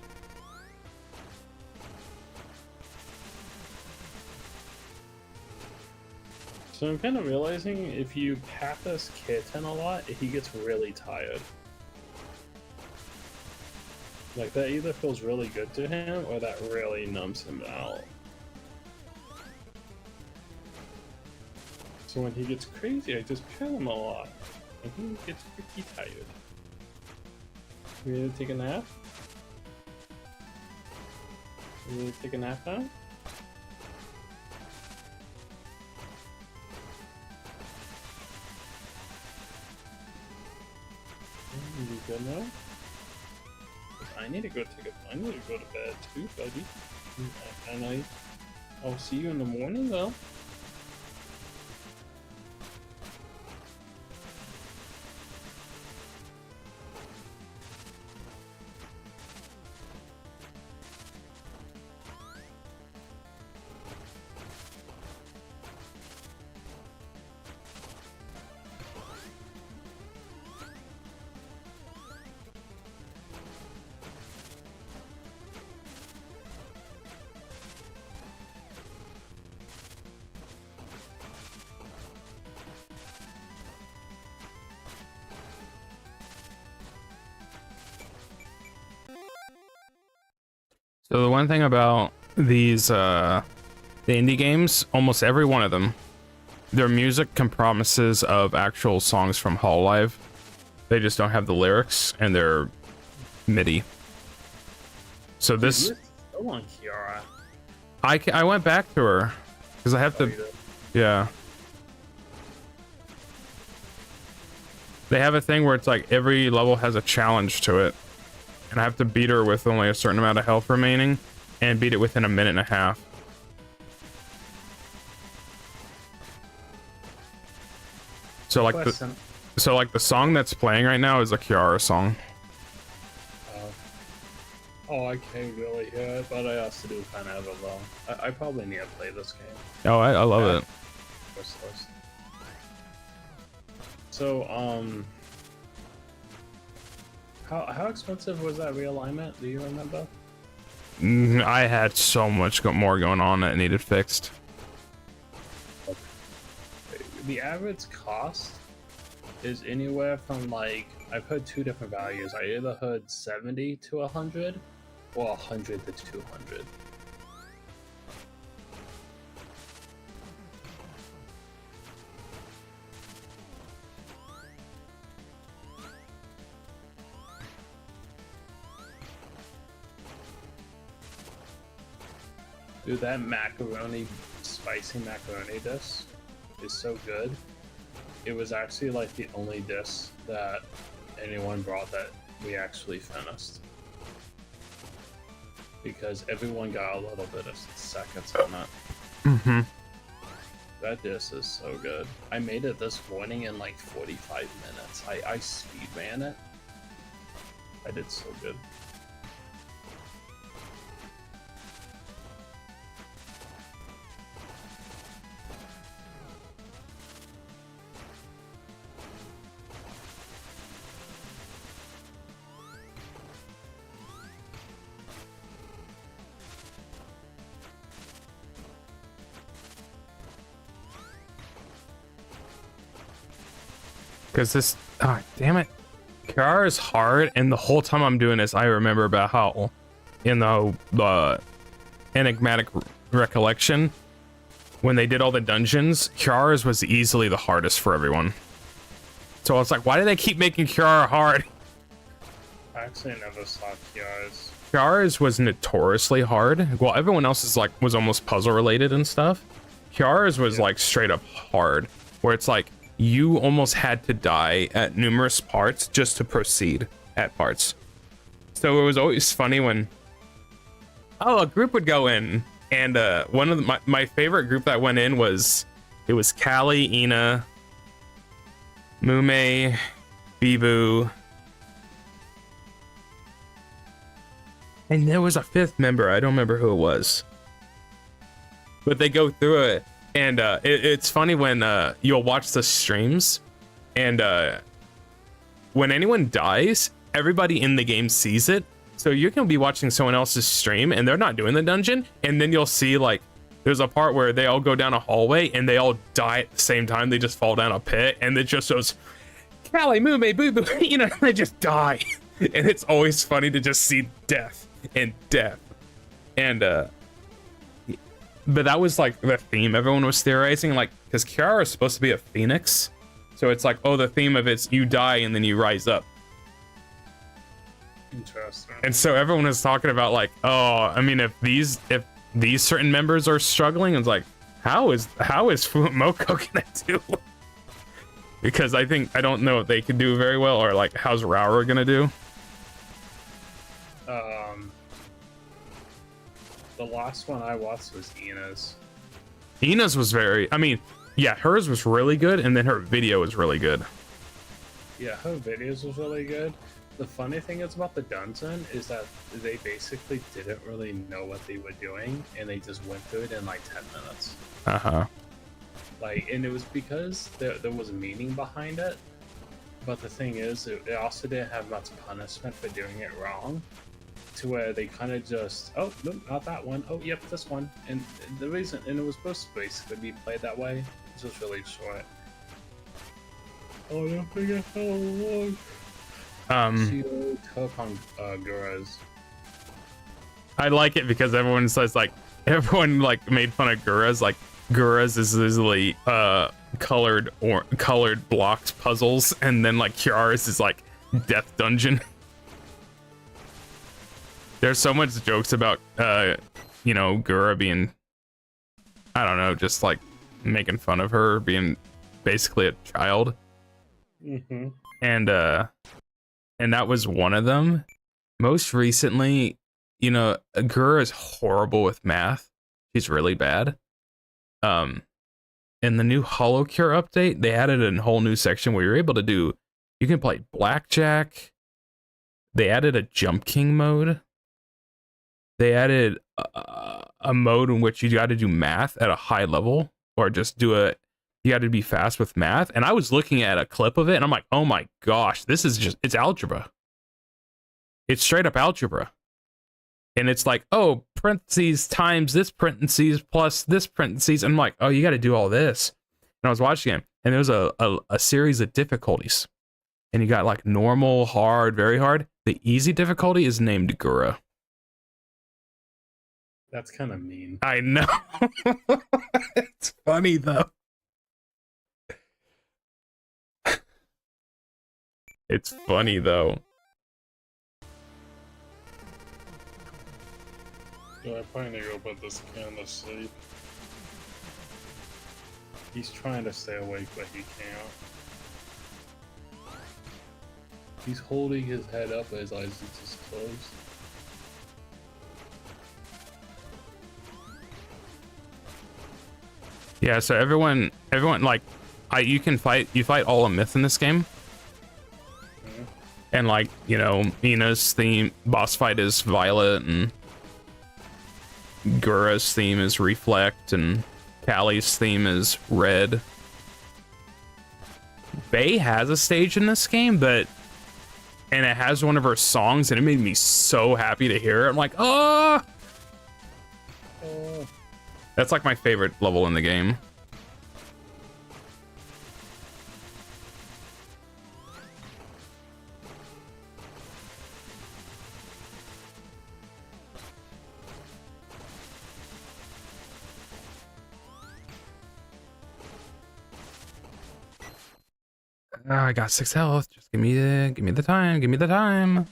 So I'm kind of realizing if you pat this kitten a lot, he gets really tired. Like, that either feels really good to him, or that really numbs him out. So when he gets crazy, I just pat him a lot, and he gets pretty tired. You ready to take a nap? You ready to take a nap now? You good now? I need to go to bed too, buddy. And I'll see you in the morning though. So the one thing about these the indie games, almost every one of them, their music compromises of actual songs from Hololive. They just don't have the lyrics, and they're MIDI. So this, You're still on Kiara. I went back to her because I have to. Yeah. They have a thing where it's like every level has a challenge to it. And I have to beat her with only a certain amount of health remaining, and beat it within a minute and a half. So like the song that's playing right now is a Kiara song. Oh, I can't really hear it, but I also do kind of have it low. I probably need to play this game. Oh, I love it. So, how expensive was that realignment? Do you remember? I had so much more going on that needed fixed. The average cost is anywhere from, like, I've heard two different values. I either heard 70 to 100 or 100 to 200. Dude, that macaroni, spicy macaroni dish is so good. It was actually like the only dish that anyone brought that we actually finished. because everyone got a little bit of seconds on it. Mm-hmm. That disc is so good. I made it this morning in like 45 minutes. I speed ran it. I did so good. Because this, damn it, Kiara is hard, and the whole time I'm doing this, I remember about how, in the enigmatic recollection, when they did all the dungeons, Kiara's was easily the hardest for everyone. So I was like, why do they keep making Kiara hard? I actually never saw Kiara's. Kiara's was notoriously hard. Well, everyone else's like was almost puzzle related and stuff. Kiara's was like straight up hard, where it's like you almost had to die at numerous parts just to proceed at parts. So it was always funny when a group would go in, and one of my favorite group that went in was Callie, Ina, Mume, Bibu, and there was a fifth member. I don't remember who it was, but they go through it, and it's funny when you'll watch the streams, and when anyone dies, everybody in the game sees it. So you can be watching someone else's stream and they're not doing the dungeon, and then you'll see like there's a part where they all go down a hallway and they all die at the same time. They just fall down a pit, and it just shows Callie, Mume, Boo Boo, you know, they just die. And it's always funny to just see death and death. And but that was like the theme everyone was theorizing, like, because Kiara is supposed to be a phoenix, so it's like, oh, the theme of it's you die and then you rise up. Interesting. And so everyone was talking about like, oh, I mean, if these certain members are struggling, it's like, how is Moko gonna do? Because I don't know if they could do very well, or like how's Raura gonna do? The last one I watched was Ina's. Ina's was very, I mean, yeah, hers was really good, and then her video was really good. Yeah, her videos was really good. The funny thing is about the dungeon is that they basically didn't really know what they were doing, and they just went through it in like 10 minutes. Like, and it was because there was meaning behind it, but the thing is, it also didn't have much punishment for doing it wrong, to where they kind of just, oh, no, not that one, oh, yep, this one. And the reason, and it was supposed to basically be played that way, it was really short. Oh, I forget how long. She took on Gura's. I like it because everyone says like, everyone like made fun of Gura's, like Gura's is easily colored blocked puzzles, and then like Kiara's is like death dungeon. There's so much jokes about you know, Gura being, I don't know, just like making fun of her being basically a child. Mm-hmm. And that was one of them. Most recently, you know, Gura is horrible with math. She's really bad. In the new Hollow Cure update, they added a whole new section where you're able to do, you can play blackjack. They added a Jump King mode. They added a mode in which you got to do math at a high level, or just you got to be fast with math. And I was looking at a clip of it, and I'm like, oh my gosh, this is just, it's algebra. It's straight up algebra. And it's like, oh, parentheses times this parentheses plus this parentheses. And I'm like, oh, you got to do all this. And I was watching it, and there was a series of difficulties. And you got like normal, hard, very hard. The easy difficulty is named Gura. That's kind of mean. I know. It's funny though. It's funny though. Yeah, I probably need to go put this kid to sleep. He's trying to stay awake, but he can't. He's holding his head up, but his eyes are just closed. Yeah, so everyone like you fight all of myth in this game. Mhm. And like, you know, Ina's theme boss fight is Violet and Gura's theme is Reflect and Callie's theme is Red. Bay has a stage in this game, and it has one of her songs and it made me so happy to hear it. I'm like, oh, Oh, that's like my favorite level in the game. I got 6 health. Just give me the time. Give me the time.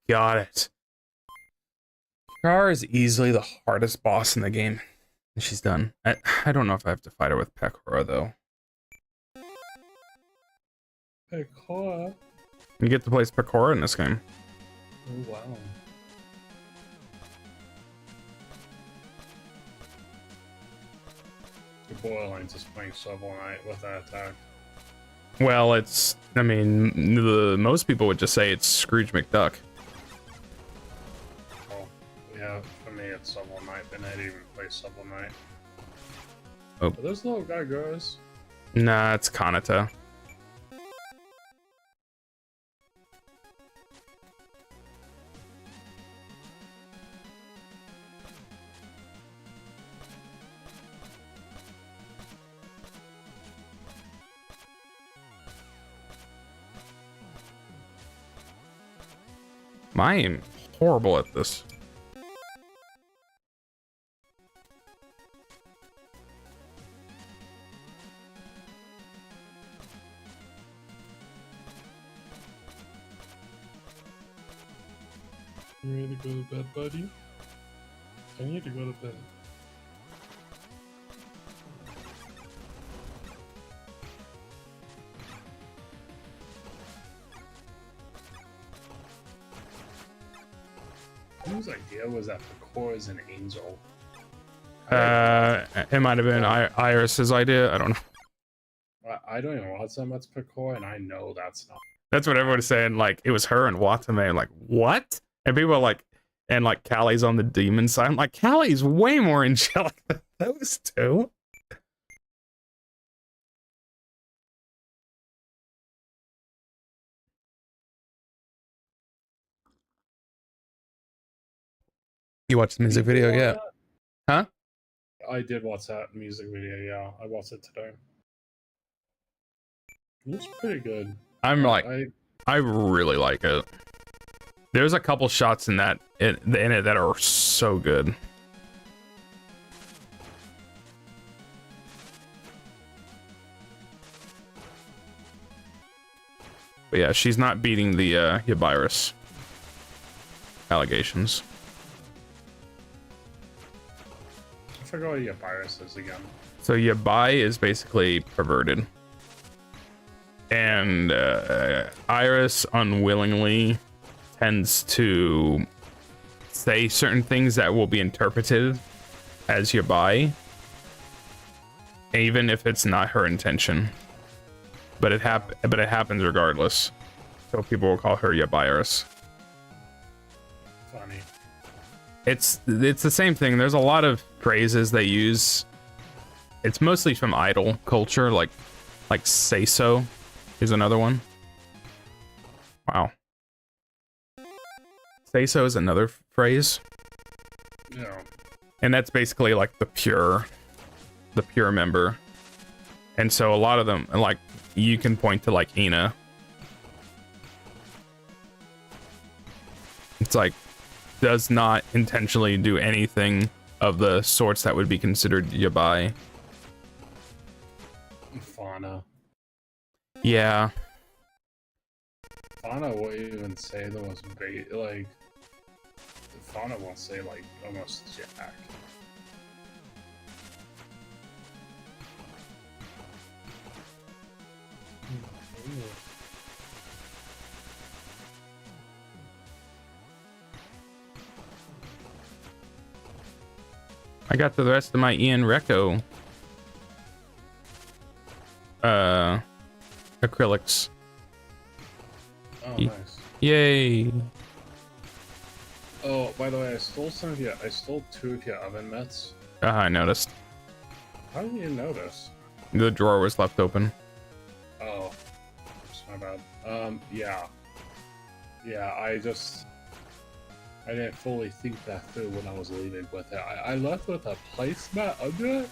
Got it. Char is easily the hardest boss in the game. And she's done. I don't know if I have to fight her with Pekora though. hey, Cora. You get to place Pekora in this game. Oh, wow. Your Borderlands is playing Shovel Knight with that attack. Well, I mean, most people would just say it's Scrooge McDuck. Oh, yeah, for me it's Shovel Knight, but I didn't even play Shovel Knight. Oh. Are those little gargoyles? Nah, it's Kanata. I am horrible at this. You ready to go to bed, buddy? I need to go to bed. Whose idea was that Pekora is an angel? It might have been Iris's idea. I don't know. I don't even watch that much Pekora, and I know that's not. That's what everyone's saying. Like, it was her and Watame. I'm like, what? And people are like, and like, Callie's on the demon side. I'm like, Callie's way more angelic than those two. You watched the music video yet? Huh? I did watch that music video, yeah. I watched it today. It's pretty good. I'm like, I really like it. There's a couple shots in it that are so good. But yeah, she's not beating the Yabiris allegations. I forgot what Yabiris is again. So Yabai is basically perverted. And Iris unwillingly tends to say certain things that will be interpreted as Yabai, even if it's not her intention. But it happens regardless. So people will call her Yabiris. Funny. It's the same thing. There's a lot of phrases they use. It's mostly from idol culture, like say so is another one. Wow. Say so is another phrase. Yeah. And that's basically like the pure member. And so a lot of them, like, you can point to like Ina. It's like, does not intentionally do anything of the sorts that would be considered yabai. Fauna. Yeah. Fauna won't even say the most like. Fauna won't say like almost jack. I got the rest of my Ian Reco acrylics. Oh, Ye- nice. Yay! Oh, by the way, I stole I stole 2 of your oven mitts. I noticed. How did you notice? The drawer was left open. Oh, that's my bad. Yeah. Yeah, I didn't fully think that through when I was leaving with it. I left with a placemat under it.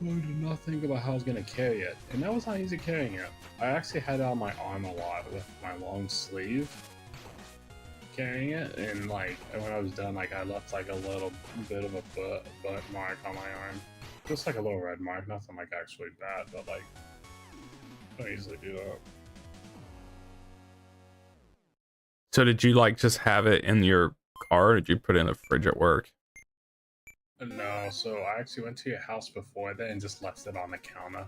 I did not think about how I was gonna carry it, and that was not easy carrying it. I actually had it on my arm a lot with my long sleeve carrying it, and like when I was done, like I left like a little bit of a butt mark on my arm, just like a little red mark, nothing like actually bad, but like I easily do that. So did you like just have it in your car, or did you put it in the fridge at work? No, so I actually went to your house before that and just left it on the counter.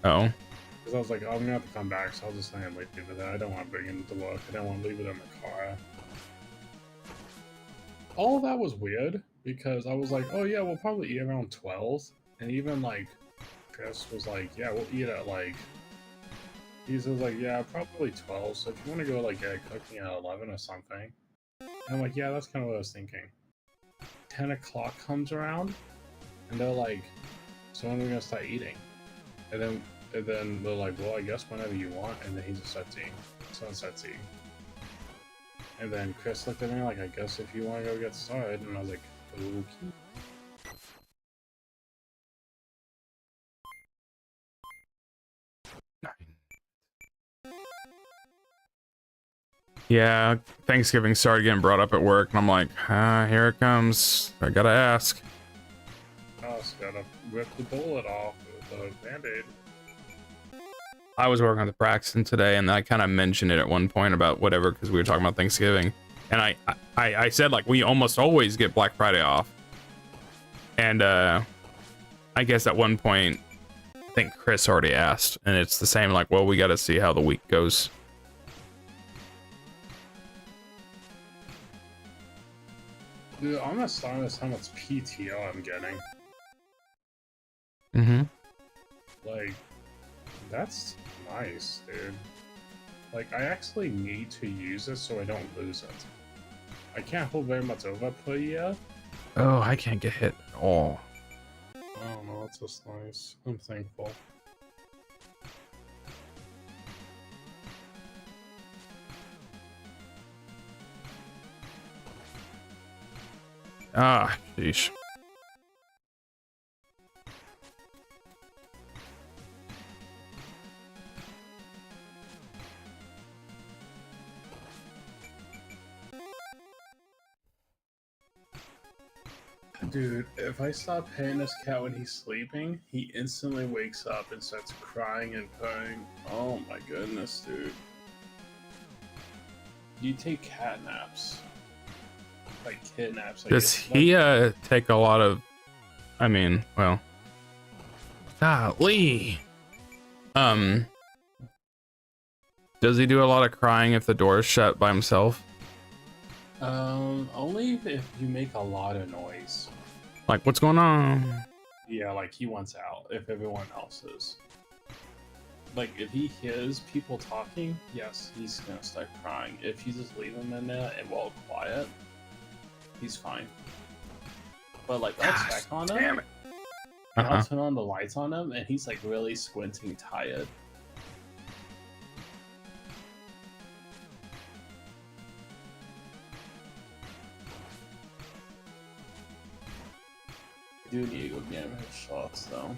Oh. Because I was like, oh, I'm gonna have to come back, so I'll just leave it there. I don't want to bring it into work. I don't want to leave it in the car. All of that was weird, because I was like, oh yeah, we'll probably eat around 12. And even like, Chris was like, yeah, we'll eat at like, he was like, yeah, probably 12. So if you want to go like get cooking at 11 or something. And I'm like, yeah, that's kind of what I was thinking. 10 o'clock comes around, and they're like, so when are we gonna start eating? And then they're like, well, I guess whenever you want. And then he just starts eating. Someone starts eating. And then Chris looked at me like, I guess if you want to go get started. And I was like, okay. Yeah, Thanksgiving started getting brought up at work, and I'm like, here it comes. I gotta ask. I just gotta rip the bullet off with a band-aid. I was working with Braxton today, and I kind of mentioned it at one point about whatever, because we were talking about Thanksgiving. And I said, like, we almost always get Black Friday off. And I guess at one point, I think Chris already asked, and it's the same, like, well, we gotta see how the week goes. Dude, I'm astonished how much PTO I'm getting. Mm-hmm. Like, that's nice, dude. Like, I actually need to use it so I don't lose it. I can't hold very much over per year. Oh, I can't get hit at all. I don't know, it's just nice. I'm thankful. Ah, sheesh. Dude, if I stop petting this cat when he's sleeping, he instantly wakes up and starts crying and purring. Oh my goodness, dude. You take cat naps. Like kid naps. Like, Does he take a lot of, I mean, well, golly. Does he do a lot of crying if the door is shut by himself? Only if you make a lot of noise. Like, what's going on? Yeah, like he wants out if everyone else is. Like, if he hears people talking, yes, he's gonna start crying. If you just leave him in there and well quiet, he's fine. But like, I'll check on him. Damn it. And I'll turn on the lights on him, and he's like really squinting, tired. I do need to go get him his shots though.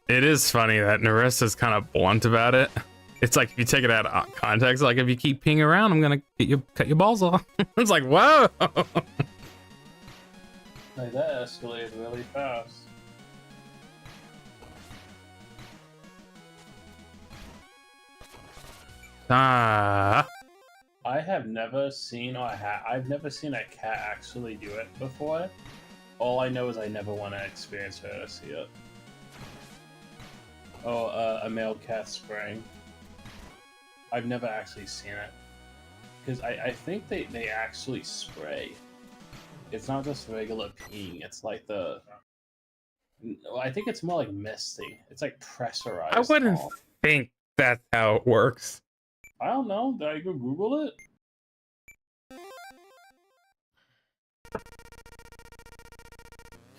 It is funny that Narissa's kind of blunt about it. It's like, if you take it out of context, like, if you keep peeing around, I'm gonna cut your balls off. It's like, whoa. Like, that escalated really fast. Ah. I have never seen I've never seen a cat actually do it before. All I know is I never want to experience it or see it. Oh, a male cat spraying. I've never actually seen it. because I think they actually spray. It's not just regular peeing. It's like the. I think it's more like misting. It's like pressurized. I wouldn't calm. think that's how it works. I don't know. Did I go Google it?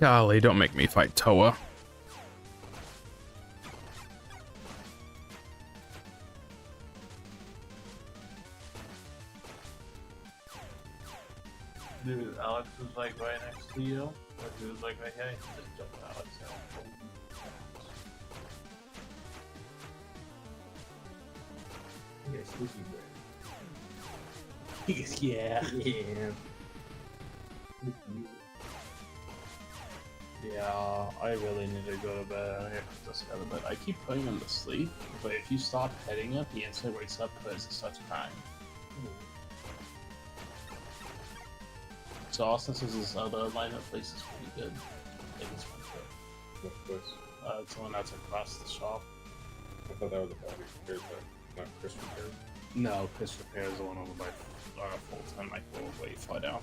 Golly, don't make me fight Toa. Dude, Alex was like right next to you. But he was like right here. He just jumped Alex out. Yeah, squishy bread. Yeah. Yeah. Yeah, I really need to go to bed. I have to just go to bed. I keep putting him to sleep, but if you stop petting him, he instantly wakes up because it's such crying. So Austin says this other lineup place is pretty good. Like this one too. What place? It's the one that's across the shop. I thought that was a body repair, but not Chris repair. No, Chris Repair is the one over by full-time microwave way far down.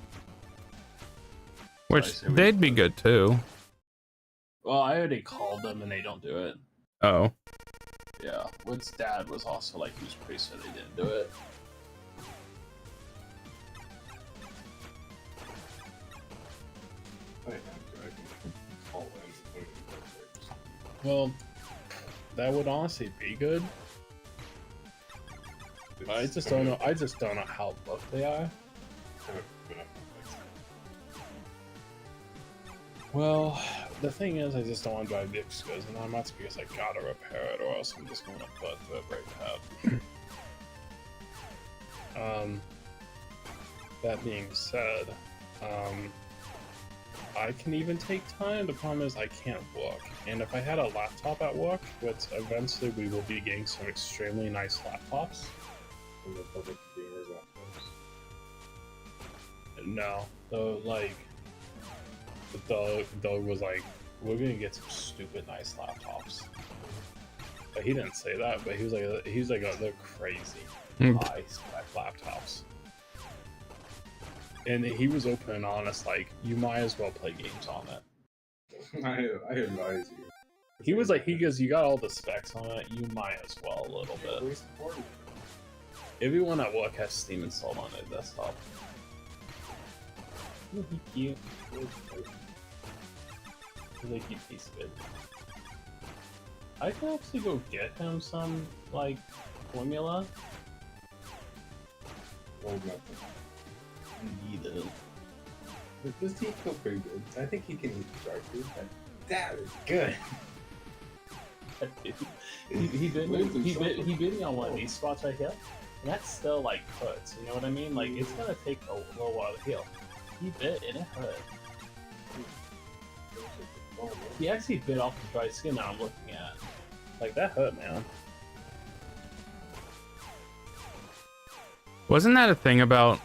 Which they'd be good too. Well, I already called them and they don't do it. Oh. Yeah, Wood's dad was also like, he was pretty sure they didn't do it. I can call in. Well, that would honestly be good. I just don't know. I just don't know how booked they are. Well, the thing is, I just don't want to drive the Excursion that much because I gotta repair it, or else I'm just gonna put the brake pad. That being said, I can even take time. The problem is I can't work, and if I had a laptop at work, which eventually we will be getting some extremely nice laptops. From the public gamers laptops. No, so like. The dog was like, we're gonna get some stupid nice laptops. But he didn't say that, but he was like, oh, they're crazy high spec laptops. And he was open and honest, like, you might as well play games on it. I advise you. He was like, he goes, you got all the specs on it, you might as well a little bit. Everyone at work has Steam installed on their desktop. Isn't he cute? Really cute piece of it. I can actually go get him some, like, formula. Well, nothing. Need it. But this teeth feel pretty good. I think he can eat dry food. That is good. he bit me on one of these spots right here, and that still like hurts. You know what I mean? Like it's gonna take a little while to heal. He bit and it hurt. He actually bit off the dry skin that I'm looking at. Like that hurt, man. Wasn't that a thing about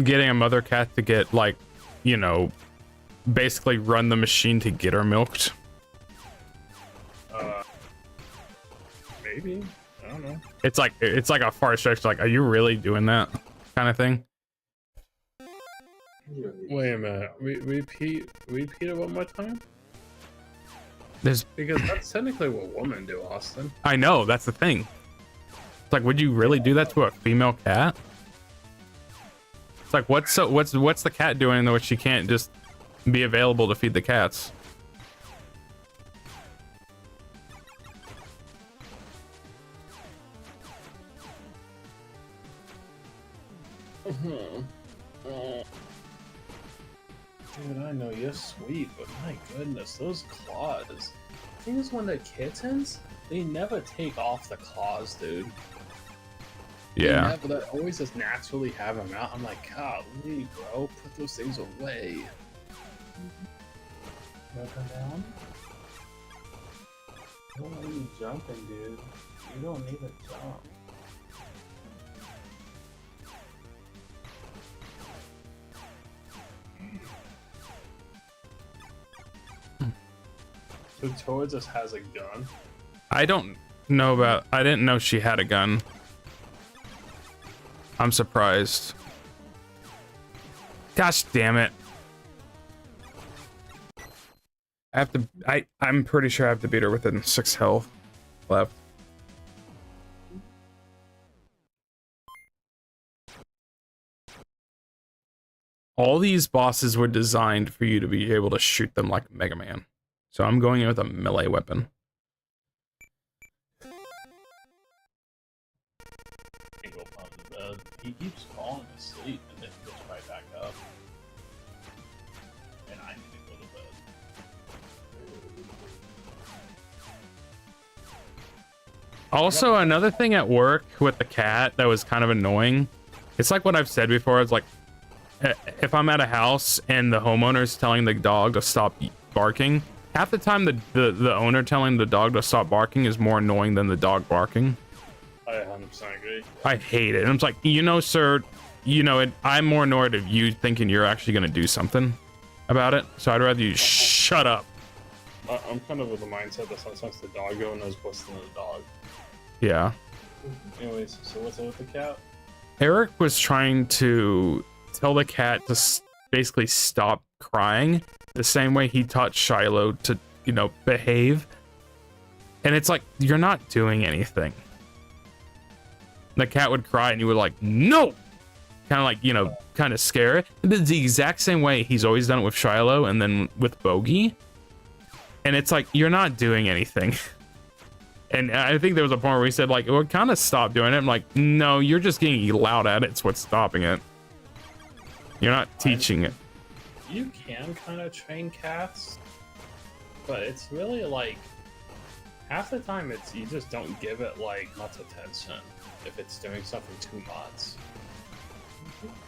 getting a mother cat to get, like, you know, basically run the machine to get her milked? Maybe. I don't know. It's like a far stretch, like, are you really doing that kind of thing? Wait a minute. Repeat it one more time? There's, Because that's technically what women do, Austin. I know, that's the thing. It's like, would you really do that to a female cat? It's like, what's the cat doing though she can't just be available to feed the cats? Dude, I know you're sweet, but my goodness, those claws. The thing is, when they're kittens, they never take off the claws, dude. Yeah. They always just naturally have them out. I'm like, golly, bro, put those things away. Wanna come down? I don't need you jumping, dude. You don't need to jump. So Toa just has a gun. I don't know about. I didn't know she had a gun. I'm surprised. Gosh damn it. I have to. I'm pretty sure I have to beat her within 6 health left. All these bosses were designed for you to be able to shoot them like Mega Man. So I'm going in with a melee weapon. Can't go up to bed. He keeps falling asleep and then gets right back up. And I need to go to bed. Also, another thing at work with the cat that was kind of annoying. It's like what I've said before. It's like, if I'm at a house and the homeowner's telling the dog to stop barking, half the time the owner telling the dog to stop barking is more annoying than the dog barking. I 100% agree. I hate it. And I'm like, you know, sir, you know, I'm more annoyed of you thinking you're actually going to do something about it. So I'd rather you shut up. I'm kind of with the mindset that sometimes the dog owner knows worse than the dog. Yeah. Anyways, so what's up with the cat? Eric was trying to tell the cat to basically stop crying the same way he taught Shiloh to, you know, behave. And it's like, you're not doing anything. The cat would cry and you would like, no! Kind of like, you know, kind of scare it. It's the exact same way he's always done it with Shiloh and then with Bogey. And it's like, you're not doing anything. And I think there was a point where he said, like, well, kind of stop doing it. I'm like, no, you're just getting loud at it. It's what's stopping it. You're not teaching it. You can kind of train cats, but it's really like half the time it's you just don't give it like much attention if it's doing something too much.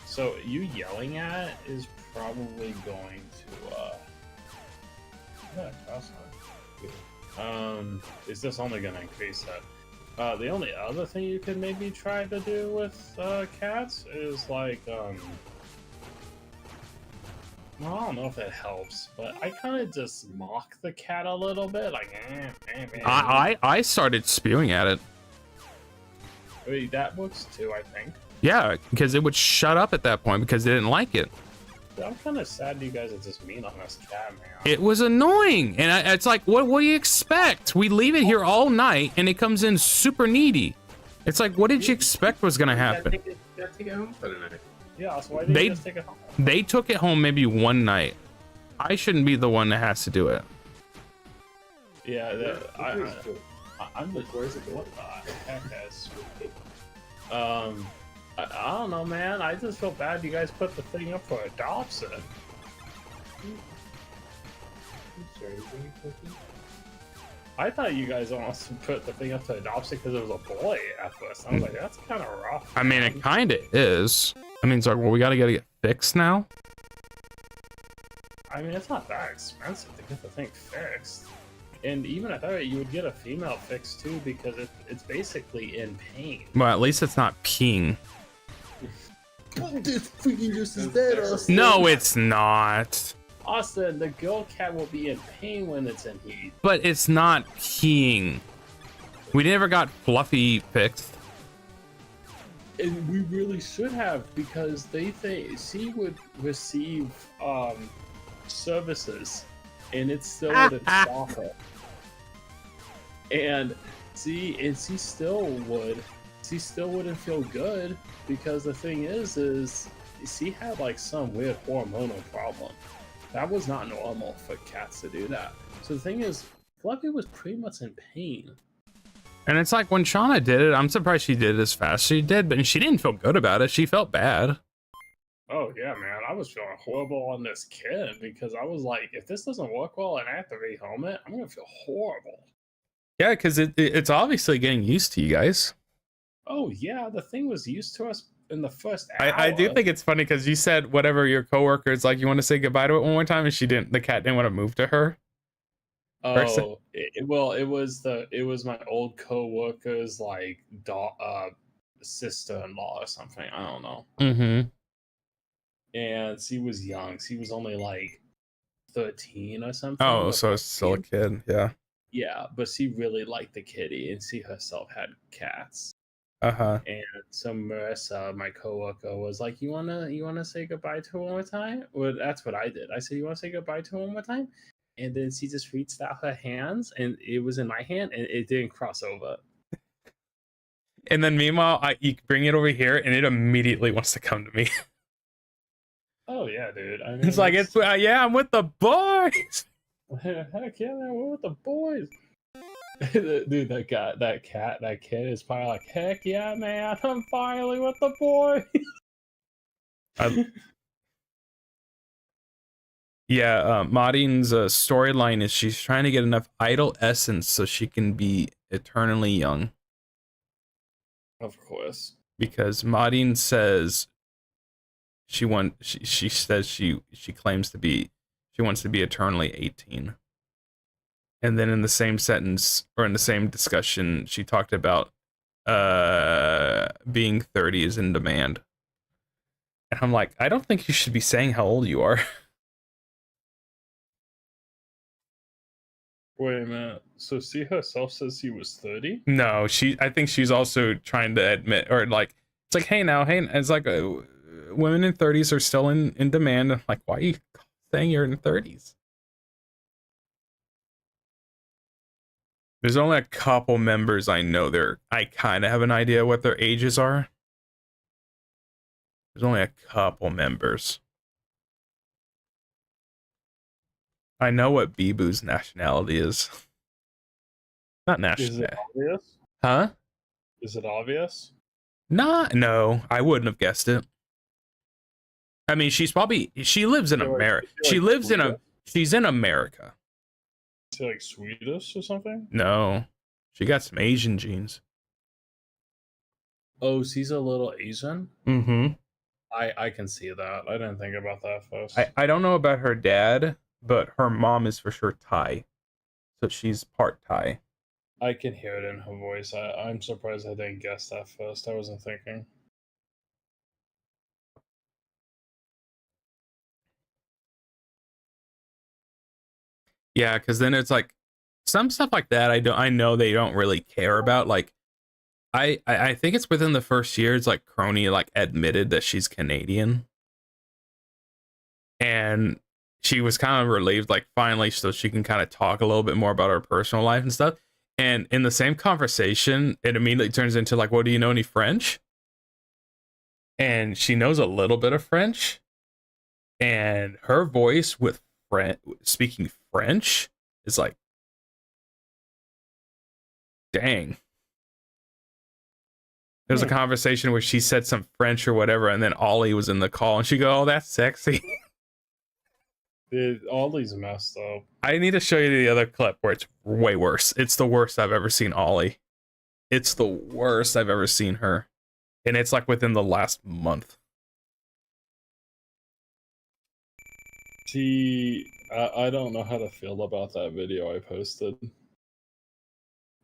So you yelling at it is probably going to is this only going to increase that? The only other thing you could maybe try to do with cats is like well, I don't know if it helps, but I kind of just mock the cat a little bit, like. I started spewing at it. Wait, that works too, I think. Yeah, because it would shut up at that point because it didn't like it. I'm kind of sad you guys are just mean on this cat, man. It was annoying, and it's like, what do you expect? We leave it here all night, and it comes in super needy. It's like, what did you expect was gonna happen? Take it home for the night. Yeah, so why did you just take it home? They took it home maybe one night. I shouldn't be the one that has to do it. Yeah, I'm the what the heck is? I don't know, man. I just feel bad you guys put the thing up for adoption. I thought you guys almost put the thing up to adoption because it was a boy at first. I was like, that's kind of rough. I mean, it kind of is. I mean, it's like, well, we gotta get it fixed now. I mean, it's not that expensive to get the thing fixed. And even at that, you would get a female fixed too because it's basically in pain. Well, at least it's not peeing. This freaking just is dead, Austin. No, it's not. Austin, the girl cat will be in pain when it's in heat. But it's not peeing. We never got Fluffy fixed. And we really should have because they think she would receive services and it still wouldn't stop her. And she still wouldn't feel good because the thing is she had like some weird hormonal problem. That was not normal for cats to do that. So the thing is, Fluffy was pretty much in pain. And it's like when Shauna did it, I'm surprised she did it as fast as she did, but she didn't feel good about it. She felt bad. Oh yeah, man, I was feeling horrible on this kid because I was like, if this doesn't work well and I have to rehome it, I'm gonna feel horrible. Yeah, because it's obviously getting used to you guys. Oh yeah, the thing was used to us in the first hour. I do think it's funny because you said whatever your coworker is like, you want to say goodbye to it one more time, and she didn't. The cat didn't want to move to her. Oh, it was my old coworker's like sister-in-law or something. I don't know. Mm-hmm. And she was young. She was only like 13 or something. Oh, so it's still a kid. Yeah. Yeah, but she really liked the kitty, and she herself had cats. Uh-huh. And so Marissa, my coworker, was like, "You wanna say goodbye to her one more time?" Well, that's what I did. I said, "You wanna say goodbye to her one more time?" And then she just reached out her hands, and it was in my hand, and it didn't cross over. And then meanwhile, you bring it over here, and it immediately wants to come to me. Oh yeah, dude. I mean, It's like, yeah, I'm with the boys. heck yeah, man, we're with the boys. Dude, that kid is probably like, heck yeah, man, I'm finally with the boys. Yeah, Madine's storyline is she's trying to get enough idol essence so she can be eternally young. Of course. Because Madine says she says she claims to be, she wants to be eternally 18. And then in the same sentence, or in the same discussion, she talked about being 30 is in demand. And I'm like, I don't think you should be saying how old you are. Wait a minute. So she herself says he was 30? No, I think she's also trying to admit, or like, it's like, hey, it's like women in 30s are still in demand. I'm like, why are you saying you're in 30s? There's only a couple members I know I kind of have an idea what their ages are. There's only a couple members. I know what Bibu's nationality is. Not national. Is it obvious? Huh? Is it obvious? No, I wouldn't have guessed it. I mean, she lives in America. She's in America. Is she like Swedish or something? No, she got some Asian genes. Oh, she's a little Asian? Mm-hmm. I can see that. I didn't think about that first. I don't know about her dad, but her mom is for sure Thai. So she's part Thai. I can hear it in her voice. I'm surprised I didn't guess that first. I wasn't thinking. Yeah, because then it's like some stuff like that I know they don't really care about. Like I think it's within the first year, it's like Crony like admitted that she's Canadian. And she was kind of relieved, like finally, so she can kind of talk a little bit more about her personal life and stuff. And in the same conversation, it immediately turns into like, well, do you know any French? And she knows a little bit of French. And her voice with speaking French is like, dang. There's a conversation where she said some French or whatever, and then Ollie was in the call, and she go, oh, that's sexy. Dude, Ollie's messed up. I need to show you the other clip where it's way worse. It's the worst I've ever seen Ollie. It's the worst I've ever seen her. And it's like within the last month. I don't know how to feel about that video I posted.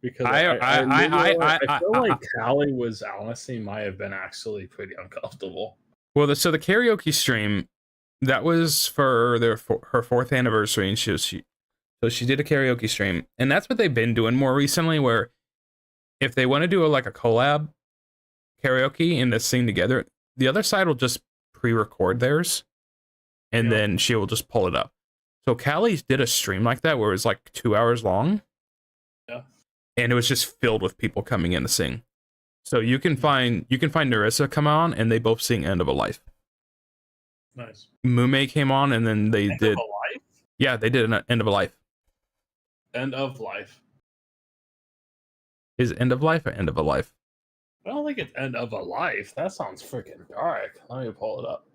Because I feel like Callie was honestly might have been actually pretty uncomfortable. Well, so the karaoke stream, that was for her 4th anniversary, and so she did a karaoke stream, and that's what they've been doing more recently. Where if they want to do a collab karaoke and to sing together, the other side will just pre-record theirs, and then she will just pull it up. So Callie did a stream like that where it was like 2 hours long, and it was just filled with people coming in to sing. So you can find Narissa come on, and they both sing "End of a Life." Nice. Mume came on, and then they End did. of a life? Yeah, they did an "End of a Life." End of life. Is "End of Life" or "End of a Life"? I don't think it's end of a life. That sounds freaking dark. Let me pull it up.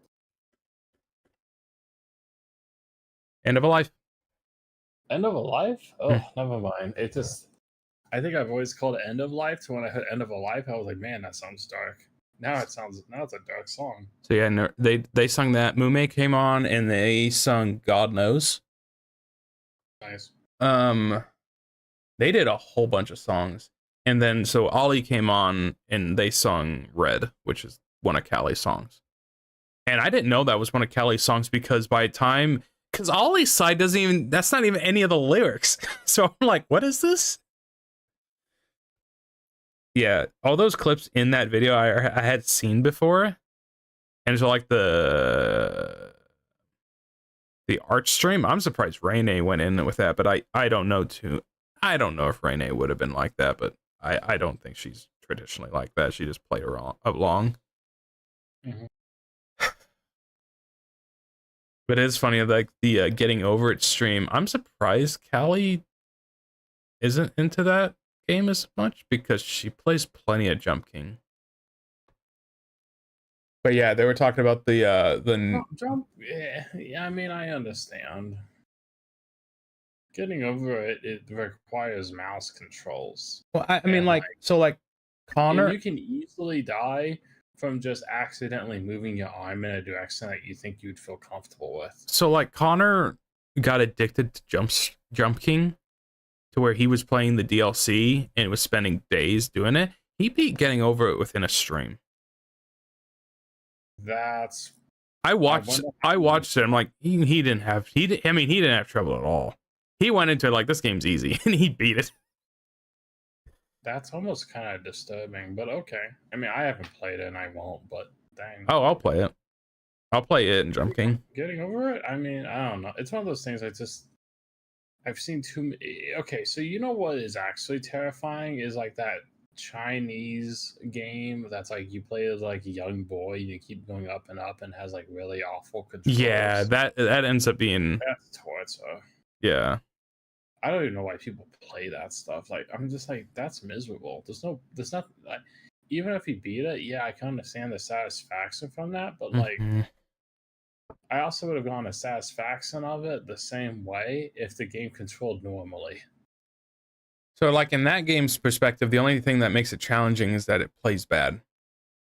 "End of a Life." End of a life? Oh, never mind. It just, I think I've always called it end of life. So when I heard end of a life, I was like, man, that sounds dark. Now it's a dark song. So yeah, they sung that. Mume came on, and they sung "God Knows." Nice. They did a whole bunch of songs, and then so Ollie came on, and they sung "Red," which is one of Callie's songs. And I didn't know that was one of Callie's songs because by the time because Ollie's side doesn't even, that's not even any of the lyrics. So I'm like, what is this? Yeah, all those clips in that video I had seen before. And so like the art stream, I'm surprised Rene went in with that, but I don't know too. I don't know if Rene would have been like that, but I don't think she's traditionally like that. She just played along. Mhm. But it's funny, like the getting over it stream. I'm surprised Callie isn't into that game as much because she plays plenty of Jump King. But yeah, they were talking about the Jump. Yeah, I mean, I understand. Getting over it, it requires mouse controls. well, I mean, and, like, so like And Connor. you can easily die from just accidentally moving your arm in a direction that you think you'd feel comfortable with. So like Connor got addicted to Jump King to where he was playing the DLC and was spending days doing it. He beat getting over it within a stream. That's I watched it. I'm like, he didn't have trouble at all. He went into it like, this game's easy, and he beat it. that's almost kind of disturbing, but okay. I mean, I haven't played it and I won't, but dang. Oh, I'll play it. I'll play it in Jump King. Getting over it? I mean, I don't know. It's one of those things I've seen too many. Okay, so you know what is actually terrifying is like that Chinese game that's like you play as like a young boy and you keep going up and has like really awful controls. Yeah, that ends up being, that's torture. Yeah. I don't even know why people play that stuff. Like, I'm just like, that's miserable. There's not like, even if you beat it, yeah, I can understand the satisfaction from that, but like, I also would have gone the satisfaction of it the same way if the game controlled normally. So like in that game's perspective, the only thing that makes it challenging is that it plays bad.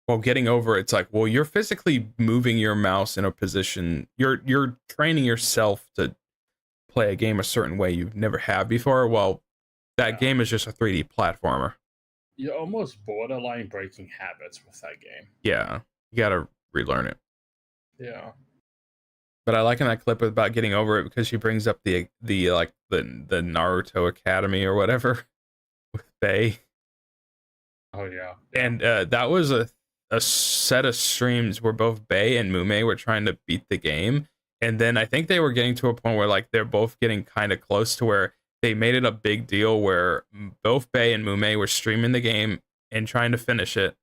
Well, getting over it's like, well, you're physically moving your mouse in a position. You're training yourself to play a game a certain way you've never had before. Well, that game is just a 3D platformer. You're almost borderline breaking habits with that game. Yeah, you gotta relearn it. Yeah. But I like in that clip about getting over it because she brings up the Naruto Academy or whatever with Bae. Oh yeah. And that was a set of streams where both Bae and Mume were trying to beat the game. And then I think they were getting to a point where like they're both getting kind of close to where they made it a big deal where both Bae and Mume were streaming the game and trying to finish it.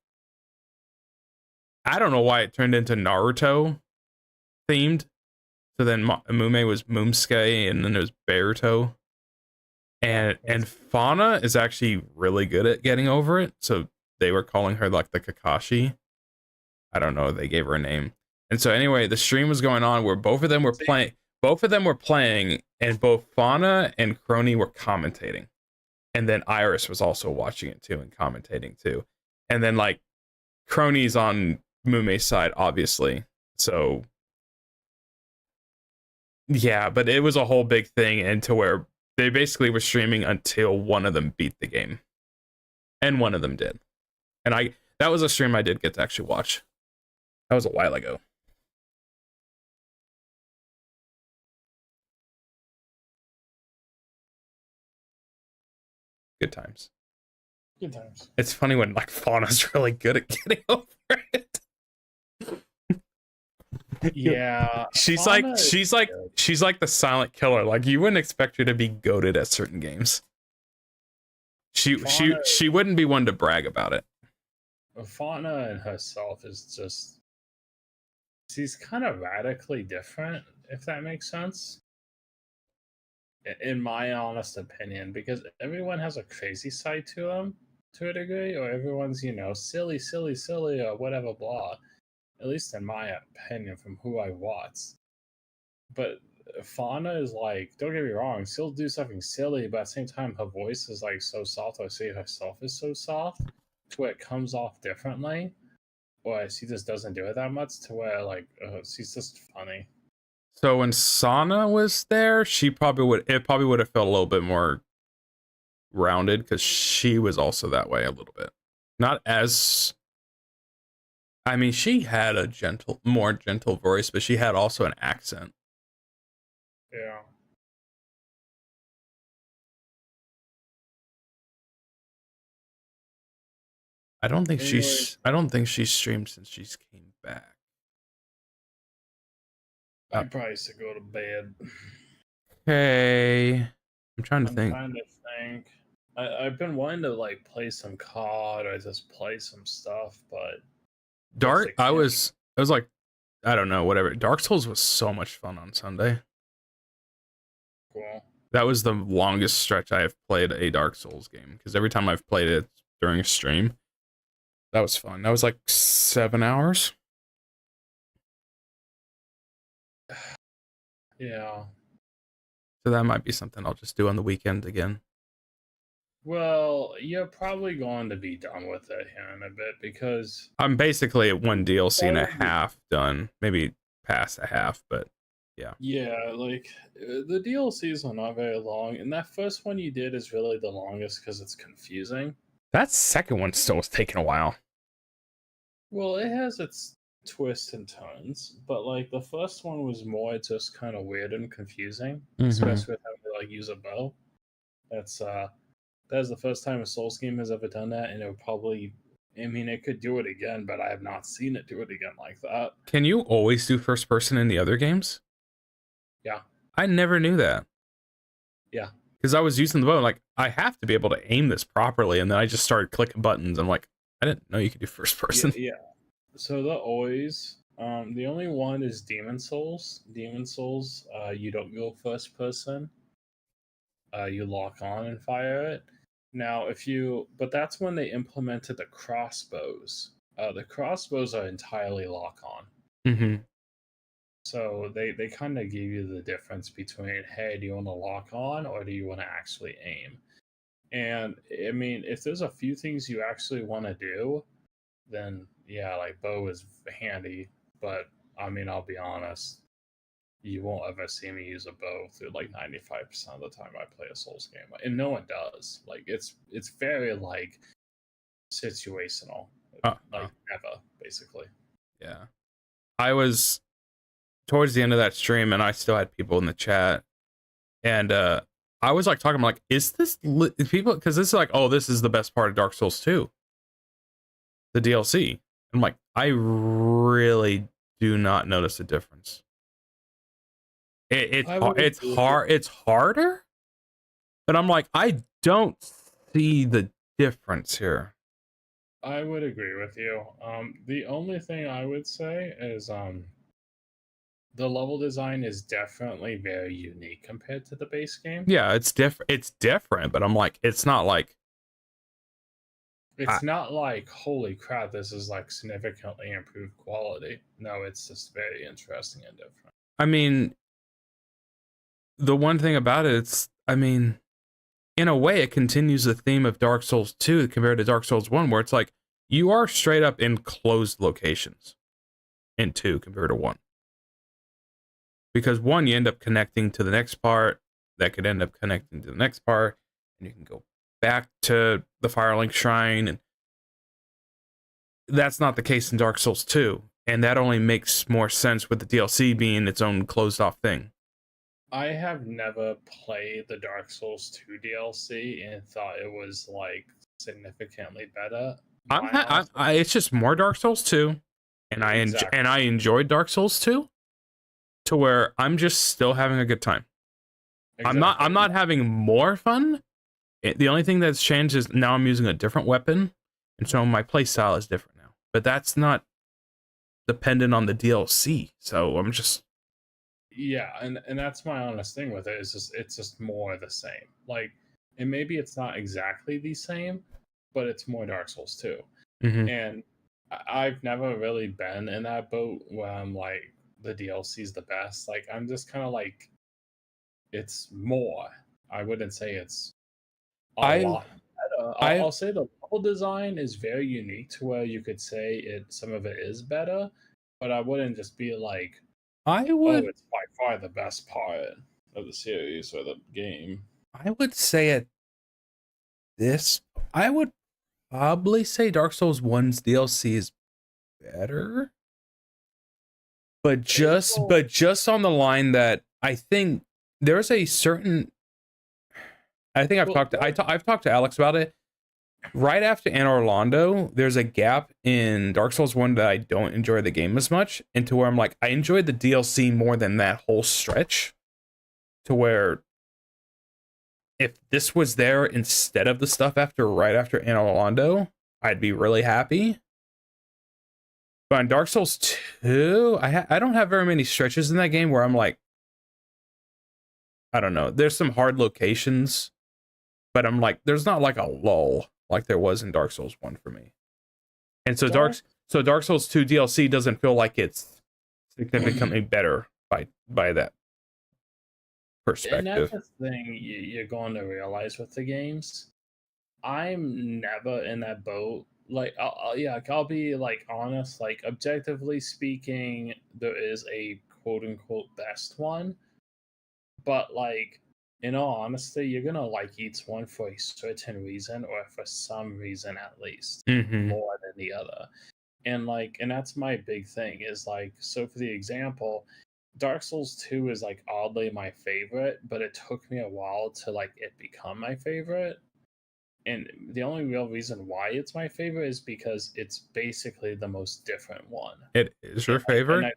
I don't know why it turned into Naruto themed. So then Mume was Moomsuke and then it was Baruto. And Fauna is actually really good at getting over it. So they were calling her like the Kakashi. I don't know, they gave her a name. And so anyway, the stream was going on where both of them were playing and both Fauna and Crony were commentating. And then Iris was also watching it too and commentating too. And then like Crony's on Mume's side, obviously. So yeah, but it was a whole big thing and to where they basically were streaming until one of them beat the game. And one of them did. And that was a stream I did get to actually watch. That was a while ago. Good times. Good times. It's funny when like Fauna's really good at getting over it. Yeah. She's like the silent killer. Like you wouldn't expect her to be goated at certain games. She wouldn't be one to brag about it. Fauna and herself is just, she's kind of radically different, if that makes sense. In my honest opinion, because everyone has a crazy side to them to a degree, or everyone's, silly, or whatever, blah. At least in my opinion, from who I watch. But Fauna is like, don't get me wrong, she'll do something silly, but at the same time, her voice is like so soft, or she herself is so soft, to where it comes off differently, or she just doesn't do it that much, to where like she's just funny. So when Sana was there, it probably would have felt a little bit more rounded because she was also that way a little bit. Not as, I mean, she had a more gentle voice, but she had also an accent. Yeah. I don't think Anyway. she's streamed since she's came back. I probably should go to bed. Okay. I'm trying to I'm think. trying to think. I've been wanting to like play some COD or just play some stuff, but Dark. I was like, I don't know, whatever. Dark Souls was so much fun on Sunday. cool. That was the longest stretch I have played a Dark Souls game, because every time I've played it during a stream, that was fun. That was like 7 hours. Yeah. So that might be something I'll just do on the weekend again. Well, you're probably going to be done with it here in a bit because I'm basically at one DLC and a Probably. half done, maybe past a half, but yeah, like the DLCs are not very long, and that first one you did is really the longest because it's confusing. that second one still was taking a while. Well, it has its twists and turns, but like the first one was more just kind of weird and confusing, especially with having to like use a bow. That's the first time a Souls game has ever done that, and it would probably, I mean, it could do it again, but I have not seen it do it again like that. Can you always do first person in the other games? Yeah. I never knew that. Yeah. Because I was using the bow, like, I have to be able to aim this properly, and then I just started clicking buttons. I'm like, I didn't know you could do first person. Yeah. So they're always, the only one is Demon Souls. Demon Souls, you don't go first person. You lock on and fire it. Now, but that's when they implemented the crossbows. The crossbows are entirely lock on. Mm-hmm. So they kind of give you the difference between, hey, do you want to lock on or do you want to actually aim? And I mean, if there's a few things you actually want to do, then yeah, like bow is handy. But I mean, I'll be honest, you won't ever see me use a bow through like 95% of the time I play a Souls game, and no one does. Like it's very like situational, like never basically. Yeah. I was towards the end of that stream, and I still had people in the chat, and I was like talking, I'm like, is this people? Because this is like, oh, this is the best part of Dark Souls 2, the DLC. I'm like, I really do not notice a difference. It's hard. It's harder, but I'm like, I don't see the difference here. I would agree with you. The only thing I would say is the level design is definitely very unique compared to the base game. Yeah, it's different. It's different, but I'm like, it's not like not like, holy crap, this is like significantly improved quality. No, it's just very interesting and different. I mean, the one thing about it, I mean, in a way, it continues the theme of Dark Souls 2 compared to Dark Souls 1, where it's like, you are straight up in closed locations in 2 compared to 1. Because 1, you end up connecting to the next part, that could end up connecting to the next part, and you can go back to the Firelink Shrine, and that's not the case in Dark Souls 2, and that only makes more sense with the DLC being its own closed-off thing. I have never played the Dark Souls 2 DLC and thought it was like significantly better. It's just more Dark Souls 2, and I enjoyed Dark Souls 2 to where I'm just still having a good time. Exactly. I'm not having more fun. The only thing that's changed is now I'm using a different weapon, and so my play style is different now. But that's not dependent on the DLC. So I'm just and that's my honest thing with it. It's just more the same. Like, and maybe it's not exactly the same, but it's more Dark Souls 2. Mm-hmm. And I've never really been in that boat where I'm like, the DLC is the best. Like, I'm just kind of like, it's more. I wouldn't say it's a lot better. I'll say the level design is very unique to where you could say some of it is better, but I wouldn't just be like, it's by far the best part of the series or the game. I would say I would probably say Dark Souls 1's DLC is better. But just on the line that I think there's a certain, I think I've talked to Alex about it. Right after Anne Orlando, there's a gap in Dark Souls 1 that I don't enjoy the game as much, and to where I'm like, I enjoyed the DLC more than that whole stretch. To where if this was there instead of the stuff right after Anne Orlando, I'd be really happy. But in Dark Souls 2, I don't have very many stretches in that game where I'm like, I don't know. There's some hard locations, but I'm like, there's not like a lull like there was in Dark Souls 1 for me. And so Dark Souls 2 DLC doesn't feel like it's significantly better by that perspective. And that's the thing you're going to realize with the games. I'm never in that boat. Like, I'll be like honest. Like, objectively speaking, there is a quote unquote best one, but like, in all honesty, you're gonna like each one for a certain reason, or for some reason at least, more than the other. And like, and that's my big thing is like, so for the example, Dark Souls 2 is like oddly my favorite, but it took me a while to like it become my favorite. And the only real reason why it's my favorite is because it's basically the most different one. It is your favorite?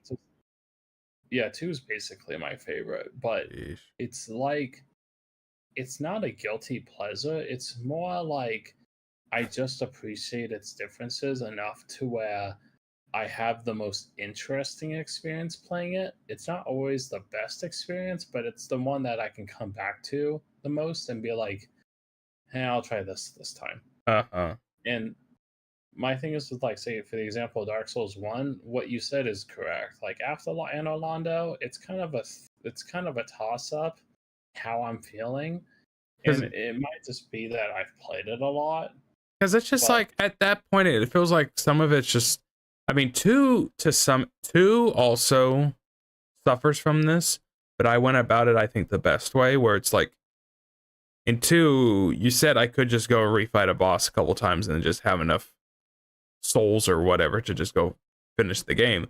Yeah, 2 is basically my favorite, but it's like, it's not a guilty pleasure. It's more like I just appreciate its differences enough to where I have the most interesting experience playing it. It's not always the best experience, but it's the one that I can come back to the most and be like, hey, I'll try this time. And my thing is with, like, say, for the example, Dark Souls 1, what you said is correct. Like, after Anne Orlando, it's kind of a toss-up how I'm feeling. And it might just be that I've played it a lot. Because it's just like, at that point, it feels like some of it's just, I mean, 2 also suffers from this, but I went about it, I think, the best way, where it's like, in 2, you said I could just go refight a boss a couple times and just have enough souls or whatever to just go finish the game.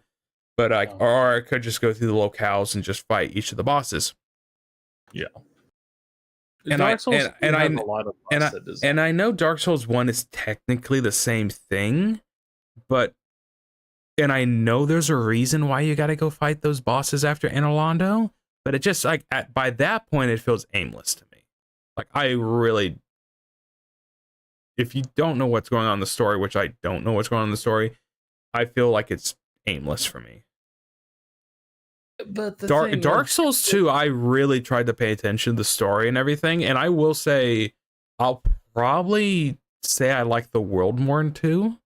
But or I could just go through the locales and just fight each of the bosses. Yeah. And I know Dark Souls 1 is technically the same thing, and I know there's a reason why you got to go fight those bosses after Anne Orlando, but it just like by that point it feels aimless to me. Like, I really, if you don't know what's going on in the story, which I don't know what's going on in the story, I feel like it's aimless for me. But Dark Souls 2, I really tried to pay attention to the story and everything, and I will say, I'll probably say I like the world more in 2.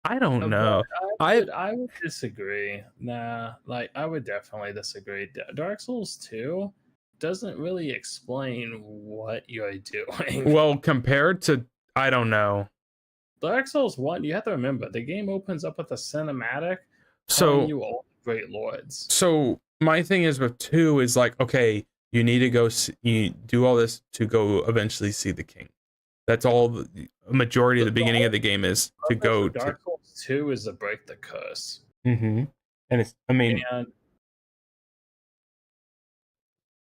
I don't know. I would disagree. Nah, like, I would definitely disagree. Dark Souls 2 doesn't really explain what you're doing. Well, compared to, I don't know. Dark Souls 1, you have to remember, the game opens up with a cinematic telling you all the great lords. So my thing is with 2 is like, okay, you need to go you do all this to go eventually see the king. That's all the majority of the beginning of the game is, to go to. Dark Souls 2 is to break the curse. And it's, I mean,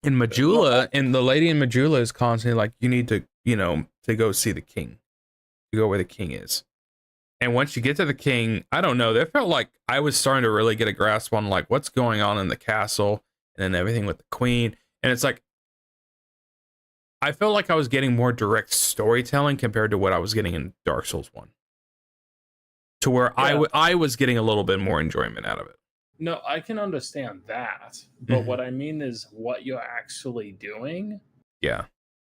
in Majula, and the lady in Majula is constantly like, you need to, to go see the king, to go where the king is. And once you get to the king, I don't know, it felt like I was starting to really get a grasp on like what's going on in the castle and then everything with the queen. And it's like, I felt like I was getting more direct storytelling compared to what I was getting in Dark Souls 1. To where I was getting a little bit more enjoyment out of it. No, I can understand that. But what I mean is what you're actually doing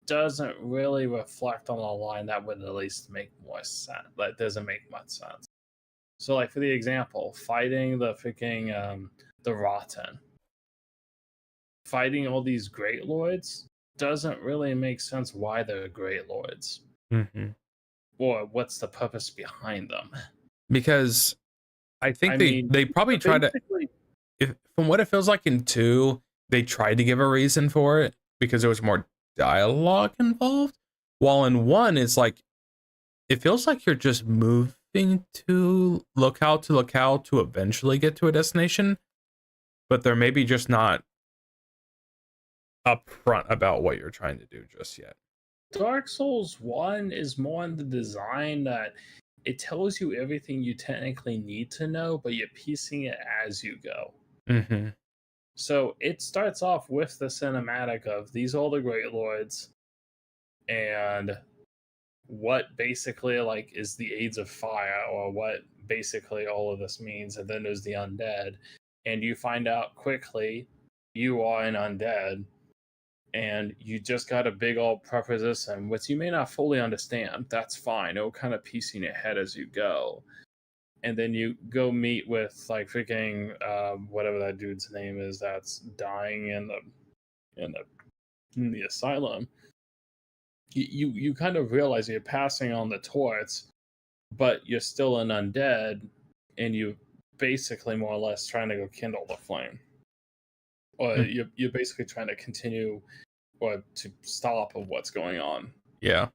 doesn't really reflect on a line that would at least make more sense. That doesn't make much sense. So, like, for the example, fighting the freaking the Rotten. Fighting all these great lords doesn't really make sense why they're great lords. Or what's the purpose behind them. Because I think they probably tried to, from what it feels like in 2, they tried to give a reason for it because there was more dialogue involved. While in 1, it's like, it feels like you're just moving to locale to eventually get to a destination, but they're maybe just not upfront about what you're trying to do just yet. Dark Souls 1 is more in the design that it tells you everything you technically need to know, but you're piecing it as you go. Mm-hmm. So it starts off with the cinematic of these are the Great Lords and what basically like is the Aids of Fire, or what basically all of this means, and then there's the undead, and you find out quickly you are an undead, and you just got a big old preposition, which you may not fully understand. That's fine. It'll kind of piece in your head as you go. And then you go meet with like freaking whatever that dude's name is that's dying in the asylum. You kind of realize you're passing on the torch, but you're still an undead, and you basically more or less trying to go kindle the flame, or you're basically trying to continue or to stop of what's going on. Yeah.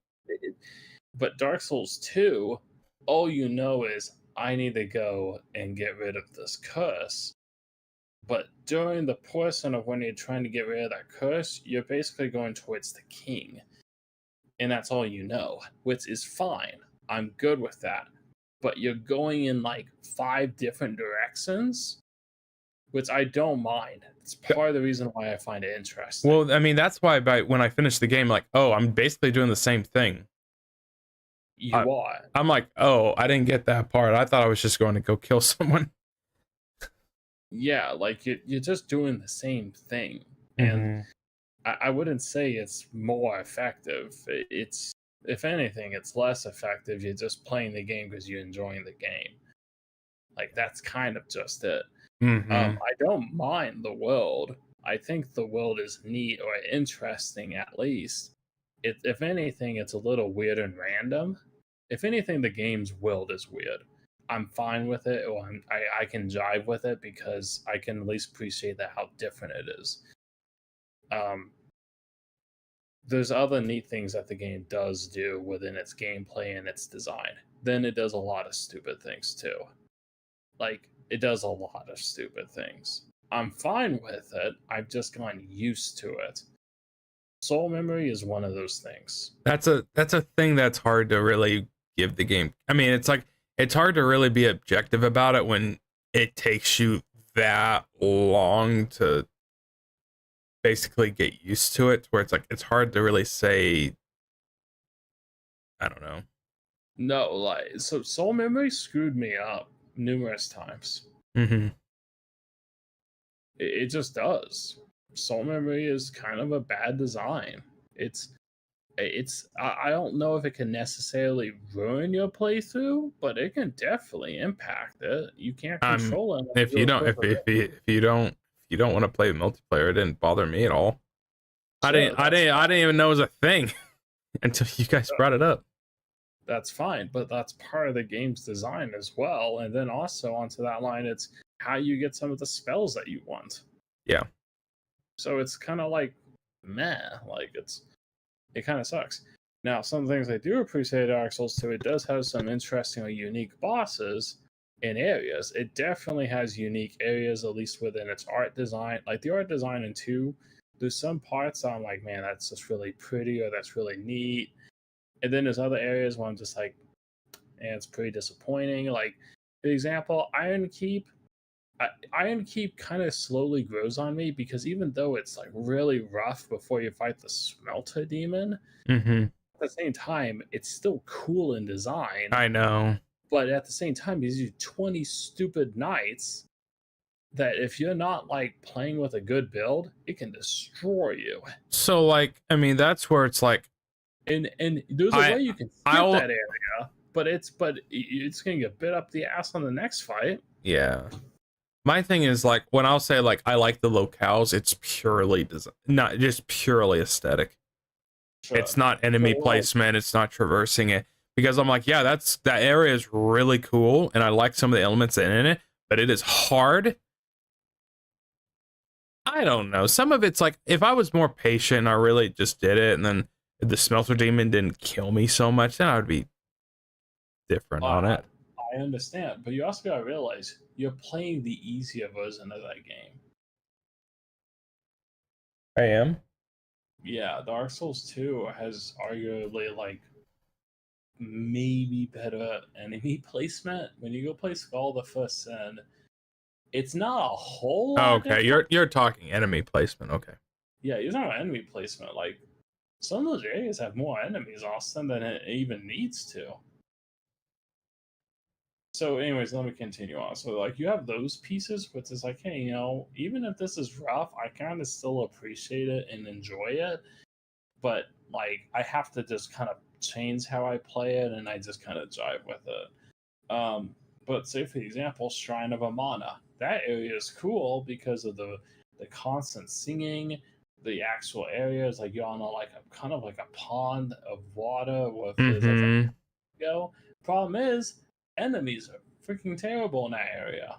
But Dark Souls 2, all you know is I need to go and get rid of this curse. But during the portion of when you're trying to get rid of that curse, you're basically going towards the king. And that's all you know, which is fine. I'm good with that. But you're going in like 5 different directions, which I don't mind. It's part of the reason why I find it interesting. Well, I mean, that's why when I finish the game, like, oh, I'm basically doing the same thing. You are. I'm like, oh, I didn't get that part. I thought I was just going to go kill someone. Yeah, like you're just doing the same thing. And I wouldn't say it's more effective. It's, if anything, it's less effective. You're just playing the game because you're enjoying the game. Like, that's kind of just it. I don't mind the world. I think the world is neat or interesting, at least. If anything, it's a little weird and random. If anything, the game's world is weird. I'm fine with it, or I can jive with it because I can at least appreciate that how different it is. There's other neat things that the game does do within its gameplay and its design. Then it does a lot of stupid things too. Like, it does a lot of stupid things. I'm fine with it. I've just gotten used to it. Soul memory is one of those things. That's a thing that's hard to really give the game. I mean, it's like, it's hard to really be objective about it when it takes you that long to basically get used to it, where it's like, it's hard to really say, I don't know. No, like, so soul memory screwed me up numerous times. It just does. Soul memory is kind of a bad design. It's I don't know if it can necessarily ruin your playthrough, but it can definitely impact it. You can't control it. If you don't want to play multiplayer, it didn't bother me at all. Sure, I didn't even know it was a thing until you guys brought it up. That's fine, but that's part of the game's design as well. And then also onto that line, it's how you get some of the spells that you want. Yeah. So it's kind of like meh, like it kind of sucks. Now, some things I do appreciate Dark Souls 2, it does have some interesting or unique bosses in areas. It definitely has unique areas, at least within its art design. Like the art design in 2, there's some parts I'm like, man, that's just really pretty, or that's really neat. And then there's other areas where I'm just like, it's pretty disappointing. Like, for example, Iron Keep kind of slowly grows on me, because even though it's like really rough before you fight the Smelter Demon, at the same time, it's still cool in design. I know. But at the same time, gives you 20 stupid knights that if you're not like playing with a good build, it can destroy you. So like, I mean, that's where it's like, and there's a way you can skip that area, but it's gonna get bit up the ass on the next fight. Yeah. My thing is, like, when I'll say like I like the locales, it's purely design, not just purely aesthetic. Sure. It's not enemy placement, it's not traversing it, because I'm like, yeah, that area is really cool and I like some of the elements in it, but it is hard. I don't know. Some of it's like, if I was more patient, I really just did it, and then the Smelter Demon didn't kill me so much, then I would be different on it. I understand, but you also gotta realize you're playing the easier version of that game. I am. yeah, Dark Souls 2 has arguably like maybe better enemy placement. When you go play Skull the First Sin, it's not a whole lot Okay, different. you're talking enemy placement. Okay. Yeah, you're talking about enemy placement. Like some of those areas have more enemies, Austin, than it even needs to. So, anyways, let me continue on. So, like, you have those pieces, which is like, hey, even if this is rough, I kind of still appreciate it and enjoy it. But like, I have to just kind of change how I play it, and I just kind of jive with it. But say for example, Shrine of Amana, that area is cool because of the constant singing. The actual area is like you're on like a kind of like a pond of water with there's like a go. Problem is, enemies are freaking terrible in that area.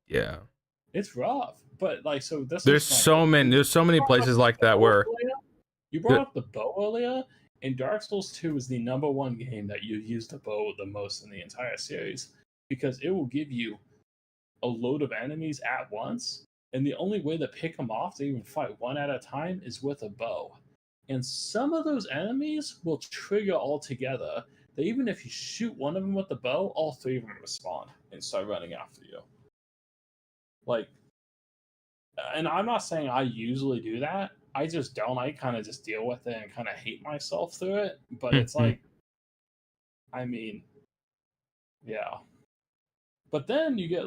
Yeah. It's rough, but like so this. There's so many places like that where you brought up the bow earlier. And Dark Souls 2 is the #1 game that you use the bow the most in the entire series because it will give you a load of enemies at once, and the only way to pick them off to even fight one at a time is with a bow. And some of those enemies will trigger all together. That even if you shoot one of them with the bow, all three of them respond and start running after you. Like, and I'm not saying I usually do that. I just don't. I kind of just deal with it and kind of hate myself through it. But it's like, I mean, yeah. But then you get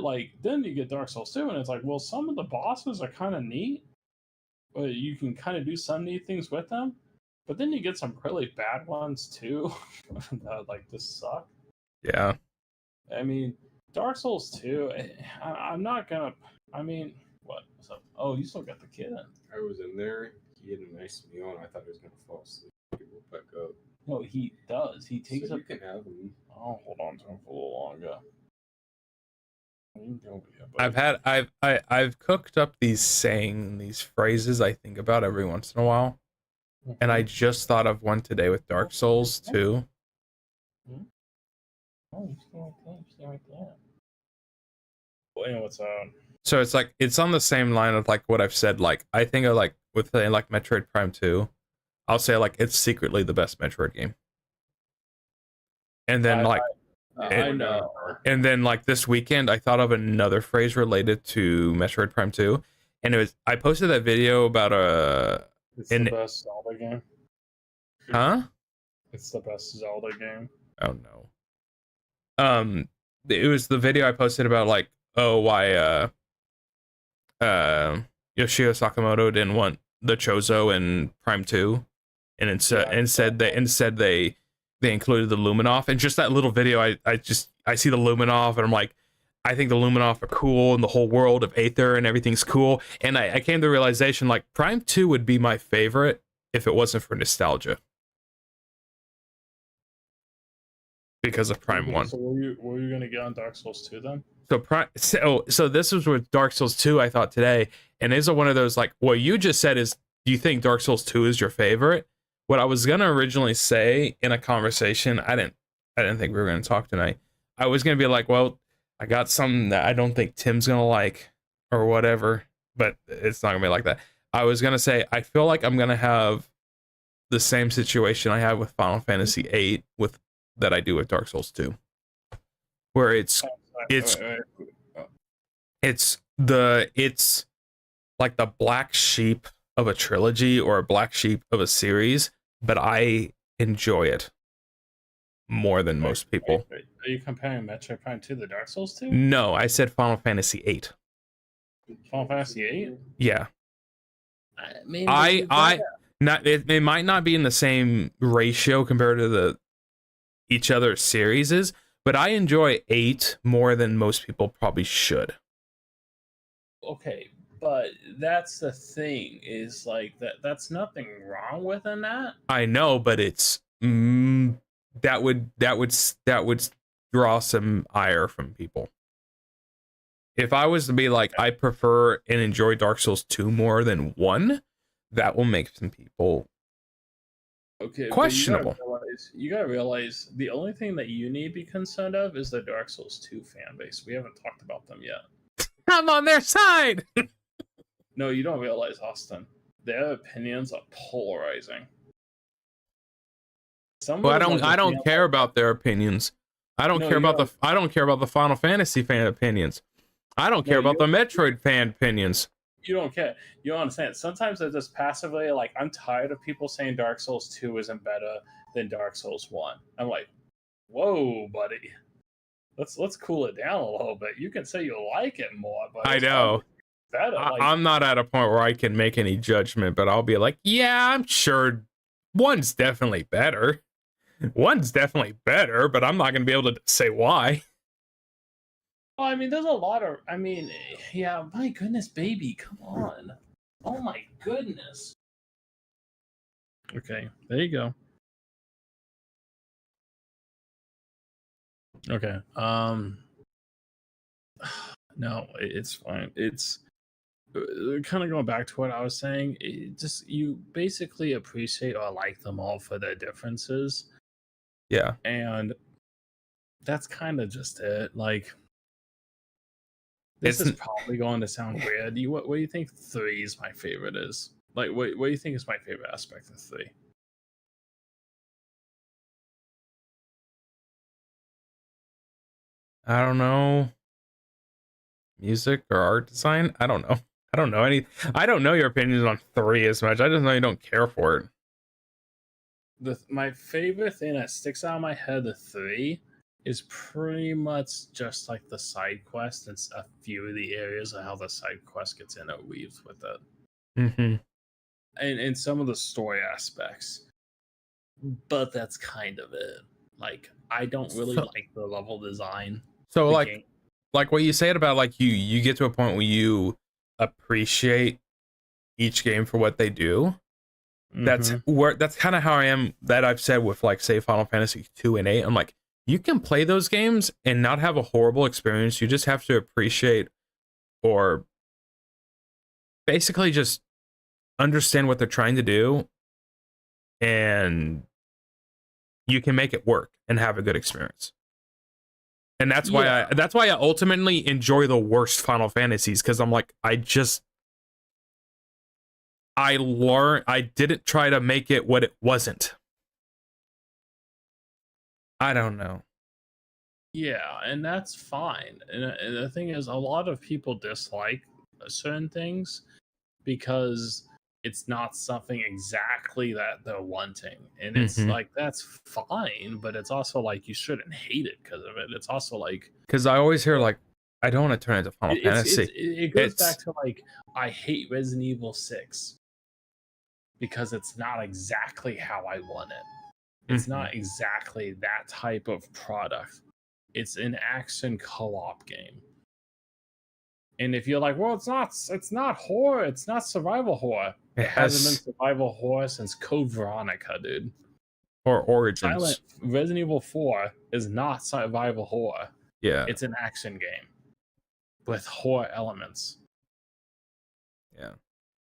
Dark Souls 2, and it's like, well, some of the bosses are kind of neat. But you can kind of do some neat things with them. But then you get some really bad ones too that like just suck. Yeah. I mean, Dark Souls 2, I'm not gonna. I mean, what? What's up? Oh, you still got the kid. I was in there. He had a nice meal, and I thought he was gonna fall asleep. He woke back up. No, he does. He takes So up. you can have him. I'll hold on to him for a little longer. I've cooked up these phrases I think about every once in a while. And I just thought of one today with Dark Souls 2. Oh, you stay right there. Well, what's So it's like it's on the same line of like what I've said. Like I think of like with like Metroid Prime 2, I'll say like it's secretly the best Metroid game. And then I know. And then like this weekend, I thought of another phrase related to Metroid Prime 2, and it was I posted that video about It's the best Zelda game. Huh? It's the best Zelda game. Oh no. It was the video I posted about like why Yoshio Sakamoto didn't want the Chozo in Prime 2, and instead they included the Luminoff, and just that little video I see the Luminoff and I'm like, I think the Luminoff are cool and the whole world of Aether and everything's cool, and I came to the realization like Prime 2 would be my favorite if it wasn't for nostalgia. Because of Prime 1. So were you gonna get on Dark Souls 2 then? So this was with Dark Souls 2 I thought today, and is one of those like what you just said is, do you think Dark Souls 2 is your favorite? What I was gonna originally say in a conversation, I didn't think we were gonna talk tonight. I was gonna be like, well, I got something that I don't think Tim's gonna like or whatever, but it's not gonna be like that. I was gonna say I feel like I'm gonna have the same situation I have with Final Fantasy VIII that I do with Dark Souls 2, where it's like the black sheep of a trilogy or a black sheep of a series, but I enjoy it more than most people. Are you comparing Metroid Prime 2 to Dark Souls 2? No, I said Final Fantasy VIII. Final Fantasy 8? Yeah. It might not be in the same ratio compared to each other's series, but I enjoy 8 more than most people probably should. Okay, but that's the thing, is like that's nothing wrong within that. I know, but it's that would draw some ire from people. If I was to be like, I prefer and enjoy Dark Souls 2 more than 1, that will make some people questionable. You gotta realize the only thing that you need to be concerned of is the Dark Souls 2 fan base. We haven't talked about them yet. I'm on their side. No, you don't realize, Austin. their opinions are polarizing. Some Well, of them I don't just care about their opinions. I don't No, care you about don't. I don't care about the Final Fantasy fan opinions. I don't No, care about the you- Metroid fan opinions. You don't care. You don't understand. Sometimes they're just passively like, I'm tired of people saying Dark Souls 2 isn't better than Dark Souls 1. I'm like, whoa, buddy. Let's cool it down a little bit. You can say you like it more, but I it's know. better. Like, I'm not at a point where I can make any judgment, but I'll be like, yeah, I'm sure one's definitely better. One's definitely better, but I'm not going to be able to say why. well, I mean, there's a lot of. I mean, yeah. My goodness, baby, come on. Oh my goodness. Okay, there you go. Okay. No, it's fine. It's kind of going back to what I was saying. Just you basically appreciate or like them all for their differences, Yeah. and that's kind of just it. Like, this is probably going to sound weird. What do you think 3 is my favorite is? Like, what do you think is my favorite aspect of 3? I don't know. Music or art design? I don't know. I don't know any. I don't know your opinions on 3 as much. I just know you don't care for it. My favorite thing that sticks out of my head of 3 is pretty much just like the side quest and a few of the areas of how the side quest gets interweaved with it. Mm-hmm. And some of the story aspects. But that's kind of it. Like, I don't really like the level design. So the game. like what you said about like you get to a point where you appreciate each game for what they do. That's kind of how I am, that I've said with like say Final Fantasy 2 and 8. I'm like, you can play those games and not have a horrible experience. You just have to appreciate or basically just understand what they're trying to do, and you can make it work and have a good experience. And that's why I ultimately enjoy the worst Final Fantasies, because I'm like, I didn't try to make it what it wasn't. I don't know. Yeah, and that's fine. And the thing is, a lot of people dislike certain things because it's not something exactly that they're wanting. And it's like, that's fine, but it's also like, you shouldn't hate it because of it. It's also like, because I always hear like, I don't want to turn into Final Fantasy. It goes back to like, I hate Resident Evil 6 because it's not exactly how I want it. It's not exactly that type of product. It's an action co-op game. And if you're like, well, it's not horror, it's not survival horror. It hasn't been survival horror since Code Veronica, dude. Or Origins. Resident Evil 4 is not survival horror. Yeah. It's an action game with horror elements. Yeah.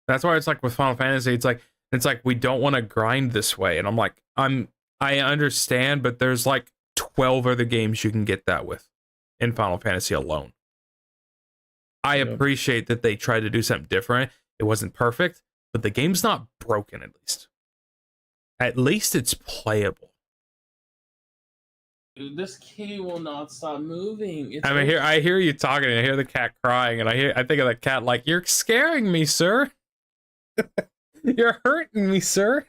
That's why it's like with Final Fantasy, it's like we don't want to grind this way. And I'm like, I understand, but there's like 12 other games you can get that with in Final Fantasy alone. I appreciate that they tried to do something different. It wasn't perfect, but the game's not broken, at least. At least it's playable. This key will not stop moving. I hear you talking, and I hear the cat crying, and I think of the cat like, you're scaring me, sir. You're hurting me, sir.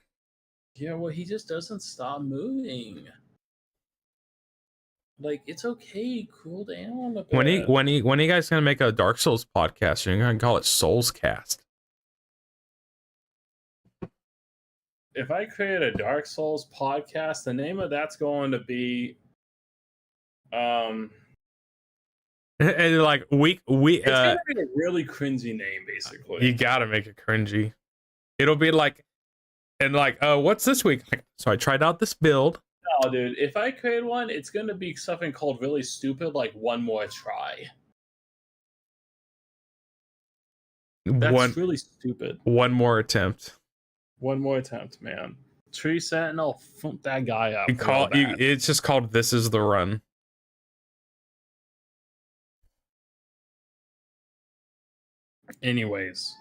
Yeah, well, he just doesn't stop moving. Like, it's okay, cool down a bit. When are you guys gonna make a Dark Souls podcast? You're gonna call it Souls Cast. If I create a Dark Souls podcast, the name of that's going to be and like it's gonna be a really cringy name, basically. You gotta make it cringy. It'll be like, and like, what's this week? So I tried out this build. No, dude, if I create one, it's gonna be something called really stupid, like One More Try. That's really stupid. One more attempt. One more attempt, man. Tree Sentinel, thump that guy up. It's just called This Is the Run. Anyways,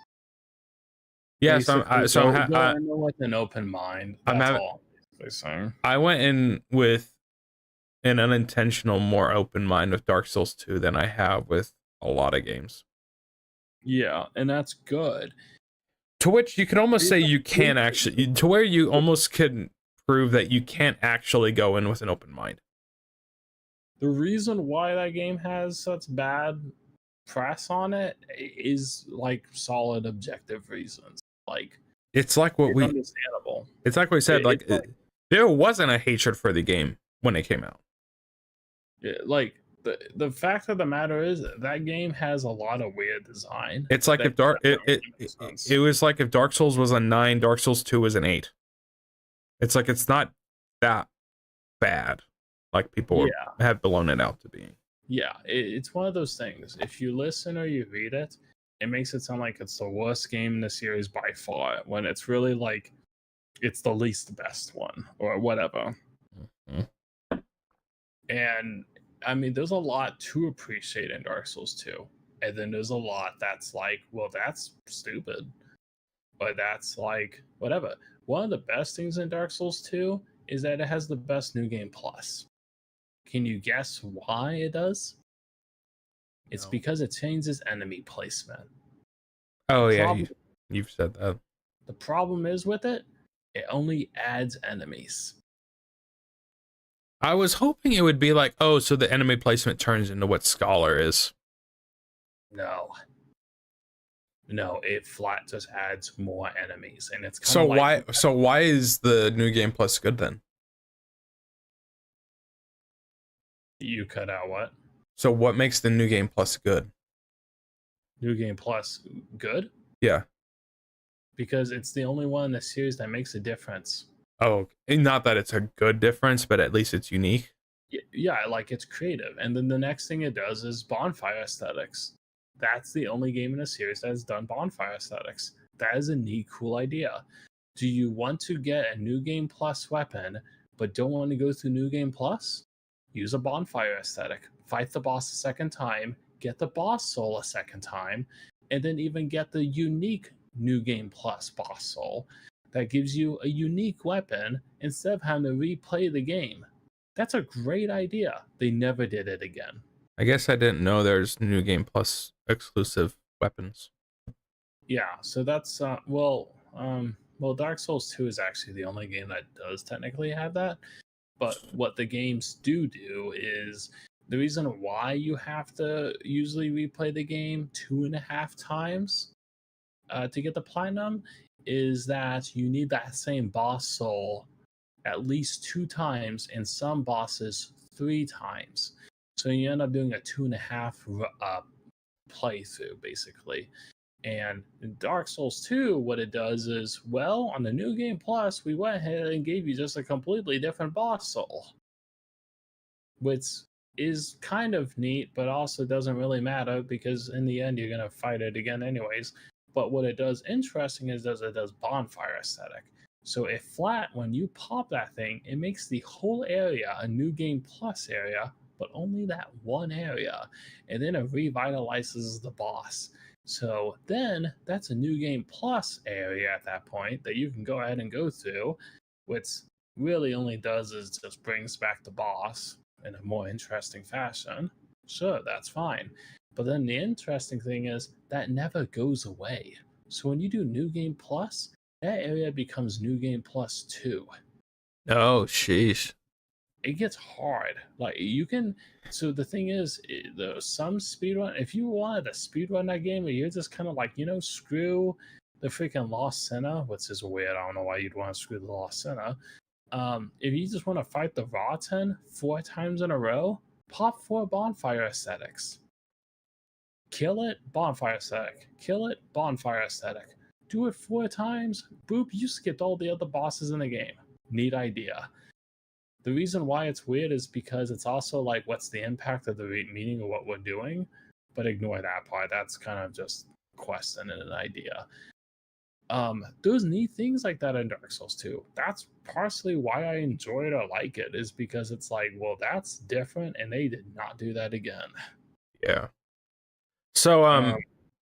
Yeah, Basically, so go in with an open mind. I'm That's having- all I'm saying. I went in with an unintentional, more open mind with Dark Souls 2 than I have with a lot of games. Yeah, and that's good. To which you can almost say you can Yeah. actually, to where you almost can prove that you can't actually go in with an open mind. The reason why that game has such bad press on it is like solid objective reasons. Like It's like what it's understandable. it's like we said, like, It's like- there wasn't a hatred for the game when it came out. like the fact of the matter is that game has a lot of weird design. It's like that if Dark definitely makes sense. it was like if Dark Souls was a 9, Dark Souls 2 was an 8. It's like it's not that bad, like people have blown it out to be. Yeah, it's one of those things. If you listen or you read it, it makes it sound like it's the worst game in the series by far, when it's really like it's the least best one or whatever. Mhm. And I mean, there's a lot to appreciate in Dark Souls 2. And then there's a lot that's like, well, that's stupid. But that's like, whatever. One of the best things in Dark Souls 2 is that it has the best New Game Plus. Can you guess why it does? It's No. because it changes enemy placement. Oh yeah, Problem- you've said that. The problem is with it, it only adds enemies. I was hoping it would be like, oh, so the enemy placement turns into what Scholar is. No, it flat just adds more enemies, and it's kind So of like, why is the New Game Plus good then? you cut out what? So what makes the New Game Plus good? New Game Plus good? Yeah. Because it's the only one in the series that makes a difference. Oh, not that it's a good difference, but at least it's unique. Yeah, like it's creative. And then the next thing it does is bonfire aesthetics. That's the only game in the series that has done bonfire aesthetics. That is a neat, cool idea. Do you want to get a New Game Plus weapon, but don't want to go through New Game Plus? Use a bonfire aesthetic. Fight the boss a second time, get the boss soul a second time, and then even get the unique New Game Plus boss soul that gives you a unique weapon instead of having to replay the game. That's a great idea. They never did it again. I guess I didn't know there's New Game Plus exclusive weapons. Yeah, so that's Dark Souls 2 is actually the only game that does technically have that. But what the games do is the reason why you have to usually replay the game 2.5 times to get the platinum is that you need that same boss soul at least 2 times, and some bosses 3 times. So you end up doing a 2.5 playthrough basically. And in Dark Souls 2, what it does is, well, on the New Game Plus, we went ahead and gave you just a completely different boss soul, which is kind of neat, but also doesn't really matter because in the end, you're going to fight it again anyways. But what it does interesting is it does bonfire aesthetic. So if flat, when you pop that thing, it makes the whole area a New Game Plus area, but only that one area. And then it revitalizes the boss. So then that's a New Game Plus area at that point that you can go ahead and go through, which really only does is just brings back the boss in a more interesting fashion. Sure, that's fine. But then the interesting thing is that never goes away. So when you do New Game Plus, that area becomes New Game Plus 2. Oh, sheesh. It gets hard. Like you can. So the thing is, some speedrun. If you wanted to speedrun that game, where you're just kind of like, screw the freaking Lost Sinner, which is weird. I don't know why you'd want to screw the Lost Sinner. If you just want to fight the Rotten 4 times in a row, pop 4 bonfire aesthetics. Kill it, bonfire aesthetic. Kill it, bonfire aesthetic. Do it 4 times. Boop, you skipped all the other bosses in the game. Neat idea. The reason why it's weird is because it's also like, what's the impact of the meaning of what we're doing? But ignore that part. That's kind of just quest and an idea. There's neat things like that in Dark Souls 2. That's partially why I enjoy it or like it, is because it's like, well, that's different, and they did not do that again. Yeah. So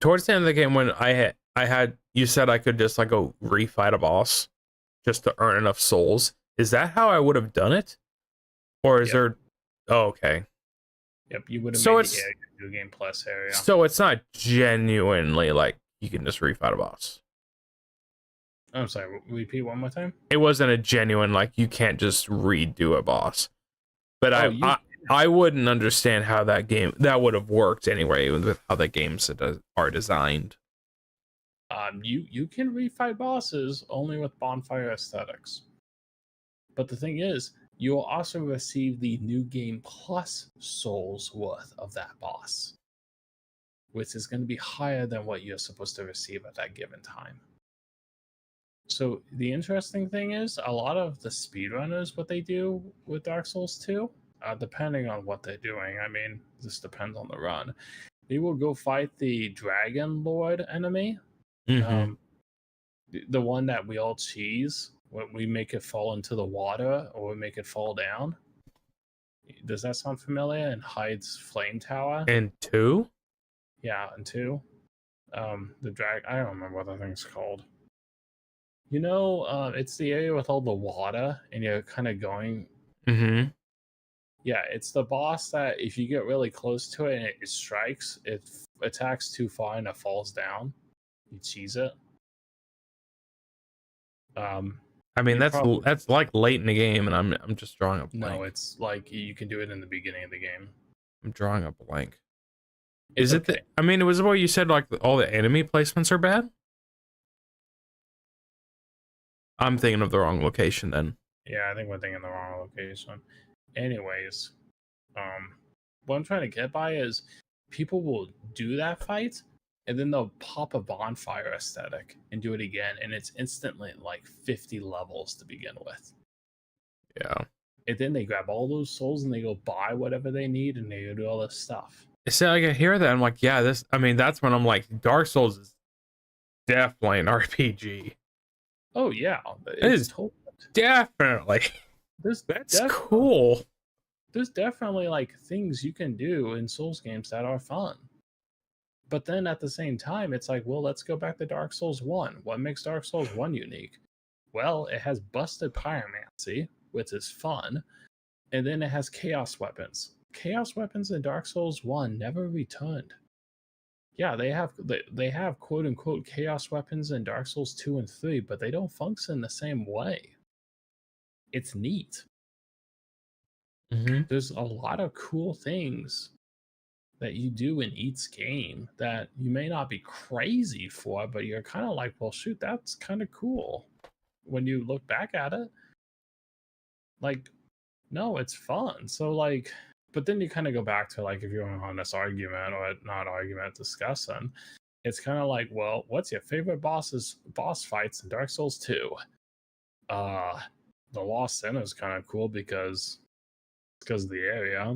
towards the end of the game, when I had you said I could just like go refight a boss just to earn enough souls. Is that how I would have done it? Or is Yep. there? Oh, okay. Yep, you would have So made it's- the area New Game Plus area. So it's not genuinely like you can just refight a boss. I'm sorry, repeat one more time? It wasn't a genuine like you can't just redo a boss. But I wouldn't understand how that would have worked anyway with how the games are designed. You can refight bosses only with bonfire aesthetics. But the thing is, you will also receive the New Game Plus souls worth of that boss, which is going to be higher than what you're supposed to receive at that given time. So the interesting thing is, a lot of the speedrunners, what they do with Dark Souls 2, depending on what they're doing, I mean, this depends on the run, they will go fight the Dragon Lord enemy, Mm-hmm. the one that we all cheese when we make it fall into the water or we make it fall down. Does that sound familiar? And Hyde's Flame Tower? And 2? Yeah, and 2. The drag, I don't remember what that thing's called. You know, it's the area with all the water, and you're kind of going. Mm-hmm. Yeah, it's the boss that if you get really close to it and it strikes, it attacks too far and it falls down. You cheese it. I mean, You that's probably- that's like late in the game, and I'm just drawing a blank. No, it's like you can do it in the beginning of the game. I'm drawing a blank. It's Is it? okay. I mean, it was what you said. Like all the enemy placements are bad. I'm thinking of the wrong location then. Yeah, I think we're thinking the wrong location. Anyways, what I'm trying to get by is people will do that fight and then they'll pop a bonfire aesthetic and do it again, and it's instantly like 50 levels to begin with. Yeah. And then they grab all those souls and they go buy whatever they need and they do all this stuff. So like I hear that I'm like, yeah, this. I mean, that's when I'm like, Dark Souls is definitely an RPG. Oh yeah, is totally. Definitely. There's That's cool. There's definitely like things you can do in Souls games that are fun. But then at the same time, it's like, well, let's go back to Dark Souls 1. What makes Dark Souls 1 unique? Well, it has busted pyromancy, which is fun, and then it has chaos weapons. Chaos weapons in Dark Souls 1 never returned. Yeah, they have quote unquote chaos weapons in Dark Souls 2 and 3, but they don't function the same way. It's neat. Mm-hmm. There's a lot of cool things that you do in each game that you may not be crazy for, but you're kind of like, well, shoot, that's kind of cool. When you look back at it, like, no, it's fun. So like, but then you kind of go back to like, if you're on this argument or not argument discussion, it's kind of like, well, what's your favorite boss fights in Dark Souls 2? The Lost Sin is kind of cool because of the area.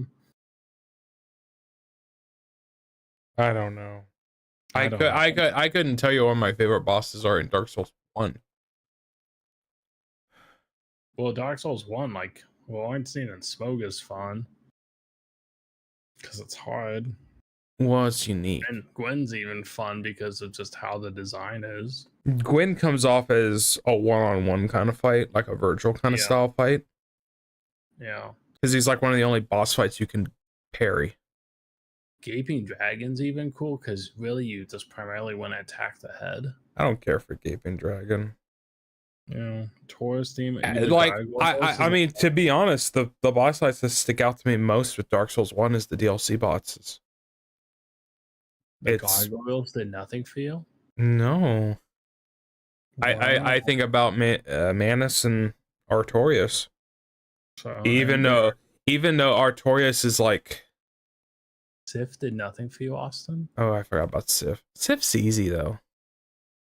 I don't know. I don't know. I couldn't tell you what my favorite bosses are in Dark Souls 1. Well, Dark Souls 1, like, Ornstein and Smoke is fun. Because it's hard. Well, it's unique. And Gwen's even fun because of just how the design is. Gwen comes off as a one-on-one kind of fight, like a virtual kind of Yeah. style fight. Yeah. Because he's like one of the only boss fights you can parry. Gaping Dragon's even cool because really you just primarily want to attack the head. I don't care for Gaping Dragon. Yeah. Taurus theme. Like, I mean, to be honest, the boss fights that stick out to me most with Dark Souls 1 is the DLC bosses. the it's- gargoyles did nothing for you. No. I think about Manus and Artorias. So, Even though Artorias is like, Sif did nothing for you, Austin. oh, I forgot about Sif. Sif's easy though.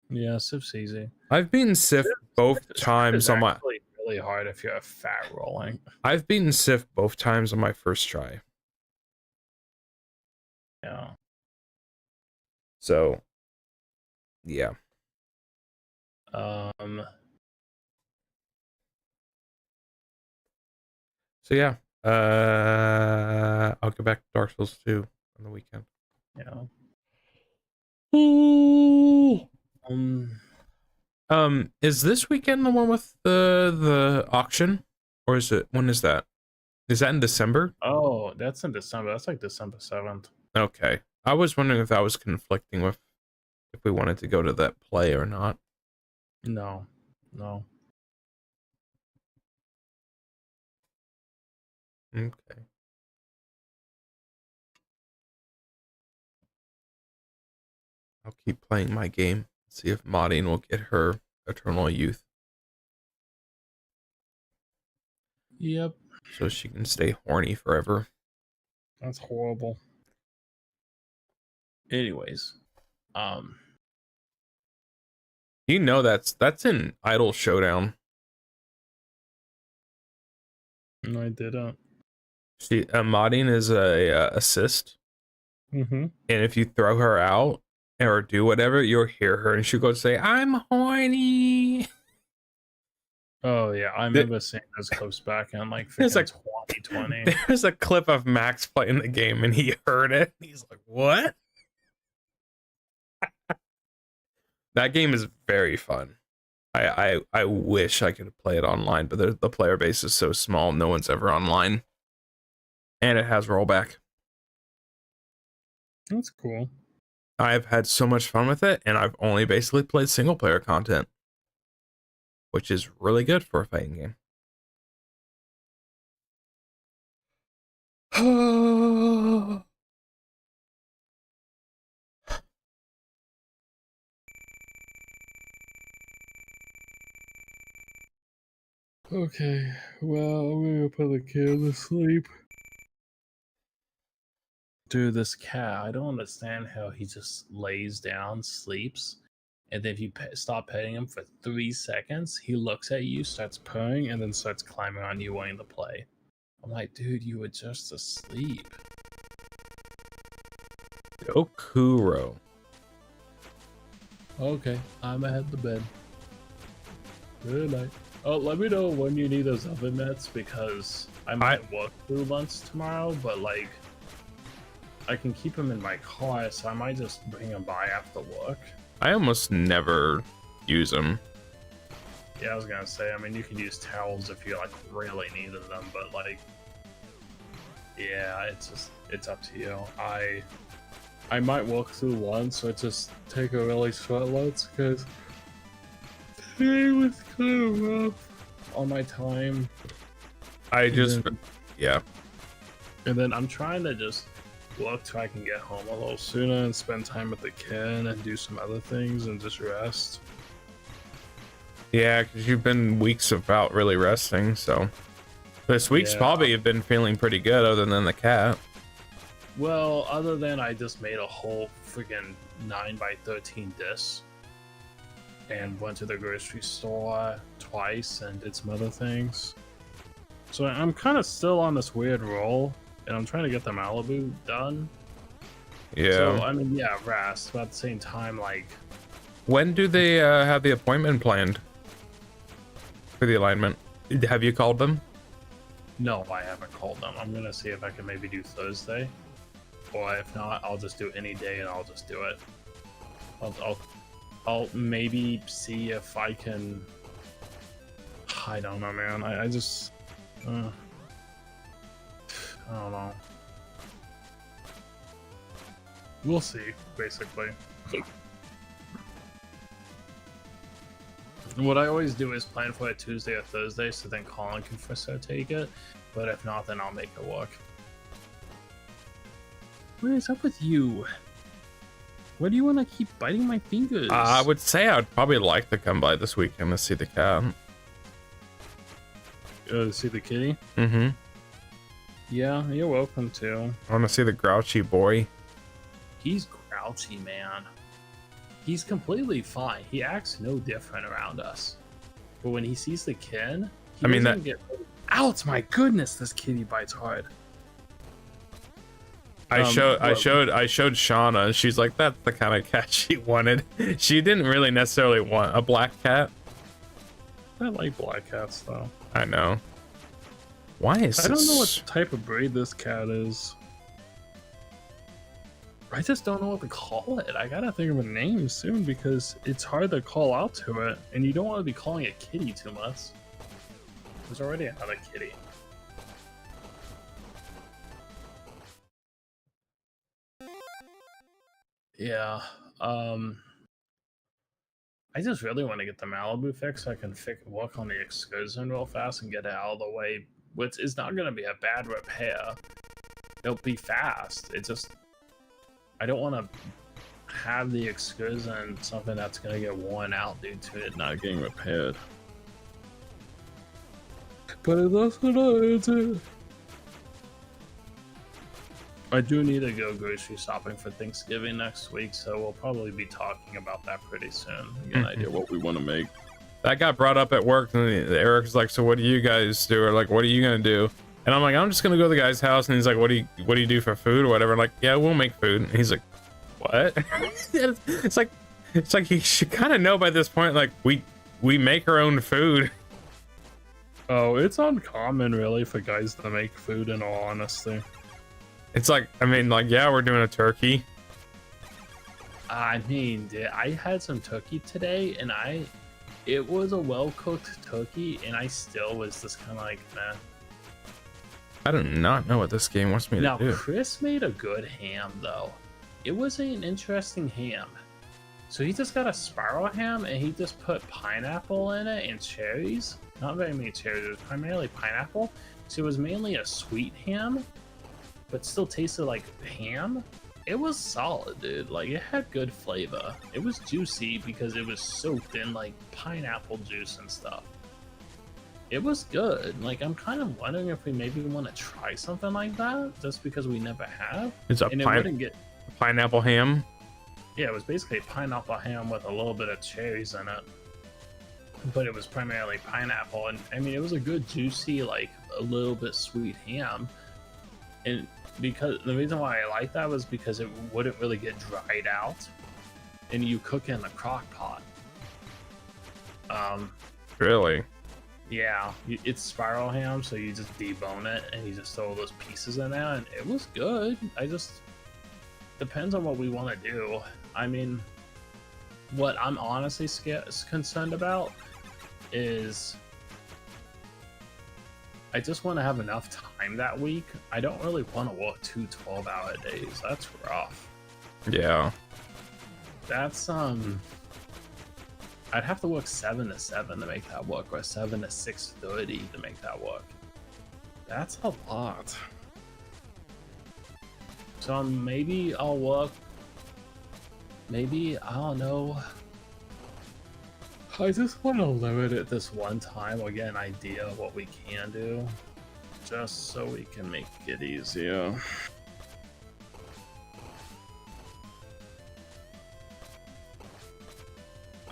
Yeah, Sif's easy. I've beaten Sif both Sif times is on my. actually really hard if you're fat rolling. I've beaten Sif both times on my first try. Yeah. So, yeah. So yeah. I'll go back to Dark Souls 2 on the weekend. Yeah. Ooh. Is this weekend the one with the auction, or is it, when is that? Is that in December? Oh, that's in December. That's like December 7th. Okay, I was wondering if that was conflicting with if we wanted to go to that play or not. No, no. Okay. I'll keep playing my game. See if Maudine will get her Eternal Youth Yep. so she can stay horny forever. That's horrible. Anyways, You know that's in Idol Showdown. no, I didn't. She Maudine is a assist, Mm-hmm. and if you throw her out or do whatever, you'll hear her, and she'll go say, "I'm horny." Oh yeah, I remember seeing those clips back in like There's freaking 2020. There's a clip of Max playing the game, and he heard it. He's like, "What?" That game is very fun. I wish I could play it online, but the player base is so small, no one's ever online, and it has rollback. That's cool. I've had so much fun with it, and I've only basically played single player content, which is really good for a fighting game. Okay, well, I'm gonna put the kid to sleep. Dude, this cat, I don't understand how he just lays down, sleeps, and then if you stop petting him for 3 seconds, he looks at you, starts purring, and then starts climbing on you wanting to play. I'm like, dude, you were just asleep. Okuro. Okay, I'm head to bed. Good night. Oh, let me know when you need those other meds, because I might walk through lunch tomorrow, but like, I can keep them in my car, so I might just bring them by after work. I almost never use them. Yeah, I was gonna say, I mean, you can use towels if you like really needed them, but like, yeah, it's up to you. I might walk through lunch, so just take a really short lunch, because today was kind of rough on my time. Yeah. And then I'm trying to just work till I can get home a little sooner and spend time with the kid and do some other things and just rest. Yeah, because you've been weeks without really resting, so this week's probably have been feeling pretty good, other than the cat. Well, other than I just made a whole freaking 9x13 disc and went to the grocery store twice and did some other things. So I'm kind of still on this weird roll, and I'm trying to get the Malibu done. Yeah. So, I mean, yeah, rest, but at the same time, like... When do they have the appointment planned for the alignment? Have you called them? No, I haven't called them. I'm gonna see if I can maybe do Thursday. Or if not, I'll just do any day and I'll just do it. I'll maybe see if I can... I don't know, man. I just... I don't know. We'll see, basically. What I always do is plan for a Tuesday or Thursday, so then Colin can first take it. But if not, then I'll make it work. What is up with you? Why do you want to keep biting my fingers? I would say I'd probably like to come by this weekend to see the cat. See the kitty? Mm-hmm. Yeah, you're welcome to. I want to see the grouchy boy. He's grouchy, man. He's completely fine. He acts no different around us. But when he sees the kid, he doesn't get... Ouch, my goodness, this kitty bites hard. I showed Shauna, and she's like, that's the kind of cat she wanted. She didn't really necessarily want a black cat. I like black cats, though. I know. Why is I don't know what type of breed this cat is. I just don't know what to call it. I gotta think of a name soon because it's hard to call out to it, and you don't want to be calling it Kitty too much. There's already another Kitty. Yeah. I just really want to get the Malibu fixed so I can work on the excursion real fast and get it out of the way, which is not going to be a bad repair. It'll be fast. It just... I don't want to have the excursion something that's going to get worn out due to it not getting repaired. But it doesn't. I do need to go grocery shopping for Thanksgiving next week, so we'll probably be talking about that pretty soon. Get an idea what we want to make. That got brought up at work, and Eric's like, "So what do you guys do?" Or like, "What are you gonna do?" And I'm like, "I'm just gonna go to the guy's house." And he's like, "What do you do for food or whatever?" I'm like, "Yeah, we'll make food." And he's like, "What?" it's like he should kind of know by this point. Like we make our own food. Oh, it's uncommon really for guys to make food, in all honesty. It's like, I mean, like, yeah, we're doing a turkey. I mean, I had some turkey today, and it was a well-cooked turkey, and I still was just kind of like, nah. I do not know what this game wants me to do. Now, Chris made a good ham, though. It was an interesting ham. So he just got a spiral ham, and he just put pineapple in it and cherries. Not very many cherries, it was primarily pineapple. So it was mainly a sweet ham, but still tasted like ham. It was solid, dude. Like, it had good flavor. It was juicy because it was soaked in like pineapple juice and stuff. It was good. Like, I'm kind of wondering if we maybe want to try something like that, just because we never have. It's a and it wouldn't get pineapple ham. Yeah, it was basically pineapple ham with a little bit of cherries in it, but it was primarily pineapple. And I mean, it was a good juicy, like a little bit sweet ham. And because the reason why I like that was because it wouldn't really get dried out, and you cook in a crock pot. Really? Yeah, it's spiral ham, so you just debone it and you just throw those pieces in there, and it was good. I just depends on what we want to do. I mean, what I'm honestly concerned about is I just want to have enough time that week. I don't really want to work 2 12-hour days. That's rough. Yeah. That's I'd have to work 7 to 7 to make that work, or 7 to 6:30 to make that work. That's a lot. So maybe I'll work. Maybe, I don't know. I just want to limit it this one time or get an idea of what we can do, just so we can make it easier.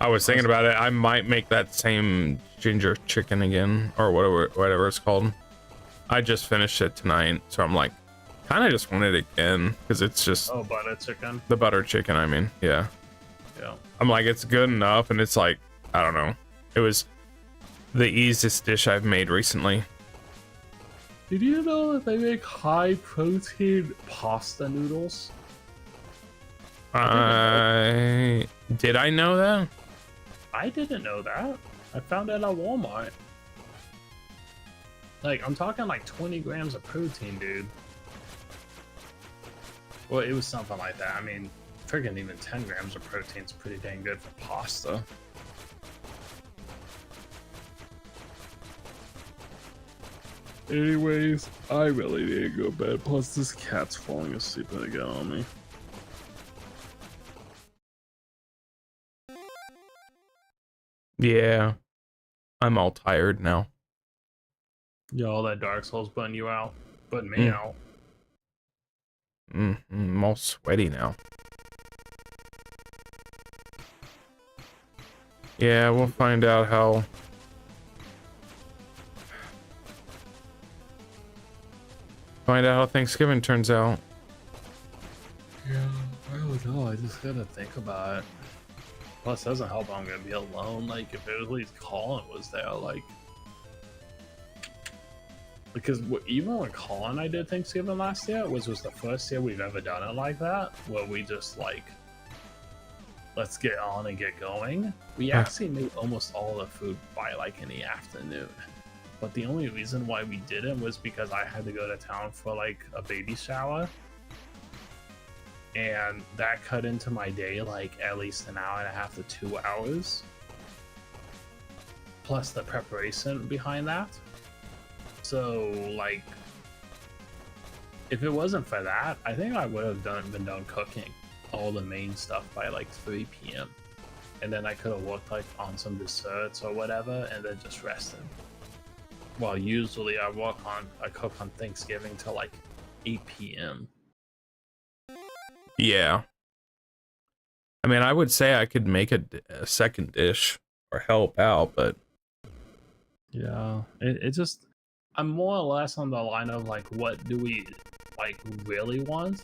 I was thinking about it. I might make that same ginger chicken again, or whatever it's called. I just finished it tonight, so I'm like, kind of just want it again because it's just Butter chicken. The butter chicken. I mean, yeah. I'm like, it's good enough, and it's like, I don't know. It was the easiest dish I've made recently. Did you know that they make high protein pasta noodles? Did I know that? I didn't know that. I found it at Walmart. Like, I'm talking like 20 grams of protein, dude. Well, it was something like that. I mean, freaking even 10 grams of protein is pretty dang good for pasta. Anyways, I really need to go to bed. Plus, this cat's falling asleep again on me. Yeah. I'm all tired now. Yeah, all that Dark Souls putting you out. Putting me out. I'm all sweaty now. Yeah, we'll find out how... Thanksgiving turns out. Yeah, I don't know. I just gotta think about it. Plus, it doesn't help I'm gonna be alone. Like, if at least Colin was there, like... Because even when Colin and I did Thanksgiving last year, was the first year we've ever done it like that, where we just like, let's get on and get going. We actually made almost all the food by like in the afternoon. But the only reason why we didn't was because I had to go to town for like a baby shower. And that cut into my day like at least an hour and a half to 2 hours. Plus the preparation behind that. So like, if it wasn't for that, I think I would have been done cooking all the main stuff by like 3 p.m. And then I could have worked like on some desserts or whatever and then just rested. Well, usually I cook on Thanksgiving till like 8 p.m. Yeah. I mean, I would say I could make a second dish or help out, but yeah, it just, I'm more or less on the line of like, what do we like really want?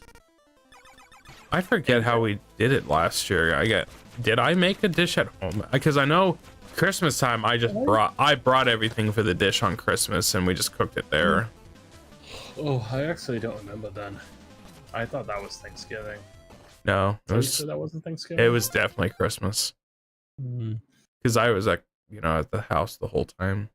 I forget how we did it last year. Did I make a dish at home? Because I know Christmas time I brought everything for the dish on Christmas and we just cooked it there. Oh, I actually don't remember then. I thought that was Thanksgiving. No, That wasn't Thanksgiving. it was definitely Christmas. Because I was like, at the house the whole time.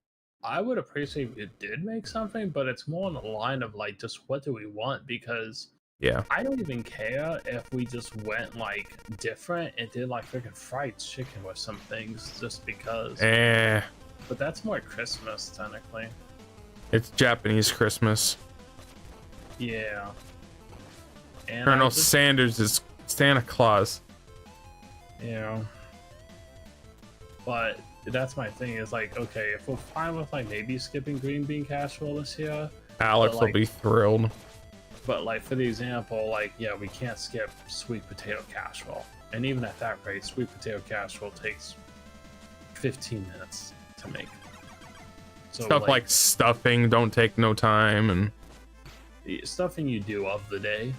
I would appreciate if it did make something, but it's more on the line of like, just what do we want? Because yeah, I don't even care if we just went like different and did like freaking fried chicken or some things just because. But that's more Christmas technically. It's Japanese Christmas. Yeah. And Colonel Sanders is Santa Claus. Yeah. But that's my thing is like, okay, if we're fine with like maybe skipping green bean casserole this year, Alex will be thrilled. But like for the example, like yeah, we can't skip sweet potato casserole. And even at that rate, sweet potato casserole takes 15 minutes to make. So Stuff like stuffing don't take no time, and stuffing you do of the day.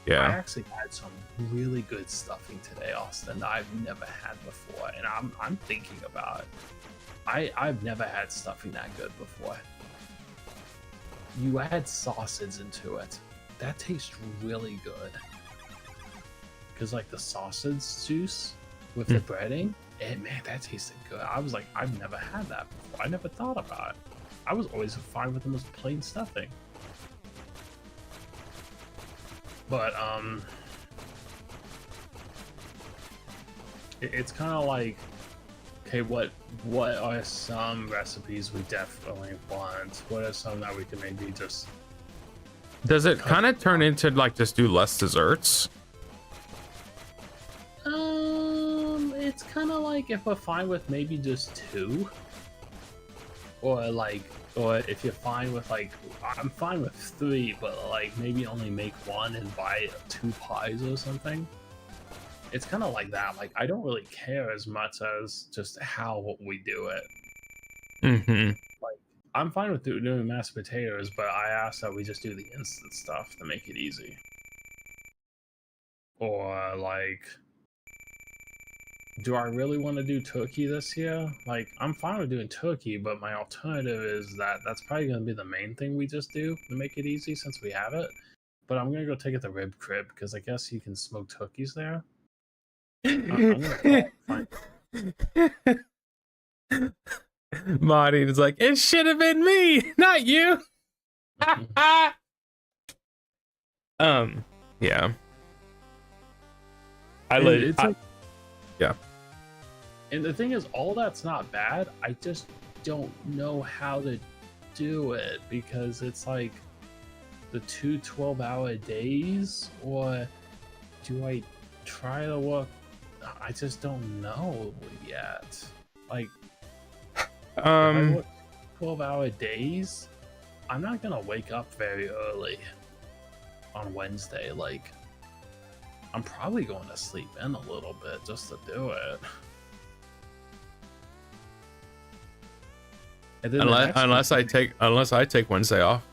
Yeah. I actually had some really good stuffing today, Austin, that I've never had before, and I'm thinking about it. I've never had stuffing that good before. You add sausage into it. That tastes really good. Because like the sausage juice with the breading, and man, that tasted good. I was like, I've never had that before. I never thought about it. I was always fine with them as plain stuffing. But it's kind of like, okay, what are some recipes we definitely want? What are some that we can maybe just? Does it kind of turn into like just do less desserts? It's kind of like if we're fine with maybe just 2, or if you're fine with like, I'm fine with 3, but like maybe only make 1 and buy 2 pies or something. It's kind of like that. Like I don't really care as much as just how we do it. Mm-hmm. Like I'm fine with doing mashed potatoes, but I ask that we just do the instant stuff to make it easy. Or like, do I really want to do turkey this year? Like, I'm fine with doing turkey, but my alternative is that's probably going to be the main thing we just do to make it easy since we have it. But I'm going to go take it to Rib Crib because I guess you can smoke turkeys there. Marty is like, it should have been me, not you. Yeah. Yeah. And the thing is, all that's not bad. I just don't know how to do it because it's like the 2 12-hour days, or do I try to work? I just don't know yet. Like, if I work 12-hour days, I'm not gonna wake up very early on Wednesday. Like, I'm probably going to sleep in a little bit just to do it. And then Unless I take Wednesday off.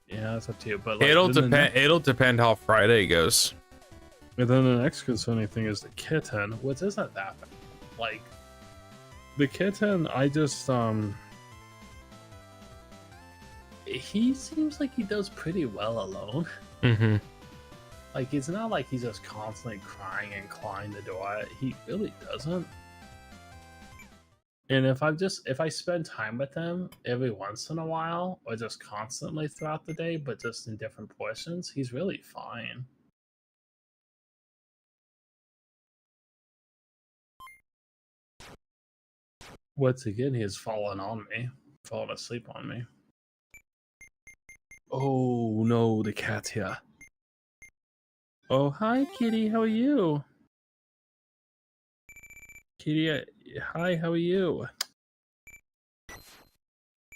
Yeah, that's up to you. But like, It'll depend how Friday goes. And then the next concerning thing is the kitten, which isn't that bad. Like, the kitten, I just he seems like he does pretty well alone. Mm-hmm. Like, it's not like he's just constantly crying and clawing the door. He really doesn't. And if I spend time with him every once in a while, or just constantly throughout the day, but just in different portions, he's really fine. Once again, he has fallen on me, fallen asleep on me. Oh no, the cat's here. Oh, hi, kitty. How are you? Kitty, hi, how are you?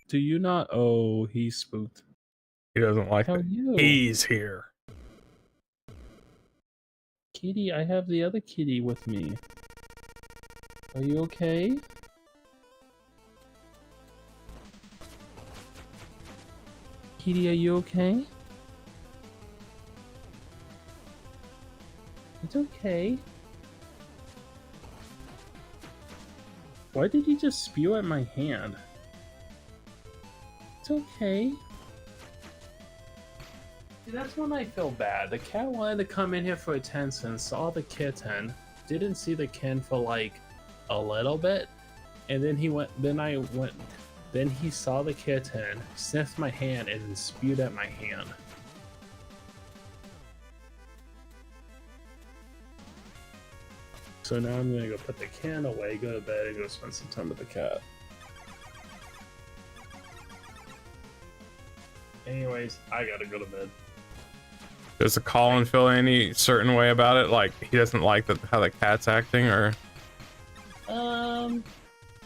Do you not? Oh, he's spooked. He doesn't like How are it. you? He's here. Kitty, I have the other kitty with me. Are you okay? Kitty, are you okay? It's okay. Why did he just spew at my hand? It's okay. See, that's when I feel bad. The cat wanted to come in here for attention, saw the kitten, didn't see the kin for like a little bit, and then then he saw the kitten, sniffed my hand, and then spewed at my hand. So now I'm gonna go put the can away, go to bed, and go spend some time with the cat. Anyways, I gotta go to bed. Does the Colin feel any certain way about it? Like he doesn't like how the cat's acting, or?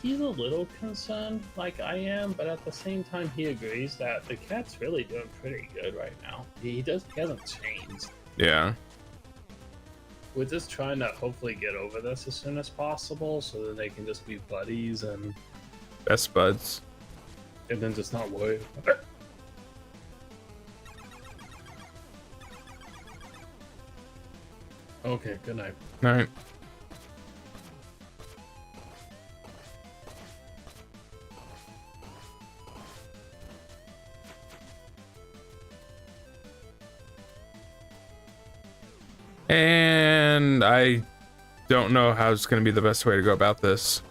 He's a little concerned, like I am, but at the same time, he agrees that the cat's really doing pretty good right now. He hasn't changed. Yeah. We're just trying to hopefully get over this as soon as possible, so that they can just be buddies and Best buds. then just not worry about it. Okay, good night. All right. And I don't know how it's going to be the best way to go about this.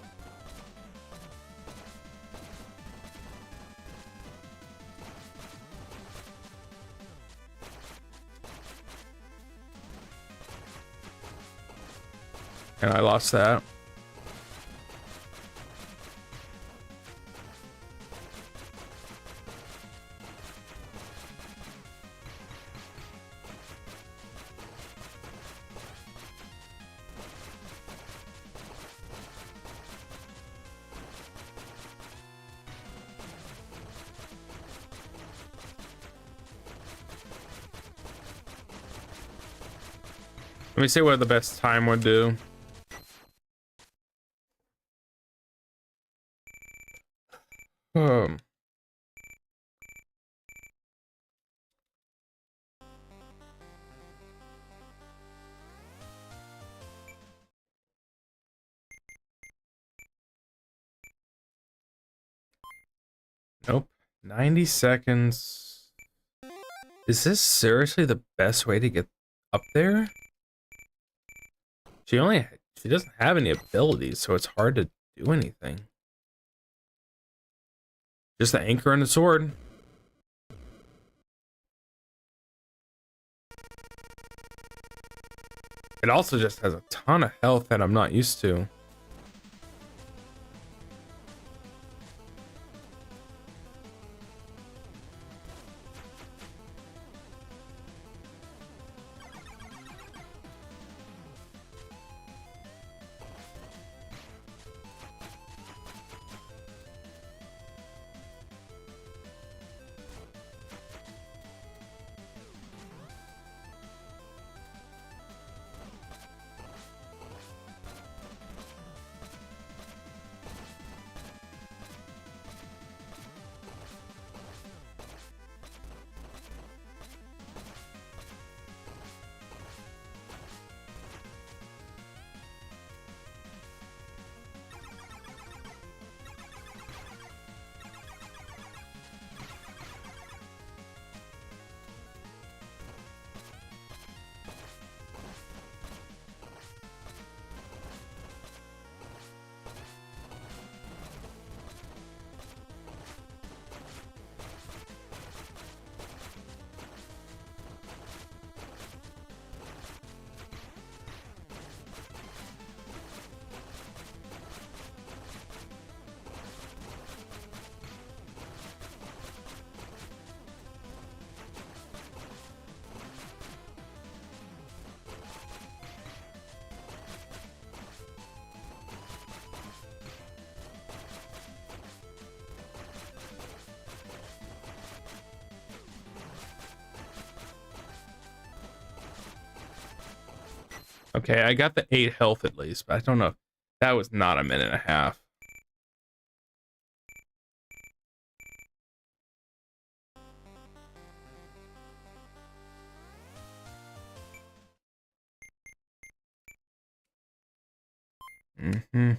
And I lost that. Let me see what the best time would do. Um. Nope. 90 seconds. Is this seriously the best way to get up there? She doesn't have any abilities, so it's hard to do anything. Just the anchor and the sword. It also just has a ton of health that I'm not used to. Okay, I got the 8 health at least, but I don't know. That was not a minute and a half. Mm-hmm.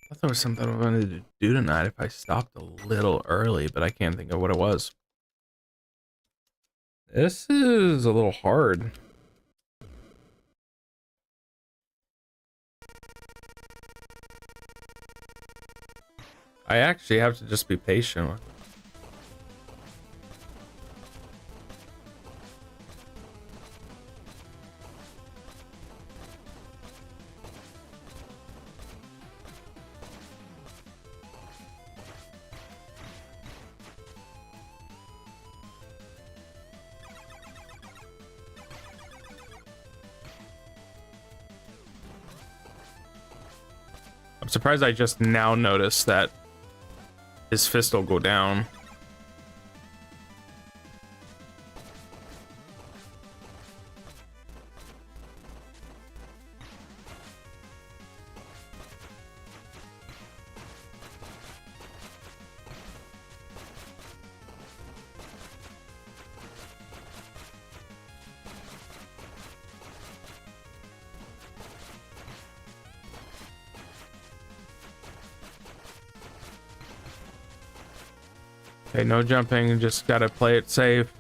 I thought there was something I wanted to do tonight if I stopped a little early, but I can't think of what it was. This is a little hard. I actually have to just be patient with it. I'm surprised I just now noticed that his fist will go down. Okay, no jumping, just gotta play it safe.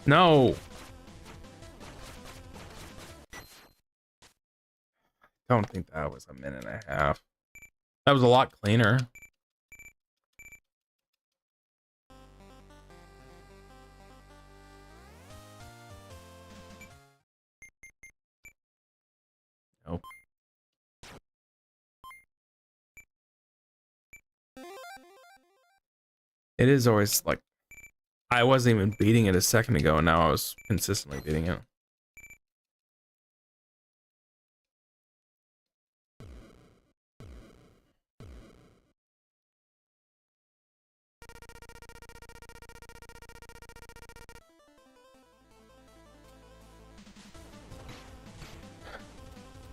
No! Don't think that was a minute and a half. That was a lot cleaner. Nope. It is always like, I wasn't even beating it a second ago, and now I was consistently beating it.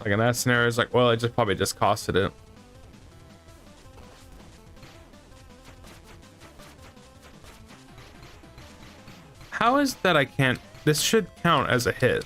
Like in that scenario, it's like, well, I just probably just costed it. How is that I can't? This should count as a hit.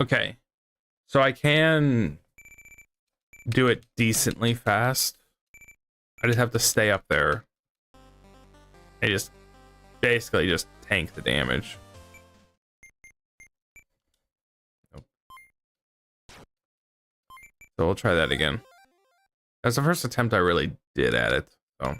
Okay, so I can do it decently fast. I just have to stay up there. I just basically just tank the damage. Nope. So we'll try that again. That's the first attempt I really did at it, so.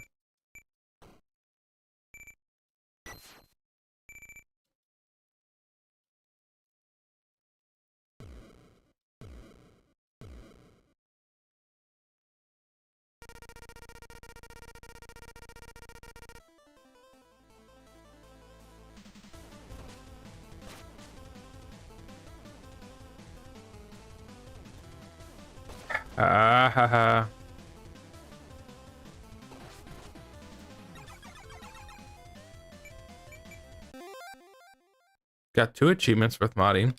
Ah ha ha. Got 2 achievements with modding.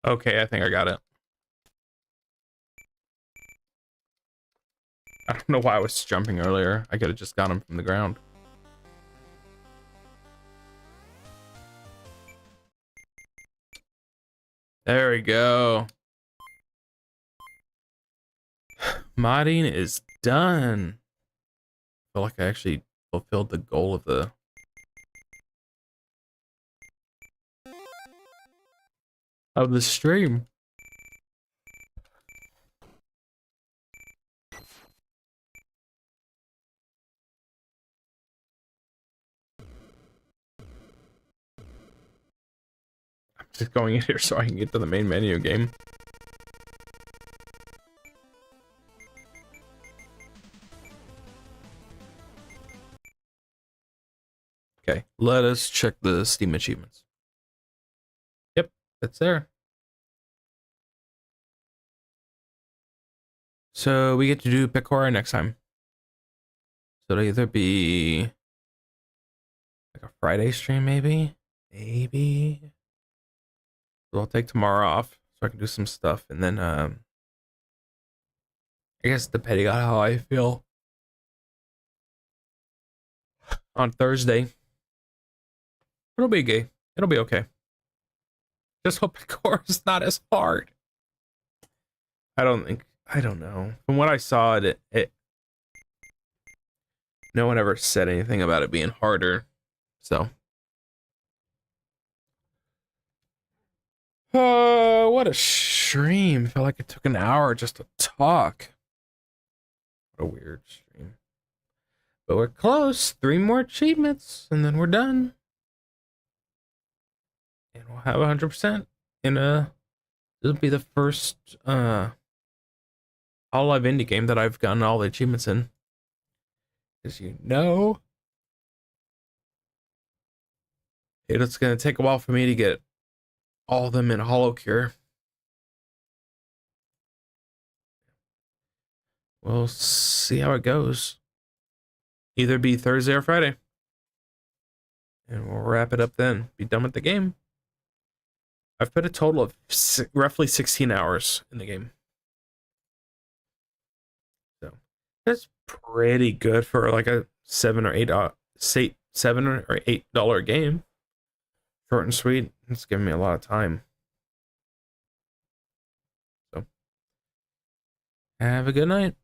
Okay, I think I got it. I don't know why I was jumping earlier. I could have just got him from the ground. There we go. Modding is done. I feel like I actually fulfilled the goal of the stream. I'm just going in here so I can get to the main menu game. Okay, let us check the Steam achievements. Yep, that's there. So we get to do Picora next time. So it'll either be like a Friday stream, maybe. So I'll take tomorrow off so I can do some stuff, and then I guess depending on how I feel on Thursday, it'll be gay. It'll be okay. Just hope Picora is not as hard. I don't know. From what I saw, it no one ever said anything about it being harder. So, what a stream. Felt like it took an hour just to talk. What a weird stream. But we're close. 3 more achievements, and then we're done. And we'll have 100%. This will be the first Hololive indie game that I've gotten all the achievements in. As you know, it's going to take a while for me to get all of them in Hollow Cure. We'll see how it goes. Either be Thursday or Friday. And we'll wrap it up then. Be done with the game. I've put a total of roughly 16 hours in the game. So that's pretty good for like a $7 or $8 game. Short and sweet. It's giving me a lot of time. So have a good night.